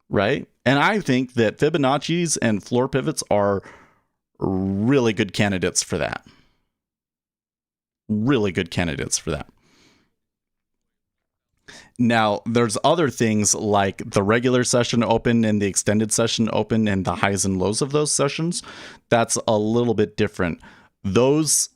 Right? And I think that Fibonacci's and floor pivots are really good candidates for that. Really good candidates for that. Now, there's other things like the regular session open and the extended session open and the highs and lows of those sessions. That's a little bit different. Those,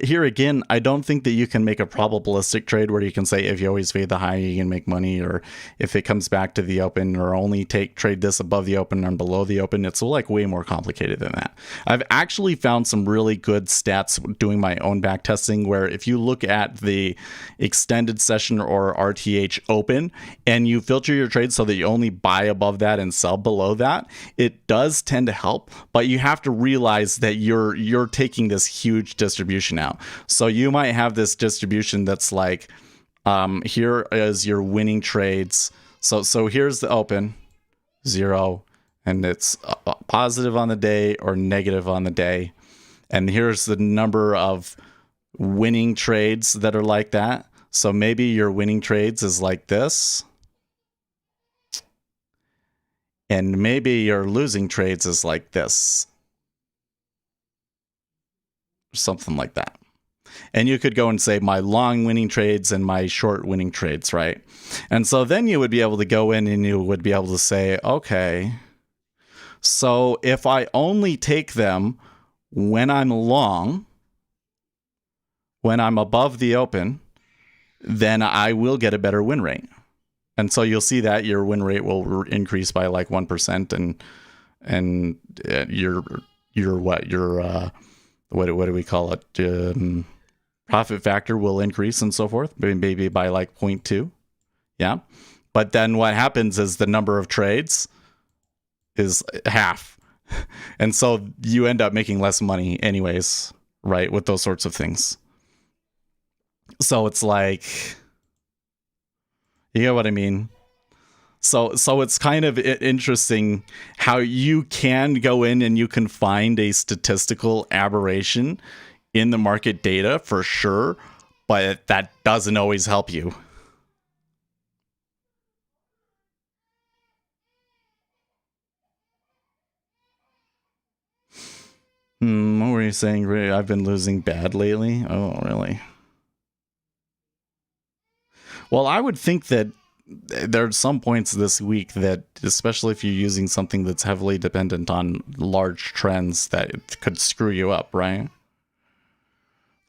here again, I don't think that you can make a probabilistic trade where you can say if you always fade the high, you can make money, or if it comes back to the open, or only trade this above the open and below the open. It's like way more complicated than that. I've actually found some really good stats doing my own back testing, where if you look at the extended session or RTH open and you filter your trades so that you only buy above that and sell below that, it does tend to help, but you have to realize that you're taking this huge distribution out. So you might have this distribution that's like, here is your winning trades. So here's the open, 0, and it's positive on the day or negative on the day. And here's the number of winning trades that are like that. So maybe your winning trades is like this. And maybe your losing trades is like this. Something like that. And you could go and say my long winning trades and my short winning trades, right? And so then you would be able to go in and you would be able to say, okay, so if I only take them when I'm long, when I'm above the open, then I will get a better win rate. And so you'll see that your win rate will increase by like 1%, and what do we call it? Profit factor will increase and so forth, maybe by like 0.2. Yeah. But then what happens is the number of trades is half. And so you end up making less money anyways, right? With those sorts of things. So it's like, you get what I mean? So it's kind of interesting how you can go in and you can find a statistical aberration in the market data for sure, but that doesn't always help you. What were you saying? I've been losing bad lately? Oh, really? Well, I would think that there are some points this week that, especially if you're using something that's heavily dependent on large trends, that it could screw you up, right?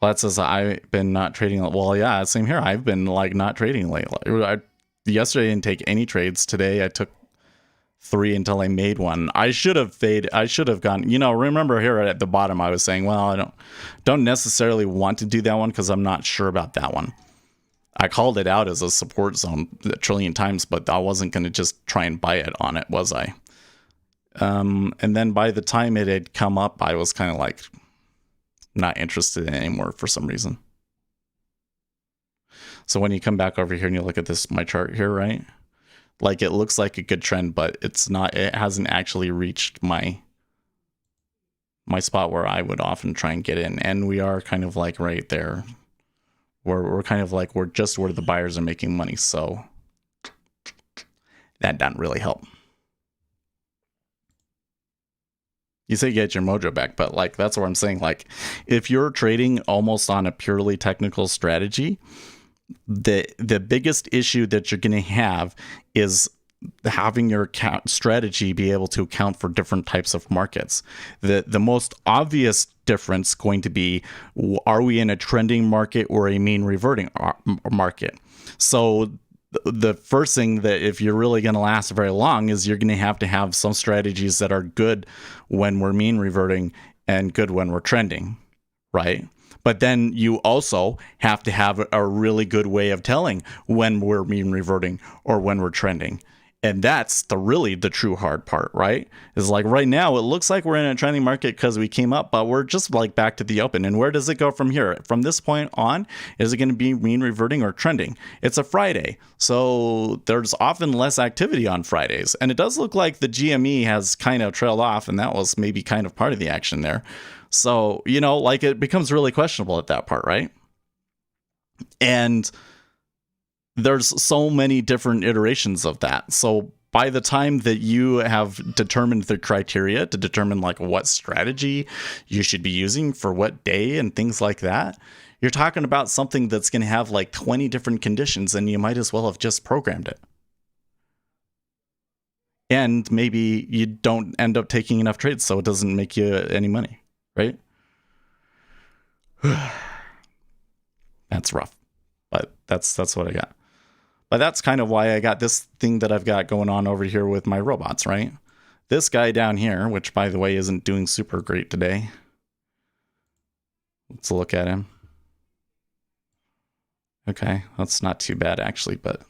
Well, that says I've been not trading. Well, yeah, same here. I've been like not trading lately. Yesterday I didn't take any trades. Today I took 3 until I made one. I should have gone, remember here at the bottom I was saying, well, I don't necessarily want to do that one because I'm not sure about that one. I called it out as a support zone a trillion times, but I wasn't going to just try and buy it on it, was I? And then by the time it had come up, I was kind of like not interested in it anymore for some reason. So when you come back over here and you look at this, my chart here, right? Like it looks like a good trend, but it's not, it hasn't actually reached my spot where I would often try and get in. And we are kind of like right there We're kind of like, we're just where the buyers are making money. So that doesn't really help. You say get your mojo back, but like, that's what I'm saying. Like, if you're trading almost on a purely technical strategy, the biggest issue that you're going to have is having your strategy be able to account for different types of markets. The most obvious difference going to be, are we in a trending market or a mean reverting market? So the first thing that, if you're really going to last very long, is you're going to have some strategies that are good when we're mean reverting and good when we're trending, right? But then you also have to have a really good way of telling when we're mean reverting or when we're trending. And that's the true hard part, right? Is like, right now, it looks like we're in a trending market because we came up, but we're just like back to the open. And where does it go from here? From this point on, is it going to be mean reverting or trending? It's a Friday, so there's often less activity on Fridays. And it does look like the GME has kind of trailed off, and that was maybe kind of part of the action there. So, you know, like, it becomes really questionable at that part, right? And there's so many different iterations of that. So by the time that you have determined the criteria to determine like what strategy you should be using for what day and things like that, you're talking about something that's going to have like 20 different conditions, and you might as well have just programmed it. And maybe you don't end up taking enough trades, so it doesn't make you any money, right? That's rough, but that's what I got. But that's kind of why I got this thing that I've got going on over here with my robots, right? This guy down here, which by the way isn't doing super great today. Let's look at him. Okay, that's not too bad actually, but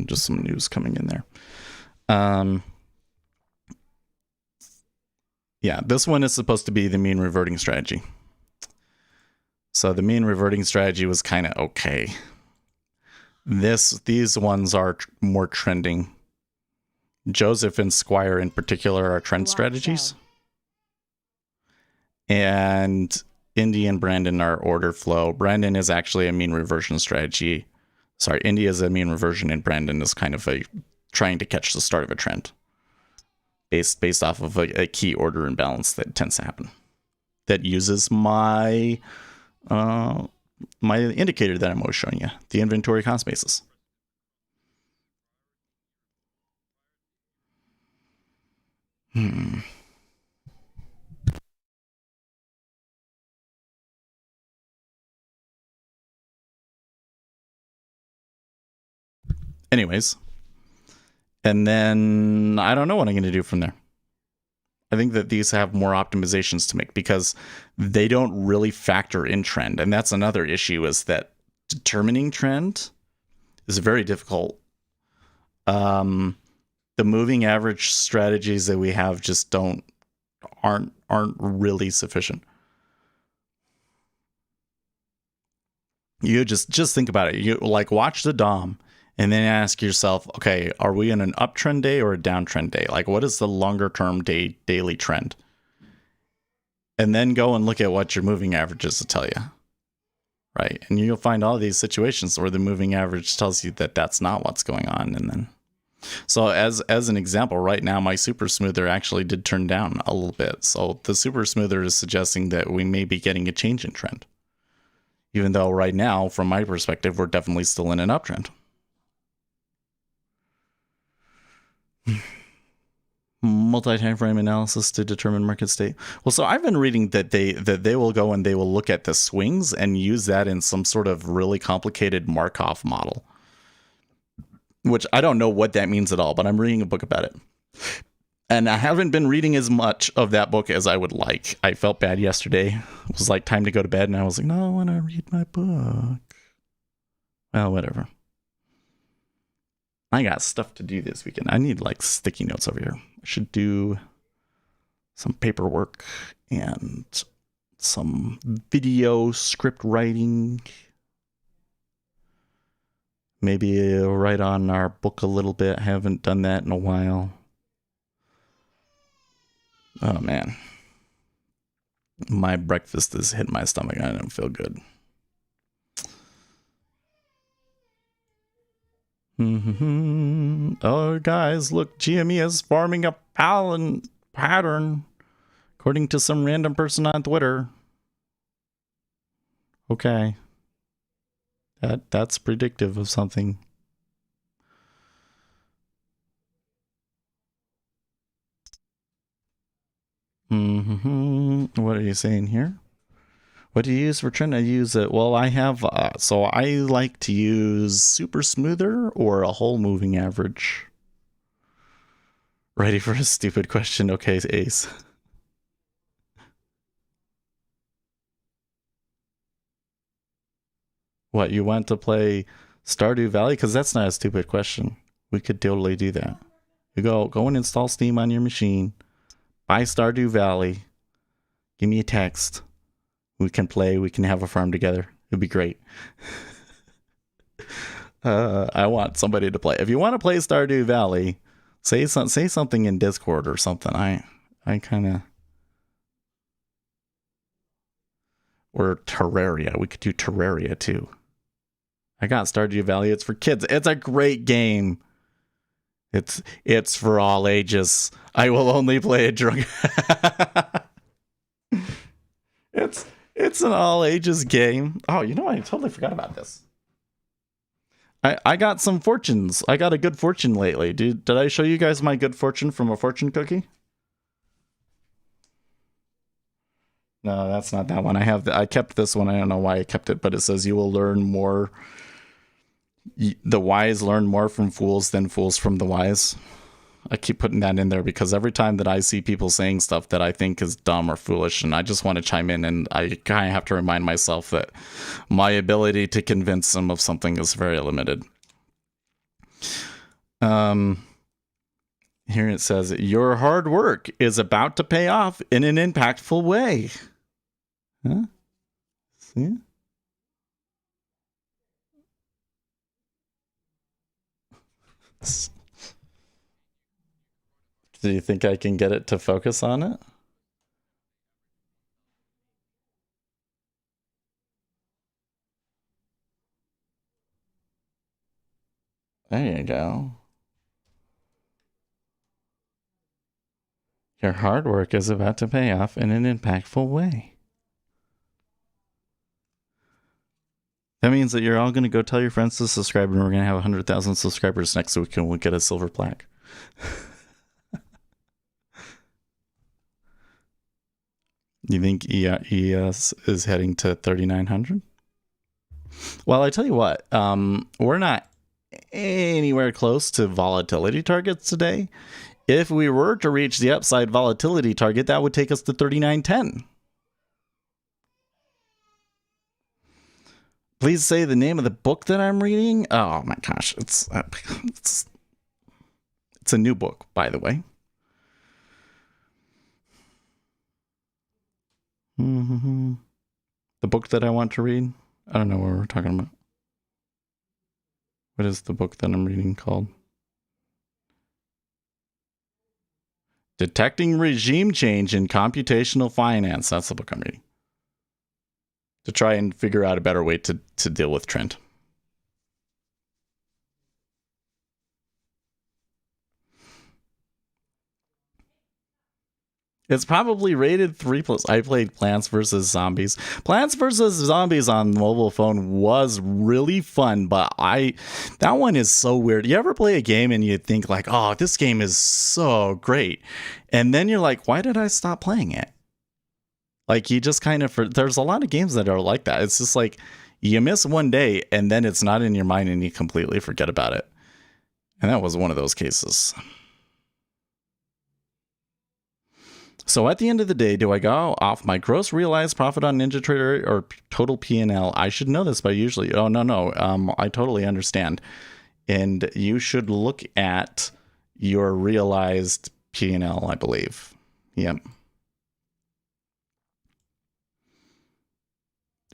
just some news coming in there. Yeah, this one is supposed to be the mean reverting strategy. So the mean reverting strategy was kind of okay. These ones are more trending. Joseph and Squire in particular are trend strategies. And Indy and Brandon are order flow. Brandon is actually a mean reversion strategy. Sorry, Indy is a mean reversion, and Brandon is kind of a trying to catch the start of a trend based off of a key order imbalance that tends to happen. That uses my indicator that I'm always showing you, the inventory cost basis. Anyways, and then I don't know what I'm going to do from there. I think that these have more optimizations to make because they don't really factor in trend. And that's another issue, is that determining trend is very difficult. The moving average strategies that we have just aren't really sufficient. You just think about it. You like watch the DOM and then ask yourself, okay, are we in an uptrend day or a downtrend day? Like, what is the longer term daily trend? And then go and look at what your moving averages will tell you, right? And you'll find all these situations where the moving average tells you that that's not what's going on. And then, so as an example, right now, my super smoother actually did turn down a little bit. So the super smoother is suggesting that we may be getting a change in trend. Even though right now, from my perspective, we're definitely still in an uptrend. Multi-time frame analysis to determine market state. Well, so I've been reading that they will go and they will look at the swings and use that in some sort of really complicated Markov model, which I don't know what that means at all, but I'm reading a book about it. And I haven't been reading as much of that book as I would like. I felt bad yesterday. It was like time to go to bed, and I was like, no, I want to read my book. Well, whatever. I got stuff to do this weekend. I need like sticky notes over here. I should do some paperwork and some video script writing. Maybe write on our book a little bit. I haven't done that in a while. Oh, man. My breakfast is hitting my stomach. I don't feel good. Oh, guys, look, GME is forming a pattern, according to some random person on Twitter. Okay. That's predictive of something. What are you saying here? What do you use for trend? I use it. Well, I have, so I like to use super smoother or a whole moving average. Ready for a stupid question? Okay, Ace. What, you want to play Stardew Valley? Because that's not a stupid question. We could totally do that. You go and install Steam on your machine. Buy Stardew Valley. Give me a text. We can play. We can have a farm together. It'd be great. I want somebody to play. If you want to play Stardew Valley, say something in Discord or something. I kind of... Or Terraria. We could do Terraria too. I got Stardew Valley. It's for kids. It's a great game. It's for all ages. I will only play it drunk. It's an all ages game. Oh, you know, I totally forgot about this. I got some fortunes. I got a good fortune lately. Did I show you guys my good fortune from a fortune cookie? No, that's not that one. I kept this one. I don't know why I kept it, but it says you will learn more. The wise learn more from fools than fools from the wise. I keep putting that in there because every time that I see people saying stuff that I think is dumb or foolish, and I just want to chime in, and I kind of have to remind myself that my ability to convince them of something is very limited. Here it says, your hard work is about to pay off in an impactful way. Huh? See? Do you think I can get it to focus on it? There you go. Your hard work is about to pay off in an impactful way. That means that you're all going to go tell your friends to subscribe, and we're going to have 100,000 subscribers next week, and we'll get a silver plaque. You think ES is heading to 3,900? Well, I tell you what, we're not anywhere close to volatility targets today. If we were to reach the upside volatility target, that would take us to 3,910. Please say the name of the book that I'm reading. Oh my gosh, it's a new book, by the way. The book that I want to read. I don't know what we're talking about. What is the book that I'm reading called? Detecting Regime Change in Computational Finance. That's the book I'm reading. To try and figure out a better way to deal with trend. It's probably rated 3+. I played Plants vs. Zombies. Plants vs. Zombies on mobile phone was really fun, but that one is so weird. You ever play a game and you think like, oh, this game is so great. And then you're like, why did I stop playing it? Like you just kind of, there's a lot of games that are like that. It's just like you miss one day and then it's not in your mind and you completely forget about it. And that was one of those cases. So at the end of the day, do I go off my gross realized profit on NinjaTrader or total P&L? I should know this, but usually, oh, no. I totally understand. And you should look at your realized P&L, I believe. Yep.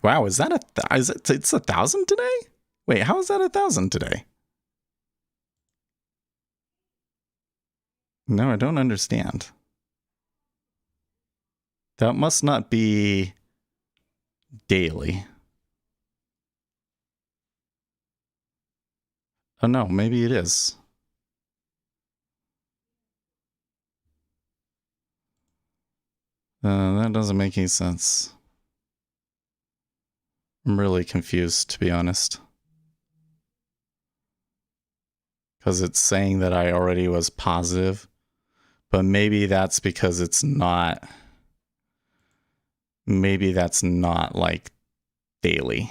Wow, is that it's 1,000 today? Wait, how is that 1,000 today? No, I don't understand. That must not be daily. Oh no, maybe it is. That doesn't make any sense. I'm really confused, to be honest. Because it's saying that I already was positive, but maybe that's because it's not. Maybe that's not like daily.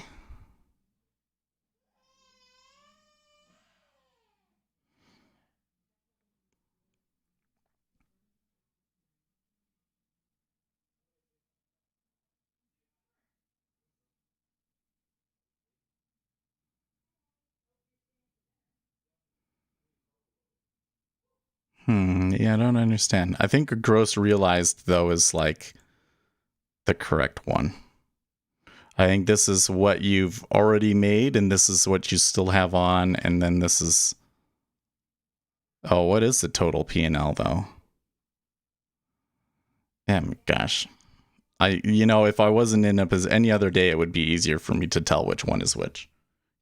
Yeah, I don't understand. I think gross realized, though, is like the correct one. I think this is what you've already made, and this is what you still have on, and then this is... Oh, what is the total P&L, though? Damn, gosh. If I wasn't in any other day, it would be easier for me to tell which one is which.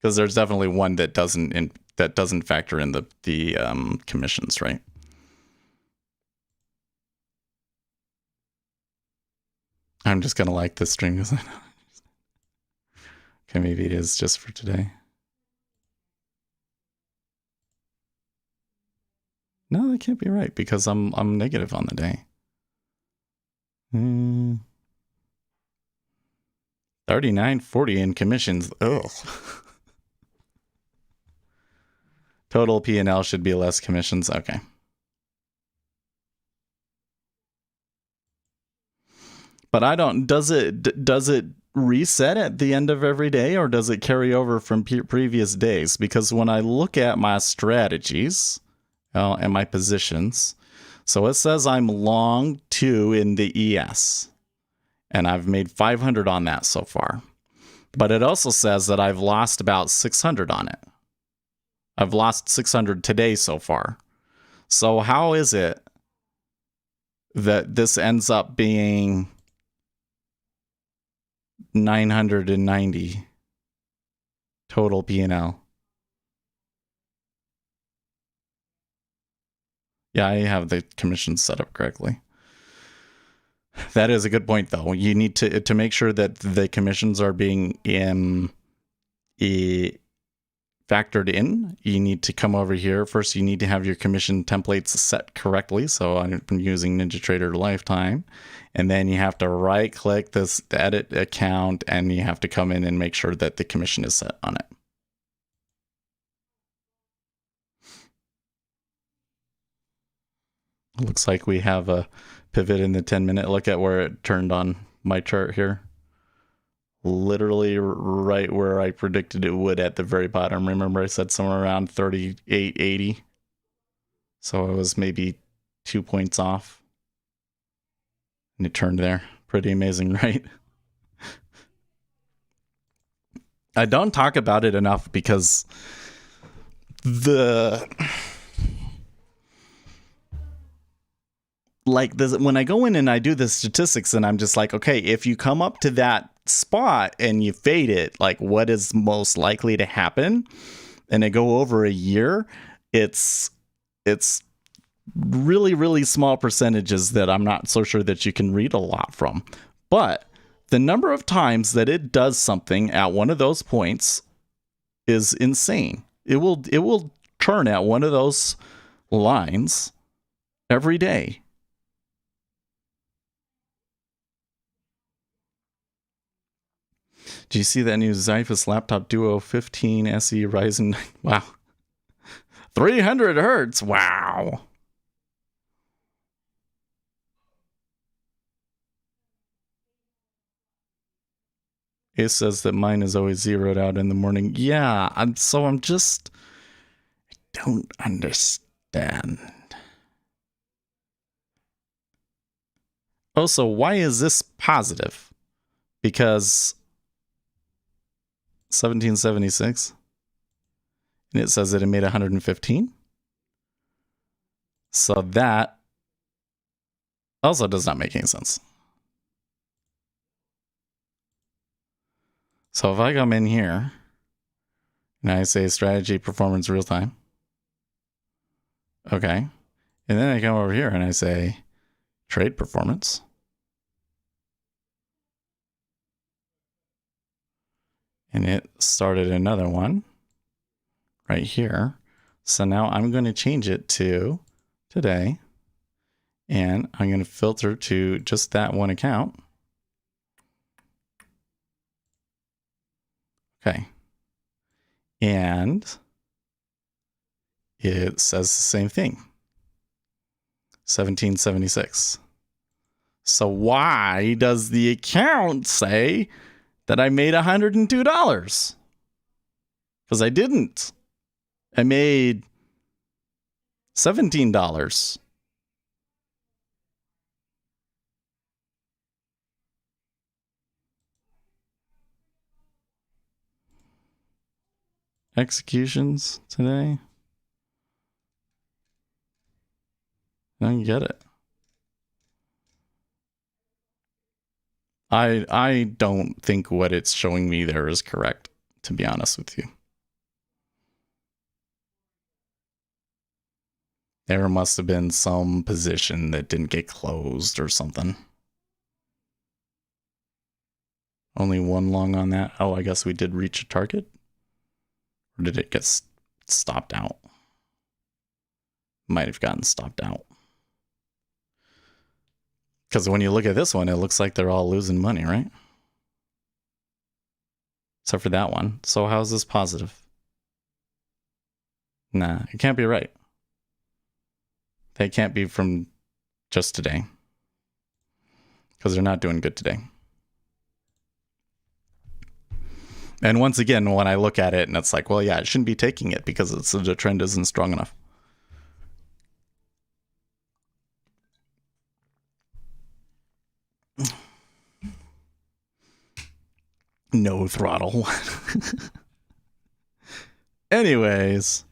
Because there's definitely one that doesn't factor in the commissions, right? I'm just gonna like this stream because I know. Okay, maybe it is just for today. No, that can't be right because I'm negative on the day. 39.40 in commissions. Ugh. Total P&L should be less commissions. Okay. But I don't. Does it reset at the end of every day, or does it carry over from previous days? Because when I look at my strategies and my positions, so it says I'm long 2 in the ES, and I've made 500 on that so far. But it also says that I've lost about 600 on it. I've lost 600 today so far. So how is it that this ends up being 990 total P&L? Yeah, I have the commissions set up correctly. That is a good point, though. You need to make sure that the commissions are being factored in. You need to come over here. First, you need to have your commission templates set correctly. So I'm using NinjaTrader Lifetime. And then you have to right-click this edit account, and you have to come in and make sure that the commission is set on it. Looks like we have a pivot in the 10-minute. Look at where it turned on my chart here. Literally right where I predicted it would at the very bottom. Remember I said somewhere around 38.80. So it was maybe 2 points off. And it turned there. Pretty amazing, right? I don't talk about it enough because when I go in and I do the statistics and I'm just like, okay, if you come up to that spot and you fade it, like what is most likely to happen? And I go over a year, it's really, really small percentages that I'm not so sure that you can read a lot from. But the number of times that it does something at one of those points is insane. It will turn at one of those lines every day. Do you see that new Xiphus Laptop Duo 15 SE Ryzen? Wow. 300 hertz. Wow. It says that mine is always zeroed out in the morning. Yeah, I don't understand. Oh, so why is this positive? Because 1776, and it says that it made 115. So that also does not make any sense. So if I come in here and I say strategy performance real time. Okay. And then I come over here and I say trade performance. And it started another one right here. So now I'm going to change it to today. And I'm going to filter to just that one account. Okay. And it says the same thing. 1776. So why does the account say that I made $102? Because I didn't. I made $17. Executions today. I don't get it. I don't think what it's showing me there is correct, to be honest with you. There must have been some position that didn't get closed or something. Only one long on that. Oh, I guess we did reach a target. Or did it get stopped out? Might have gotten stopped out. Because when you look at this one, it looks like they're all losing money, right? Except for that one. So how is this positive? Nah, it can't be right. They can't be from just today. Because they're not doing good today. And once again, when I look at it and it's like, well, yeah, it shouldn't be taking it because the trend isn't strong enough. No throttle. Anyways.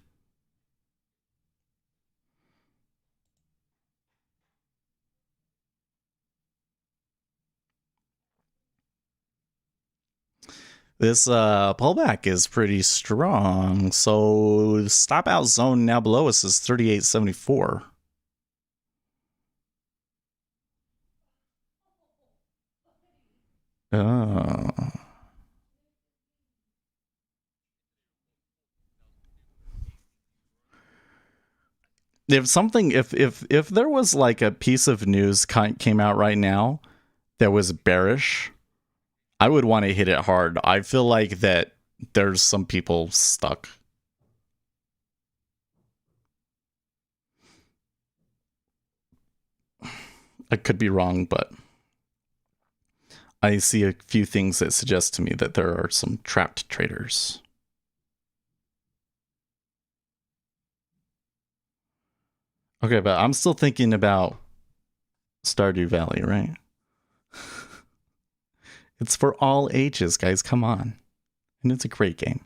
This pullback is pretty strong. So stop out zone now below us is 38.74. Oh. If there was like a piece of news came out right now that was bearish, I would want to hit it hard. I feel like that there's some people stuck. I could be wrong, but I see a few things that suggest to me that there are some trapped traders. Okay, but I'm still thinking about Stardew Valley, right? It's for all ages, guys. Come on. And it's a great game.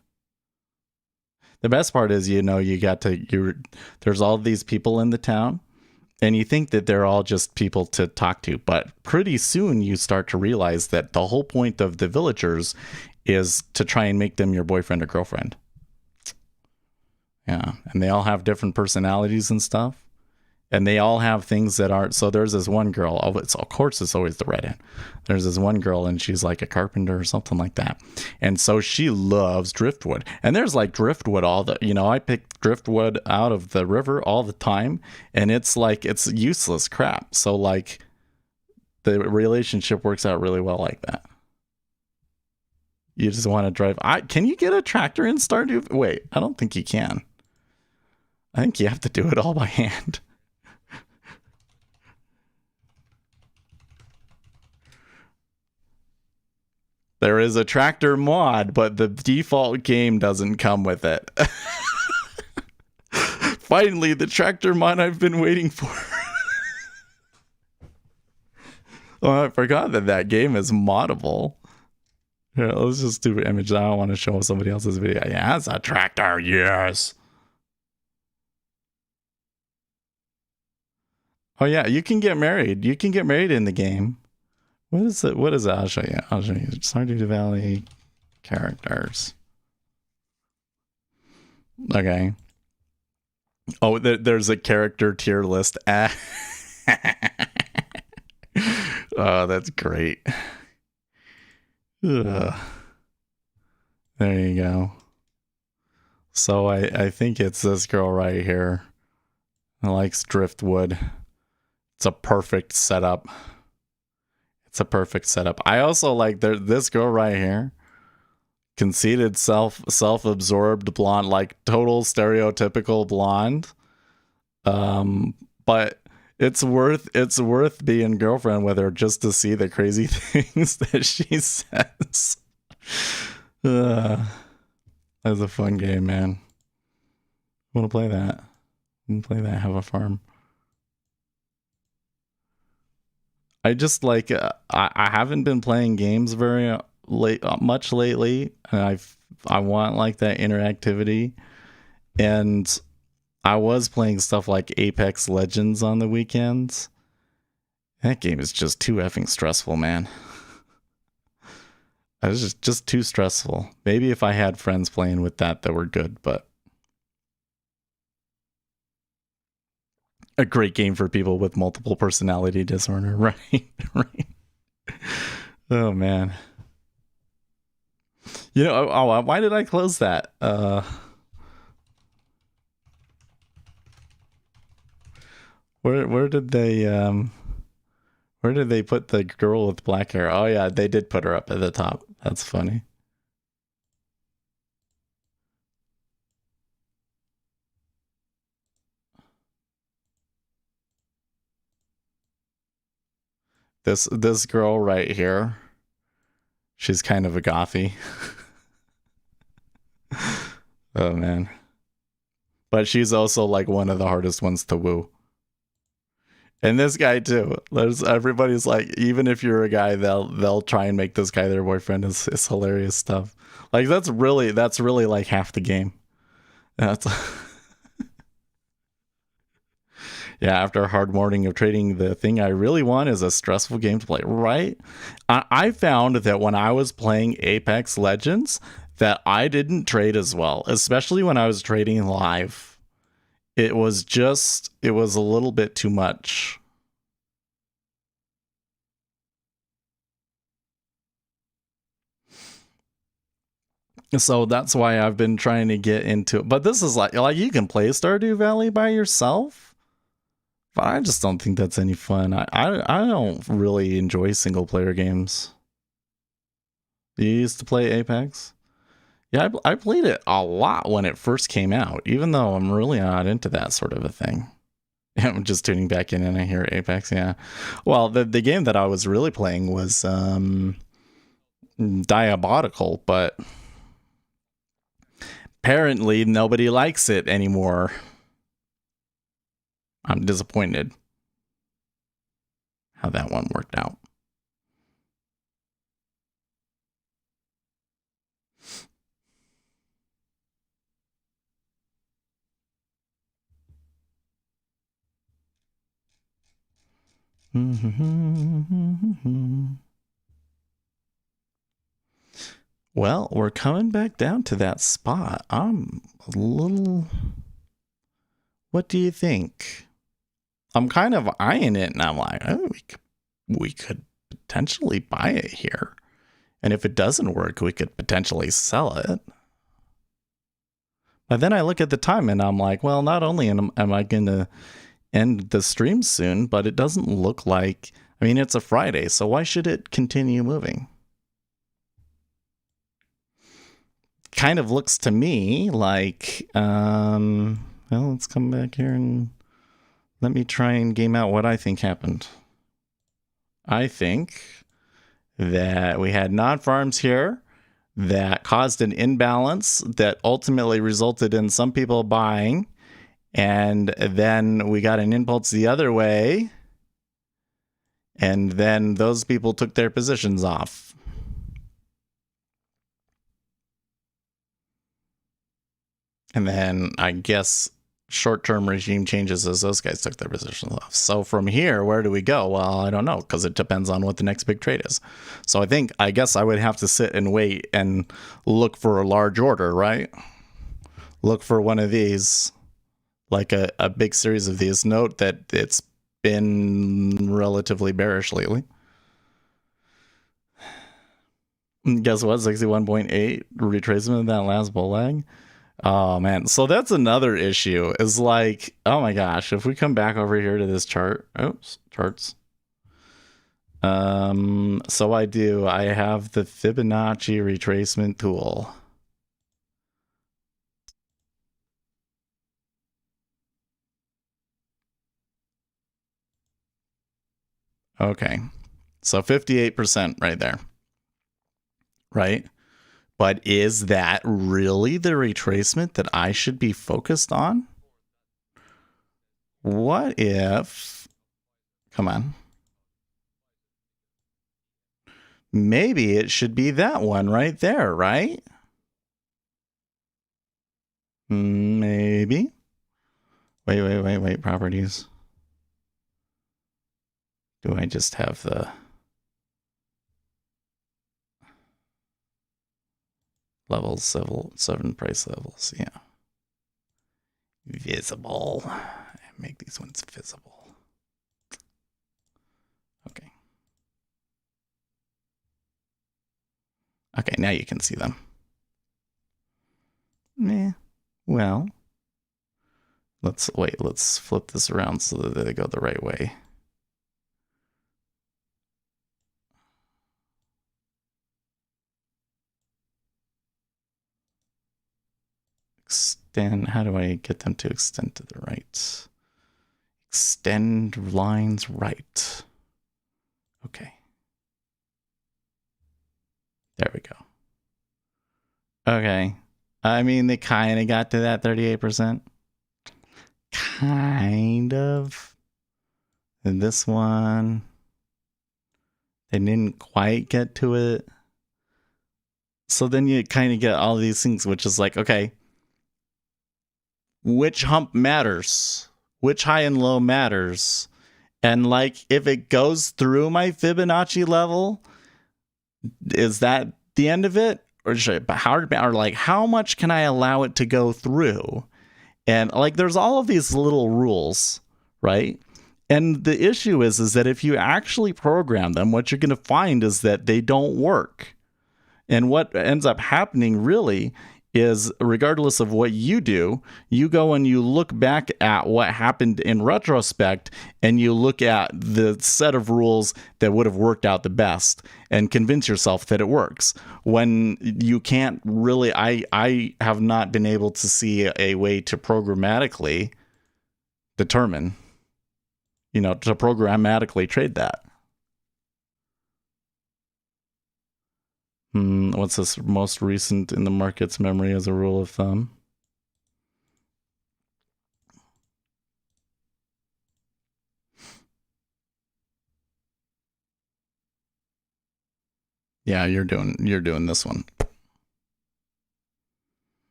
The best part is, you know, there's all these people in the town, and you think that they're all just people to talk to, but pretty soon you start to realize that the whole point of the villagers is to try and make them your boyfriend or girlfriend. Yeah, and they all have different personalities and stuff. And they all have things that aren't. So there's this one girl. Of course, it's always the redhead. There's this one girl, and she's like a carpenter or something like that. And so she loves driftwood. And there's like driftwood I pick driftwood out of the river all the time, and it's like it's useless crap. So like the relationship works out really well like that. You just want to drive. Can you get a tractor in Stardew? Wait, I don't think you can. I think you have to do it all by hand. There is a tractor mod, but the default game doesn't come with it. Finally, the tractor mod I've been waiting for. Oh, I forgot that game is moddable. Here, let's just do an image. I don't want to show somebody else's video. Yeah, it's a tractor. Yes. Oh, yeah, you can get married. You can get married in the game. What is it? What is that? I'll show you. Stardew Valley characters. Okay. Oh, there's a character tier list. Oh, that's great. Ugh. There you go. So I think it's this girl right here. I likes driftwood. It's a perfect setup. It's a perfect setup. I also like this girl right here. Conceited, self-absorbed blonde, like total stereotypical blonde. But it's worth being girlfriend with her just to see the crazy things that she says. That's a fun game, man. I want to play that. Have a farm. I just like I haven't been playing games very much lately, and I want like that interactivity, and I was playing stuff like Apex Legends on the weekends. That game is just too effing stressful, man. It was just too stressful. Maybe if I had friends playing with that were good, but a great game for people with multiple personality disorder, right? Right. Oh man. You know, why did I close that? Where did they put the girl with black hair? Oh yeah, they did put her up at the top. That's funny. This girl right here, she's kind of a gothy. Oh man. But she's also like one of the hardest ones to woo. And this guy too. Everybody's like, even if you're a guy, they'll try and make this guy their boyfriend. Is hilarious stuff. Like that's really like half the game. That's yeah. After a hard morning of trading, the thing I really want is a stressful game to play. Right? I found that when I was playing Apex Legends, that I didn't trade as well, especially when I was trading live. It was a little bit too much. So that's why I've been trying to get into it. But this is like you can play Stardew Valley by yourself. But I just don't think that's any fun. I don't really enjoy single player games. You used to play Apex? Yeah, I played it a lot when it first came out, even though I'm really not into that sort of a thing. I'm just tuning back in and I hear Apex, yeah. Well, the game that I was really playing was Diabolical, but apparently nobody likes it anymore. I'm disappointed how that one worked out. Well, we're coming back down to that spot. I'm a little... What do you think? I'm kind of eyeing it, and I'm like, oh, we could potentially buy it here. And if it doesn't work, we could potentially sell it. But then I look at the time, and I'm like, well, not only am I going to end the stream soon, but it doesn't look like... I mean, it's a Friday, so why should it continue moving? Kind of looks to me like... well, let's come back here and let me try and game out what I think happened. I think that we had NonFarms here that caused an imbalance that ultimately resulted in some people buying, and then we got an impulse the other way, and then those people took their positions off. And then I guess short-term regime changes as those guys took their positions off. So from here, where do we go? Well, I don't know, because it depends on what the next big trade is. So I guess I would have to sit and wait and look for a large order, right? Look for one of these, like a big series of these. Note that it's been relatively bearish lately. Guess what? 61.8 retracement of that last bull leg. Oh man, so that's another issue. Is like, oh my gosh, if we come back over here to this chart, charts. So I have the Fibonacci retracement tool. Okay, so 58% right there, right? But is that really the retracement that I should be focused on? What if, come on, maybe it should be that one right there, right? Maybe. Wait, properties. Do I just have the levels, 7 price levels? Yeah. Visible. Make these ones visible. Okay. Okay, now you can see them. Well, let's flip this around so that they go the right way. Extend, how do I get them to extend to the right? Extend lines right. Okay. There we go. Okay. I mean, they kind of got to that 38%. Kind of. And this one, they didn't quite get to it. So then you kind of get all these things, which is like, okay, which hump matters? Which high and low matters? And like, if it goes through my Fibonacci level, is that the end of it? Or how much can I allow it to go through? And like, there's all of these little rules, right? And the issue is that if you actually program them, what you're going to find is that they don't work. And what ends up happening really is, regardless of what you do, you go and you look back at what happened in retrospect, and you look at the set of rules that would have worked out the best and convince yourself that it works. When you can't really, I have not been able to see a way to programmatically determine, to programmatically trade that. What's this most recent in the market's memory as a rule of thumb? Yeah, you're doing this one.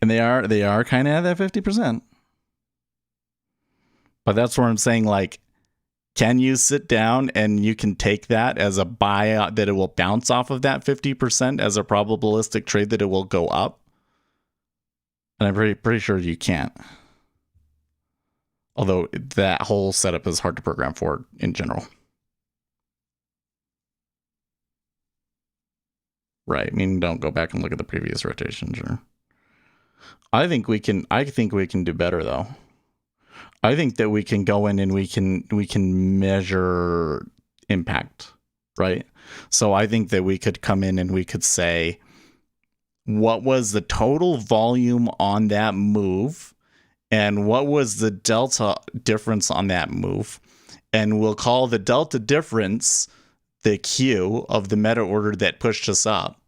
And they are kind of at that 50%. But that's where I'm saying, like, can you sit down and you can take that as a buyout, that it will bounce off of that 50% as a probabilistic trade that it will go up? And I'm pretty sure you can't. Although that whole setup is hard to program for in general. Right. I mean, don't go back and look at the previous rotations. Or I think we can do better, though. I think that we can go in and we can measure impact, right? So I think that we could come in and we could say, what was the total volume on that move, and what was the delta difference on that move? And we'll call the delta difference the Q of the meta order that pushed us up,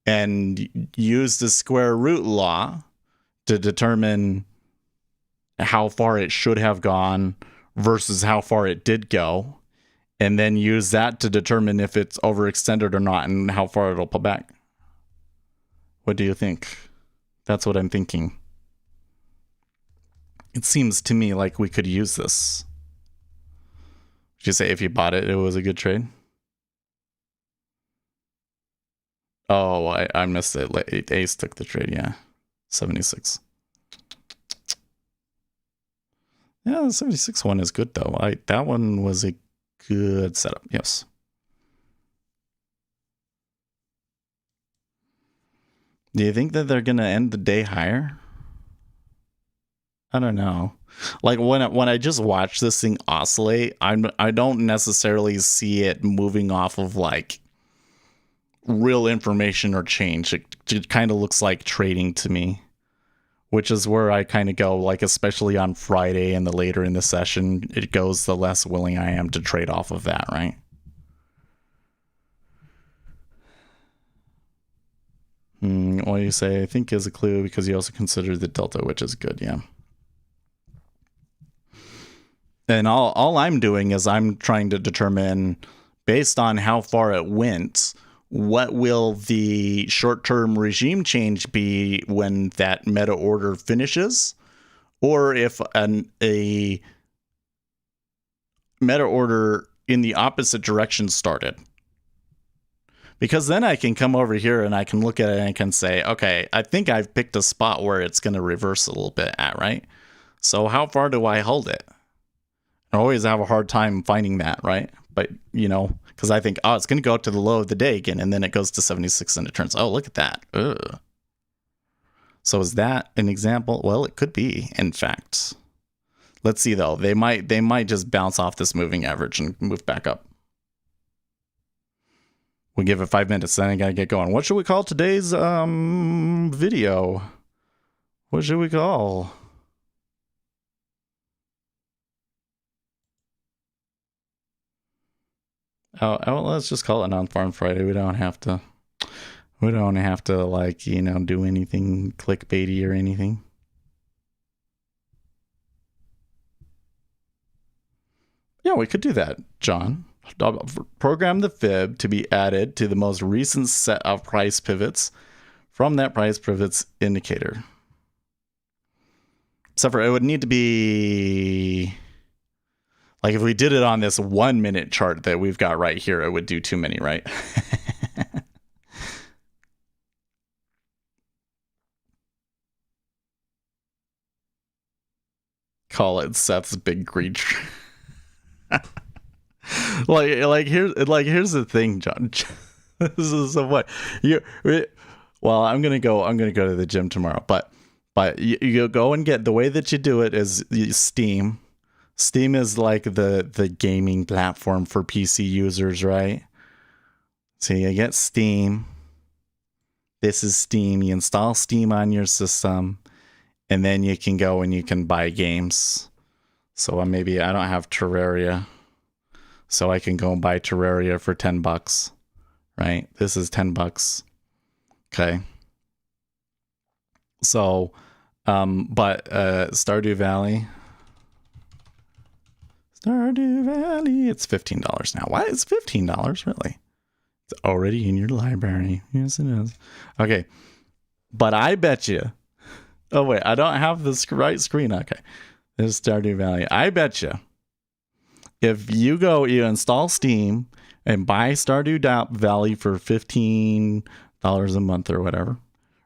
and use the square root law to determine how far it should have gone versus how far it did go, and then use that to determine if it's overextended or not and how far it'll pull back. What do you think? That's what I'm thinking. It seems to me like we could use this. Did you say if you bought it, it was a good trade? Oh, I missed it. Ace took the trade, yeah. 76. Yeah, the 76 one is good, though. That one was a good setup, yes. Do you think that they're going to end the day higher? I don't know. Like when I just watch this thing oscillate, I don't necessarily see it moving off of like real information or change. It kind of looks like trading to me, which is where I kind of go, like especially on Friday and the later in the session it goes, the less willing I am to trade off of that, right? What do you say? I think is a clue because you also consider the delta, which is good, yeah. And all I'm doing is I'm trying to determine, based on how far it went, what will the short-term regime change be when that meta order finishes, or if a meta order in the opposite direction started. Because then I can come over here and I can look at it and I can say, okay, I think I've picked a spot where it's going to reverse a little bit at, right? So how far do I hold it? I always have a hard time finding that, right? But, you know, because I think, oh, it's going to go to the low of the day again, and then it goes to 76 and it turns, oh, look at that. Ugh. So is that an example? Well, it could be, in fact. Let's see, though. They might just bounce off this moving average and move back up. We'll give it 5 minutes, then I got to get going. What should we call today's video? What should we call? Oh, let's just call it Non-Farm Friday. We don't have to like, you know, do anything clickbaity or anything. Yeah, we could do that, John. Program the fib to be added to the most recent set of price pivots from that price pivots indicator. Except for it would need to be like if we did it on this 1 minute chart that we've got right here, it would do too many, right? Call it Seth's big greed. here's the thing, John. This is so what you. Well, I'm gonna go to the gym tomorrow, but you go and get, the way that you do it is Steam. Steam is like the gaming platform for PC users, right? So you get Steam. This is Steam. You install Steam on your system, and then you can go and you can buy games. So maybe I don't have Terraria, so I can go and buy Terraria for $10, right? This is $10. Okay. So, but Stardew Valley, it's $15 now. Why is $15 really? It's already in your library. Yes, it is. Okay, but I bet you. Oh wait, I don't have the right screen. Okay, there's Stardew Valley. I bet you, if you install Steam and buy Stardew Valley for $15 a month or whatever.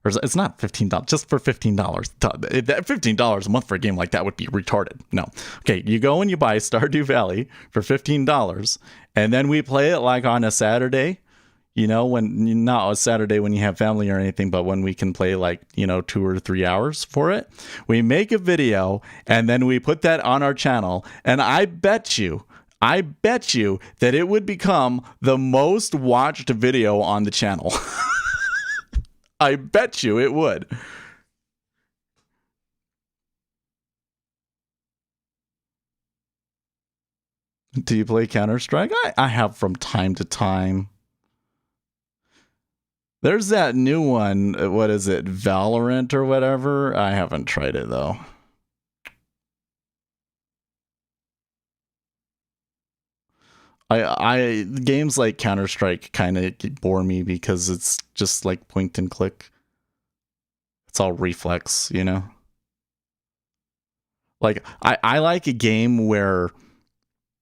Or it's not $15, just for $15. That $15 a month for a game like that would be retarded. No. Okay, you go and you buy Stardew Valley for $15, and then we play it like on a Saturday, you know, when not a Saturday when you have family or anything, but when we can play like, you know, 2 or 3 hours for it. We make a video and then we put that on our channel, and I bet you that it would become the most watched video on the channel. I bet you it would. Do you play Counter-Strike? I have from time to time. There's that new one. What is it? Valorant or whatever? I haven't tried it though. Games like Counter-Strike kind of bore me because it's just like point and click. It's all reflex, you know? Like I like a game where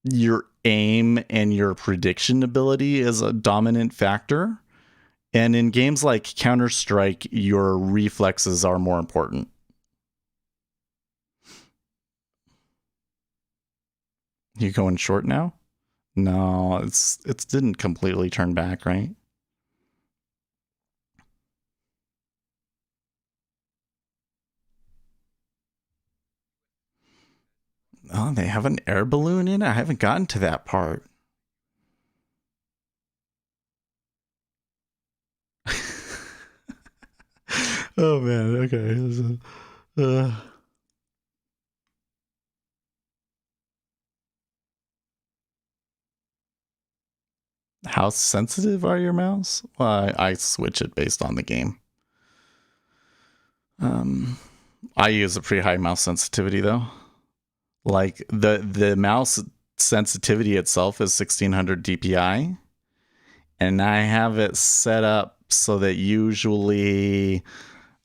your aim and your prediction ability is a dominant factor. And in games like Counter-Strike, your reflexes are more important. You going short now? No, it didn't completely turn back, right? Oh, they have an air balloon in it? I haven't gotten to that part. Oh man, okay. How sensitive are your mouse? Well, I switch it based on the game. I use a pretty high mouse sensitivity though. Like the mouse sensitivity itself is 1600 DPI, and I have it set up so that usually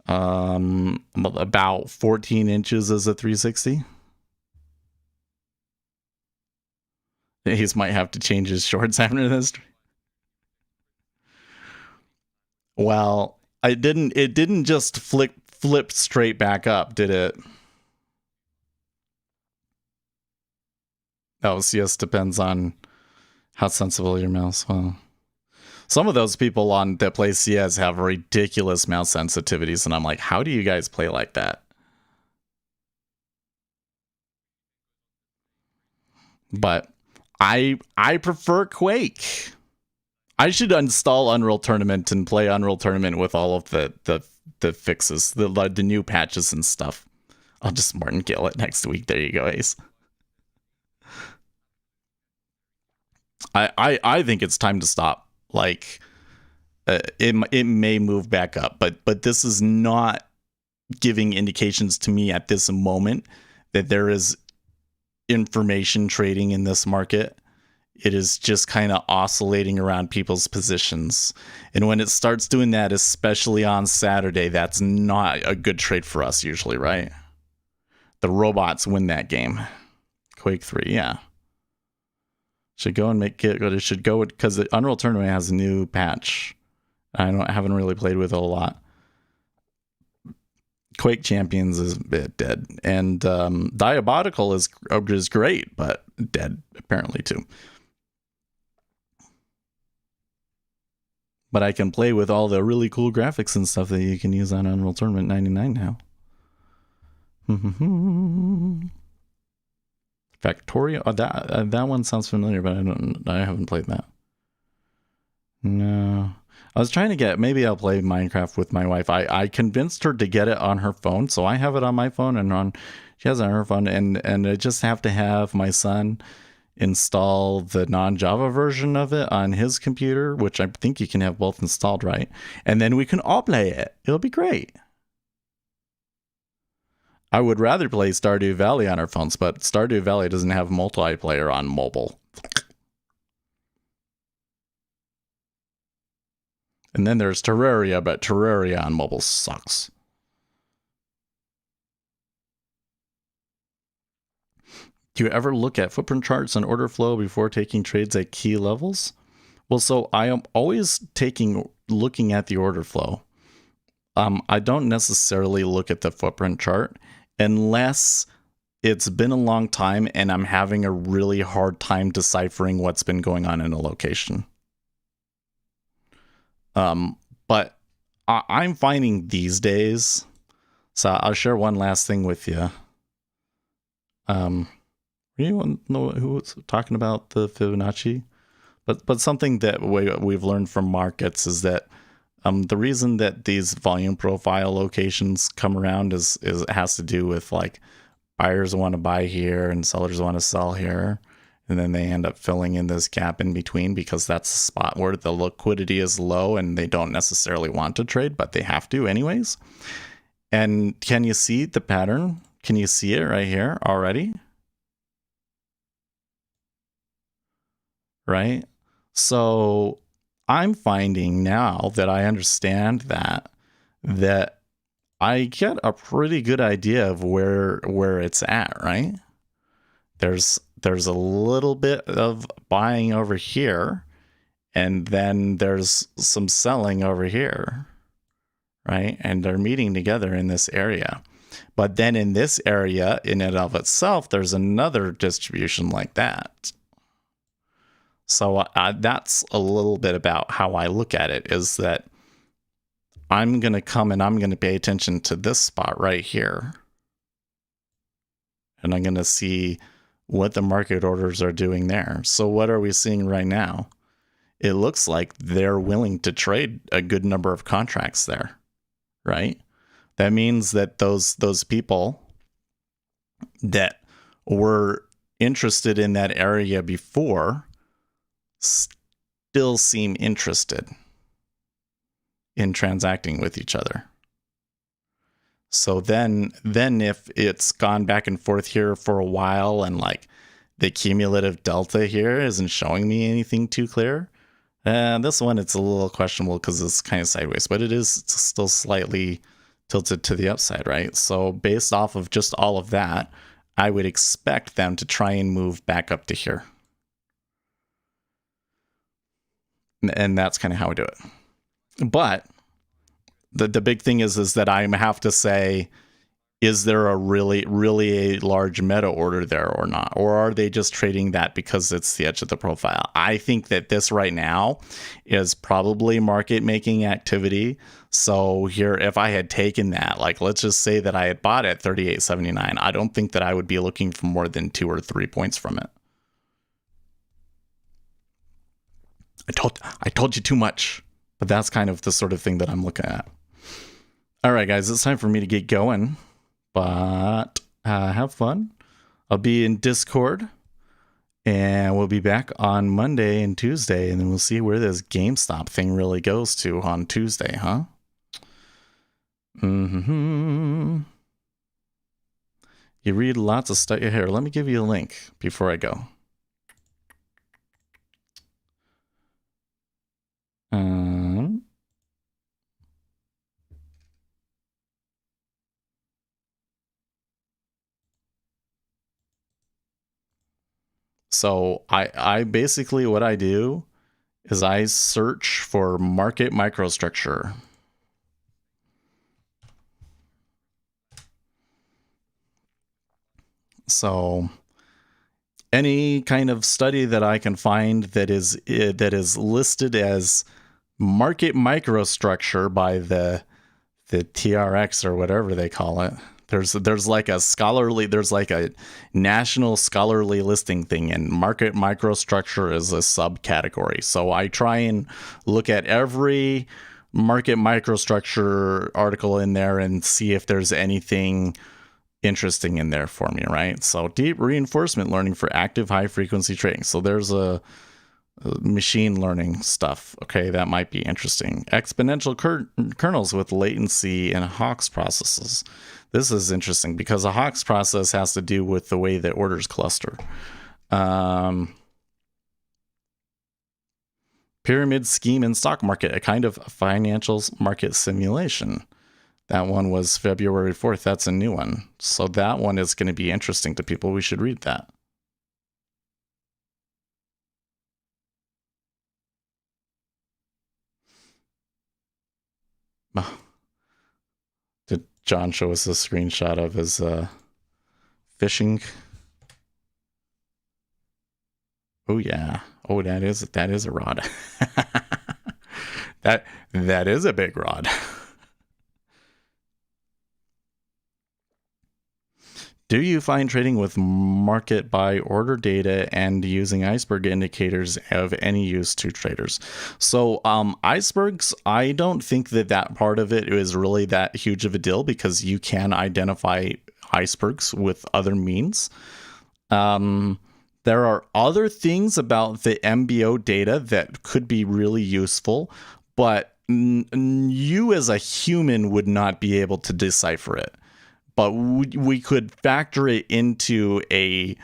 about 14 inches is a 360. He might have to change his shorts after this. Well, it didn't just flip straight back up, did it? Oh, CS depends on how sensible your mouse. Well, some of those people on that play CS have ridiculous mouse sensitivities, and I'm like, how do you guys play like that? But I prefer Quake. I should install Unreal Tournament and play Unreal Tournament with all of the fixes, the new patches and stuff. I'll just martingale it next week. There you go, Ace. I think it's time to stop. Like, it may move back up, but this is not giving indications to me at this moment that there is information trading in this market. It is just kind of oscillating around people's positions. And when it starts doing that, especially on Saturday, that's not a good trade for us usually, right? The robots win that game. Quake 3, yeah. Should go and make it. It should go because the Unreal Tournament has a new patch. I haven't really played with it a lot. Quake Champions is a bit dead, and Diabolical is great, but dead apparently too. But I can play with all the really cool graphics and stuff that you can use on Unreal Tournament 99 now. Factorio. Oh, that one sounds familiar, but I haven't played that. No. I was trying to get, maybe I'll play Minecraft with my wife. I convinced her to get it on her phone, so I have it on my phone and she has it on her phone, and I just have to have my son install the non-Java version of it on his computer, which I think you can have both installed, right? And then we can all play it. It'll be great. I would rather play Stardew Valley on our phones, but Stardew Valley doesn't have multiplayer on mobile. And then there's Terraria, but Terraria on mobile sucks. Do you ever look at footprint charts and order flow before taking trades at key levels? Well, so I am always looking at the order flow. I don't necessarily look at the footprint chart unless it's been a long time and I'm having a really hard time deciphering what's been going on in a location. But I'm finding these days, so I'll share one last thing with you. Anyone know who was talking about the Fibonacci? But something that we've learned from markets is that the reason that these volume profile locations come around is it has to do with like buyers want to buy here and sellers want to sell here. And then they end up filling in this gap in between because that's the spot where the liquidity is low and they don't necessarily want to trade, but they have to anyways. And can you see the pattern? Can you see it right here already? Right? So I'm finding now that I understand that I get a pretty good idea of where it's at, right? There's a little bit of buying over here, and then there's some selling over here, right? And they're meeting together in this area. But then in this area, in and of itself, there's another distribution like that. So that's a little bit about how I look at it, is that I'm going to come and I'm going to pay attention to this spot right here. And I'm going to see what the market orders are doing there. So what are we seeing right now? It looks like they're willing to trade a good number of contracts there, right? That means that those people that were interested in that area before still seem interested in transacting with each other. So then if it's gone back and forth here for a while and like the cumulative delta here isn't showing me anything too clear, this one, it's a little questionable because it's kind of sideways, but it is still slightly tilted to the upside, right? So based off of just all of that, I would expect them to try and move back up to here. And that's kind of how I do it. But the big thing is that I have to say, is there a really a large meta order there or not? Or are they just trading that because it's the edge of the profile? I think that this right now is probably market making activity. So here, if I had taken that, like let's just say that I had bought at 38.79, I don't think that I would be looking for more than 2 or 3 points from it. I told you too much, but that's kind of the sort of thing that I'm looking at. All right, guys, it's time for me to get going. But have fun. I'll be in Discord, and we'll be back on Monday and Tuesday, and then we'll see where this GameStop thing really goes to on Tuesday, huh? You read lots of stuff here. Let me give you a link before I go. So I basically, what I do is I search for market microstructure. So any kind of study that I can find that is listed as market microstructure by the TRX or whatever they call it. There's like a national scholarly listing thing, and market microstructure is a subcategory. So I try and look at every market microstructure article in there and see if there's anything interesting in there for me, right? So deep reinforcement learning for active high frequency trading. So there's a machine learning stuff. Okay, that might be interesting. Exponential kernels with latency and Hawk's processes. This is interesting because a Hawk's process has to do with the way that orders cluster. Pyramid scheme in stock market, a kind of financial market simulation. That one was February 4th. That's a new one. So that one is going to be interesting to people. We should read that. Did John show us a screenshot of his fishing? Oh yeah. Oh, that is a rod. that is a big rod. Do you find trading with market by order data and using iceberg indicators of any use to traders? So icebergs, I don't think that part of it is really that huge of a deal because you can identify icebergs with other means. There are other things about the MBO data that could be really useful, but you as a human would not be able to decipher it. But we could factor it into a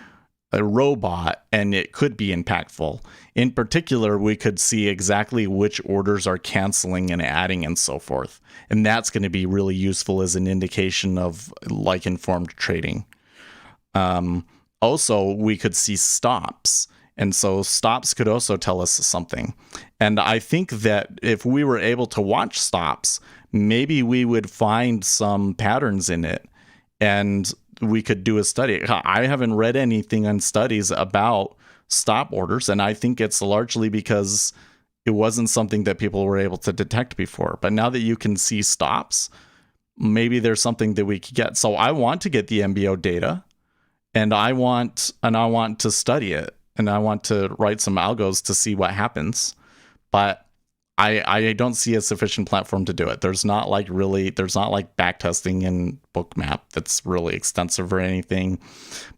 a robot, and it could be impactful. In particular, we could see exactly which orders are canceling and adding and so forth. And that's going to be really useful as an indication of like informed trading. Also, we could see stops. And so stops could also tell us something. And I think that if we were able to watch stops, maybe we would find some patterns in it. And we could do a study. I haven't read anything on studies about stop orders, and I think it's largely because it wasn't something that people were able to detect before. But now that you can see stops, maybe there's something that we could get. So I want to get the MBO data, and I want to study it, and I want to write some algos to see what happens. But I don't see a sufficient platform to do it. There's not like backtesting in Bookmap that's really extensive or anything.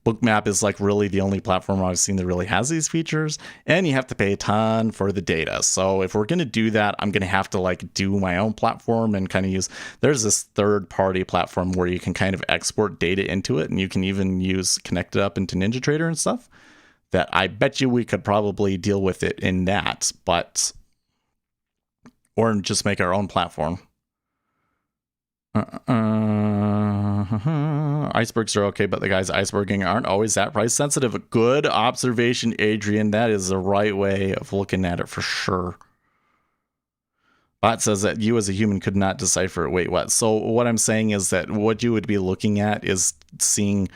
Bookmap is like really the only platform I've seen that really has these features, and you have to pay a ton for the data. So if we're going to do that, I'm going to have to like do my own platform and kind of there's this third-party platform where you can kind of export data into it, and you can even connect it up into NinjaTrader and stuff. That I bet you we could probably deal with it in that, or just make our own platform. Icebergs are okay, but the guys iceberging aren't always that price sensitive. Good observation, Adrian. That is the right way of looking at it for sure. Bot says that you as a human could not decipher it. Wait, what? So what I'm saying is that what you would be looking at is seeing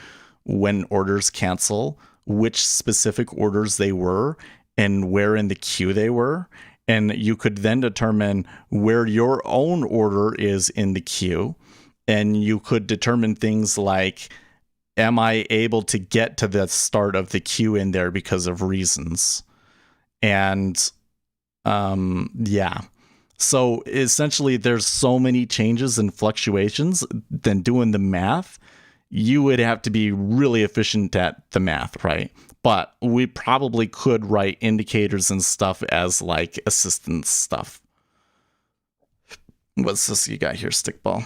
when orders cancel, which specific orders they were, and where in the queue they were. And you could then determine where your own order is in the queue. And you could determine things like, am I able to get to the start of the queue in there because of reasons? And yeah. So essentially, there's so many changes and fluctuations, then doing the math, you would have to be really efficient at the math, right? But we probably could write indicators and stuff as like assistance stuff. What's this you got here, Stickball?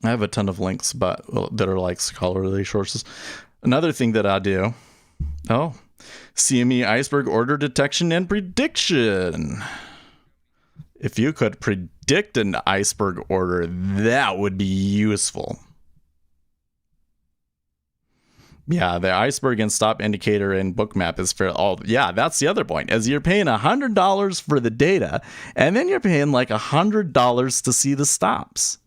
I have a ton of links, but that are like scholarly sources. Another thing that I do, CME iceberg order detection and prediction. If you could predict an iceberg order, that would be useful. Yeah, the iceberg and stop indicator in Bookmap is fair. Oh, yeah, that's the other point. As you're paying $100 for the data, and then you're paying like $100 to see the stops.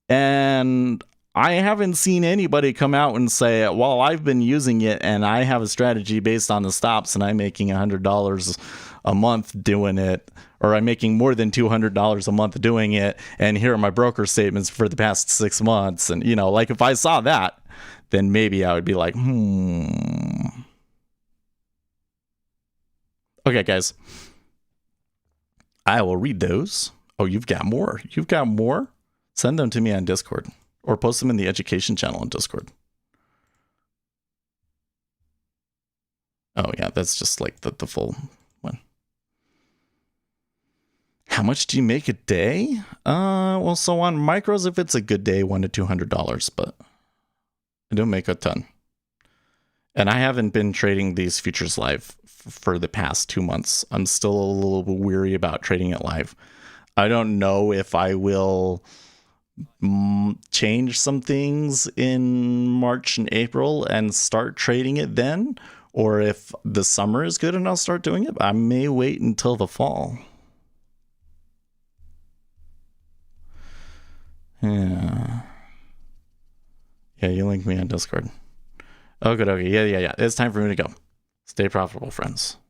And I haven't seen anybody come out and say, well, I've been using it and I have a strategy based on the stops and I'm making $100 a month doing it, or I'm making more than $200 a month doing it, and here are my broker statements for the past 6 months. And, like if I saw that, then maybe I would be like, Okay, guys. I will read those. Oh, you've got more. You've got more? Send them to me on Discord, or post them in the education channel on Discord. Oh, yeah, that's just like the full one. How much do you make a day? Well, so on micros, if it's a good day, $100 to $200, but I don't make a ton. And I haven't been trading these futures live for the past 2 months. I'm still a little weary about trading it live. I don't know if I will change some things in March and April and start trading it then, or if the summer is good and I'll start doing it. I may wait until the fall. Yeah, you link me on Discord. Okay. Yeah. It's time for me to go. Stay profitable, friends.